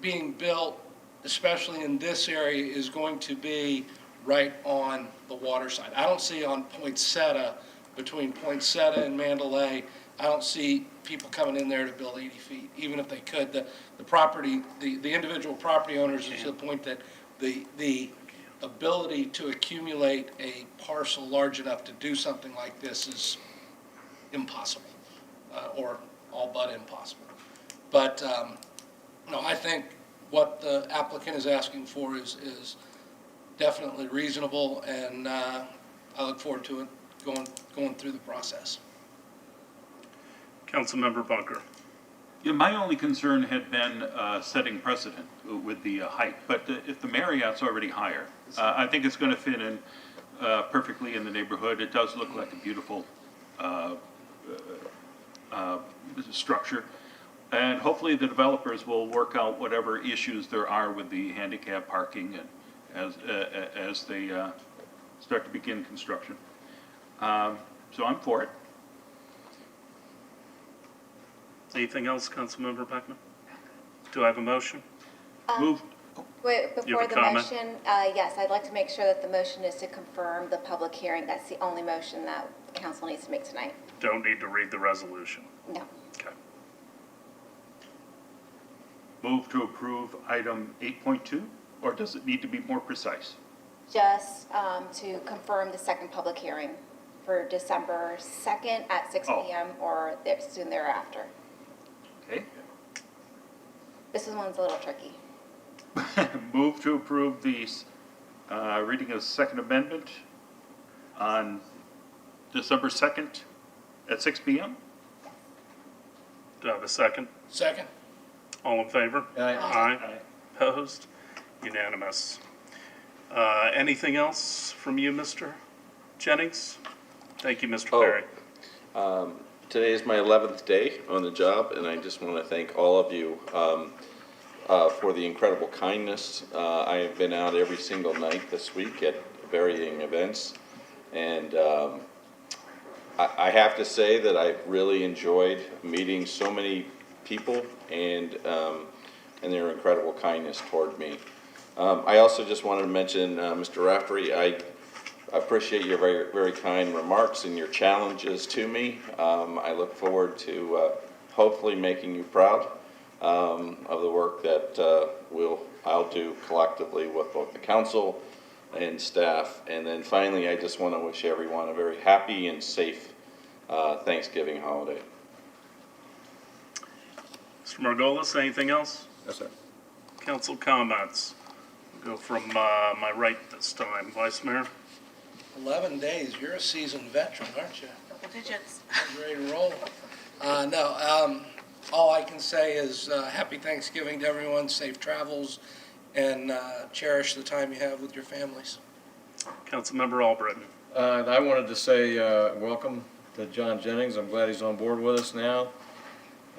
being built, especially in this area, is going to be right on the water side. I don't see on Poinsettia, between Poinsettia and Mandalay, I don't see people coming in there to build 80 feet, even if they could. The property, the individual property owners is to the point that the ability to accumulate a parcel large enough to do something like this is impossible, or all but impossible. But no, I think what the applicant is asking for is definitely reasonable, and I look forward to it going through the process. Councilmember Bunker. Yeah, my only concern had been setting precedent with the height, but if the Marriott's already higher, I think it's going to fit in perfectly in the neighborhood. It does look like a beautiful structure, and hopefully the developers will work out whatever issues there are with the handicap parking and as they start to begin construction. So I'm for it. Anything else, Councilmember Beckman? Do I have a motion? Move. Wait, You before have a the comment? motion, yes, I'd like to make sure that the motion is to confirm the public hearing. That's the only motion that the council needs to make tonight. Don't need to read the resolution. No. Okay. Move to approve item 8.2, or does it need to be more precise? Just to confirm the second public hearing for December 2nd at 6 Oh. PM or soon thereafter. Okay. This one's a little tricky. Move to approve the reading of the Second Amendment on December 2nd at 6 PM. Do I have a second? Second. All in favor? Aye. Opposed? Unanimous. Anything else from you, Mr. Jennings? Thank you, Mr. Perry. Today is my 11th day on the job, and I just want to thank all of you for the incredible kindness. I have been out every single night this week at varying events, and I have to say that I've really enjoyed meeting so many people and their incredible kindness toward me. I also just wanted to mention, Mr. Rafferty, I appreciate your very, very kind remarks and your challenges to me. I look forward to hopefully making you proud of the work that I'll do collectively with both the council and staff. And then finally, I just want to wish everyone a very happy and safe Thanksgiving holiday. Mr. Margolis, anything else? Yes, sir. Council comments. We'll go from my right this time. Vice Mayor? 11 days, you're a seasoned veteran, aren't you? Double digits. Ready to roll. All I can say is happy Thanksgiving to everyone, safe travels, and cherish the time you have with your families. Councilmember Albritton. I wanted to say welcome to John Jennings. I'm glad he's on board with us now.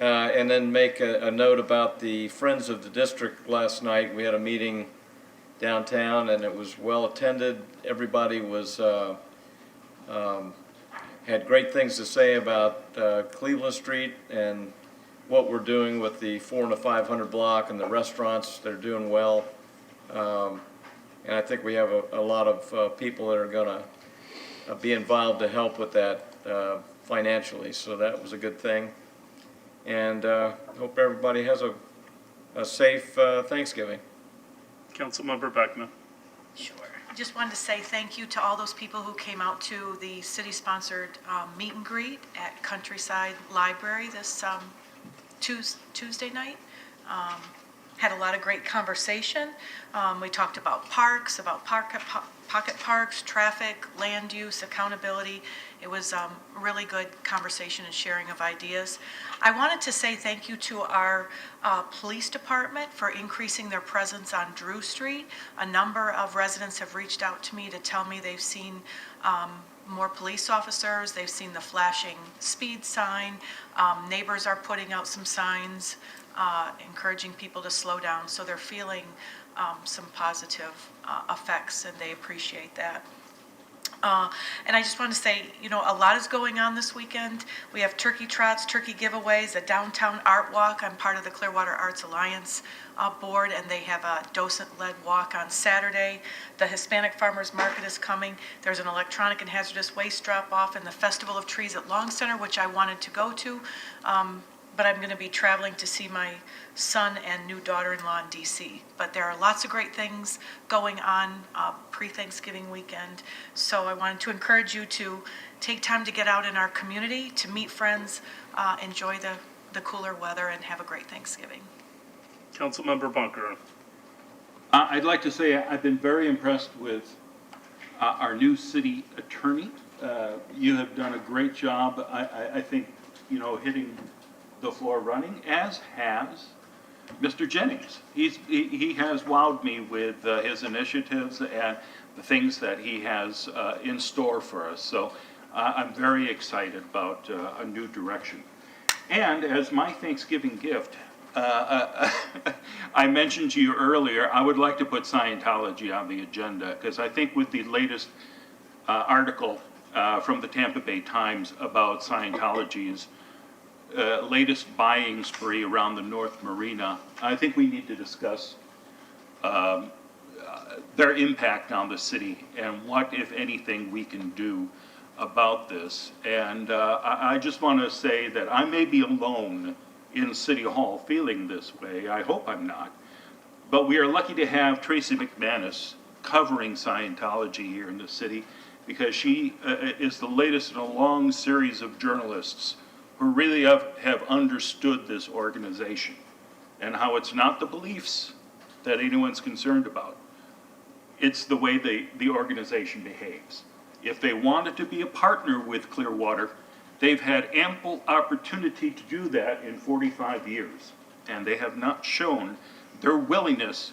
And then make a note about the Friends of the District last night. We had a meeting downtown, and it was well attended. Everybody was had great things to say about Cleveland Street and what we're doing with the 400 and the 500 block and the restaurants. They're doing well, and I think we have a lot of people that are going to be involved to help with that financially. So that was a good thing, and hope everybody has a safe Thanksgiving. Councilmember Beckman. Sure. Just wanted to say thank you to all those people who came out to the city-sponsored meet and greet at Countryside Library this Tuesday night. Had a lot of great conversation. We talked about parks, about pocket parks, traffic, land use, accountability. It was a really good conversation and sharing of ideas. I wanted to say thank you to our police department for increasing their presence on Drew Street. A number of residents have reached out to me to tell me they've seen more police officers, they've seen the flashing speed sign, neighbors are putting out some signs encouraging people to slow down, so they're feeling some positive effects, and they appreciate that. And I just want to say, a lot is going on this weekend. We have turkey trots, turkey giveaways, a downtown art walk. I'm part of the Clearwater Arts Alliance board, and they have a docent-led walk on Saturday. The Hispanic Farmers Market is coming. There's an electronic and hazardous waste drop-off, and the Festival of Trees at Long Center, which I wanted to go to. But I'm going to be traveling to see my son and new daughter-in-law in DC. But there are lots of great things going on pre-Thanksgiving weekend. So I wanted to encourage you to take time to get out in our community, to meet friends, enjoy the cooler weather, and have a great Thanksgiving. Councilmember Bunker. I'd like to say I've been very impressed with our new city attorney. You have done a great job, I think, hitting the floor running, as has Mr. Jennings. He has wowed me with his initiatives and the things that he has in store for us. So I'm very excited about a new direction. And as my Thanksgiving gift, I mentioned to you earlier, I would like to put Scientology on the agenda, because I think with the latest article from the Tampa Bay Times about Scientology's latest buying spree around the North Marina, I think we need to discuss their impact on the city and what, if anything, we can do about this. And I just want to say that I may be alone in City Hall feeling this way. I hope I'm not. But we are lucky to have Tracy McManus covering Scientology here in the city, because she is the latest in a long series of journalists who really have understood this organization and how it's not the beliefs that anyone's concerned about. It's the way the organization behaves. If they wanted to be a partner with Clearwater, they've had ample opportunity to do that in 45 years, and they have not shown their willingness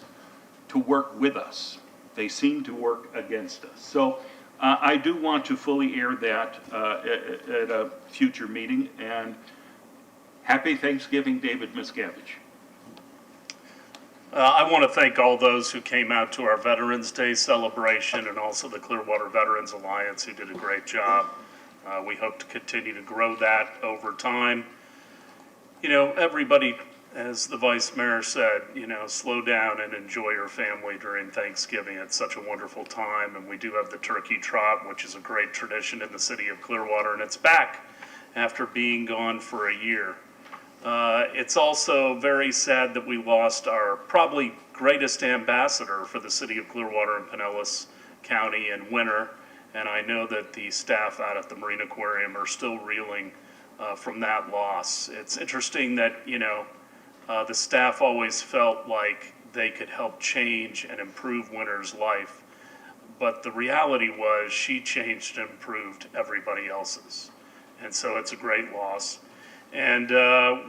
to work with us. They seem to work against us. So I do want to fully air that at a future meeting, and happy Thanksgiving, David Miscavige. I want to thank all those who came out to our Veterans Day celebration, and also the Clearwater Veterans Alliance, who did a great job. We hope to continue to grow that over time. You know, everybody, as the Vice Mayor said, you know, slow down and enjoy your family during Thanksgiving. It's such a wonderful time, and we do have the turkey trot, which is a great tradition in the city of Clearwater, and it's back after being gone for a year. It's also very sad that we lost our probably greatest ambassador for the city of Clearwater and Pinellas County in winter, and I know that the staff out at the Marine Aquarium are still reeling from that loss. It's interesting that, you know, the staff always felt like they could help change and improve Winter's life, but the reality was she changed and improved everybody else's, and so it's a great loss. And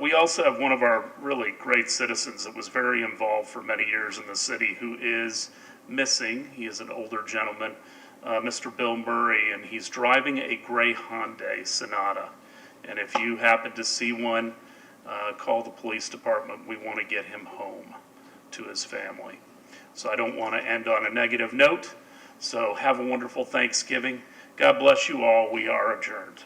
we also have one of our really great citizens that was very involved for many years in the city who is missing. He is an older gentleman, Mr. Bill Murray, and he's driving a gray Hyundai Sonata. And if you happen to see one, call the police department. We want to get him home to his family. So I don't want to end on a negative note. So have a wonderful Thanksgiving. God bless you all. We are adjourned.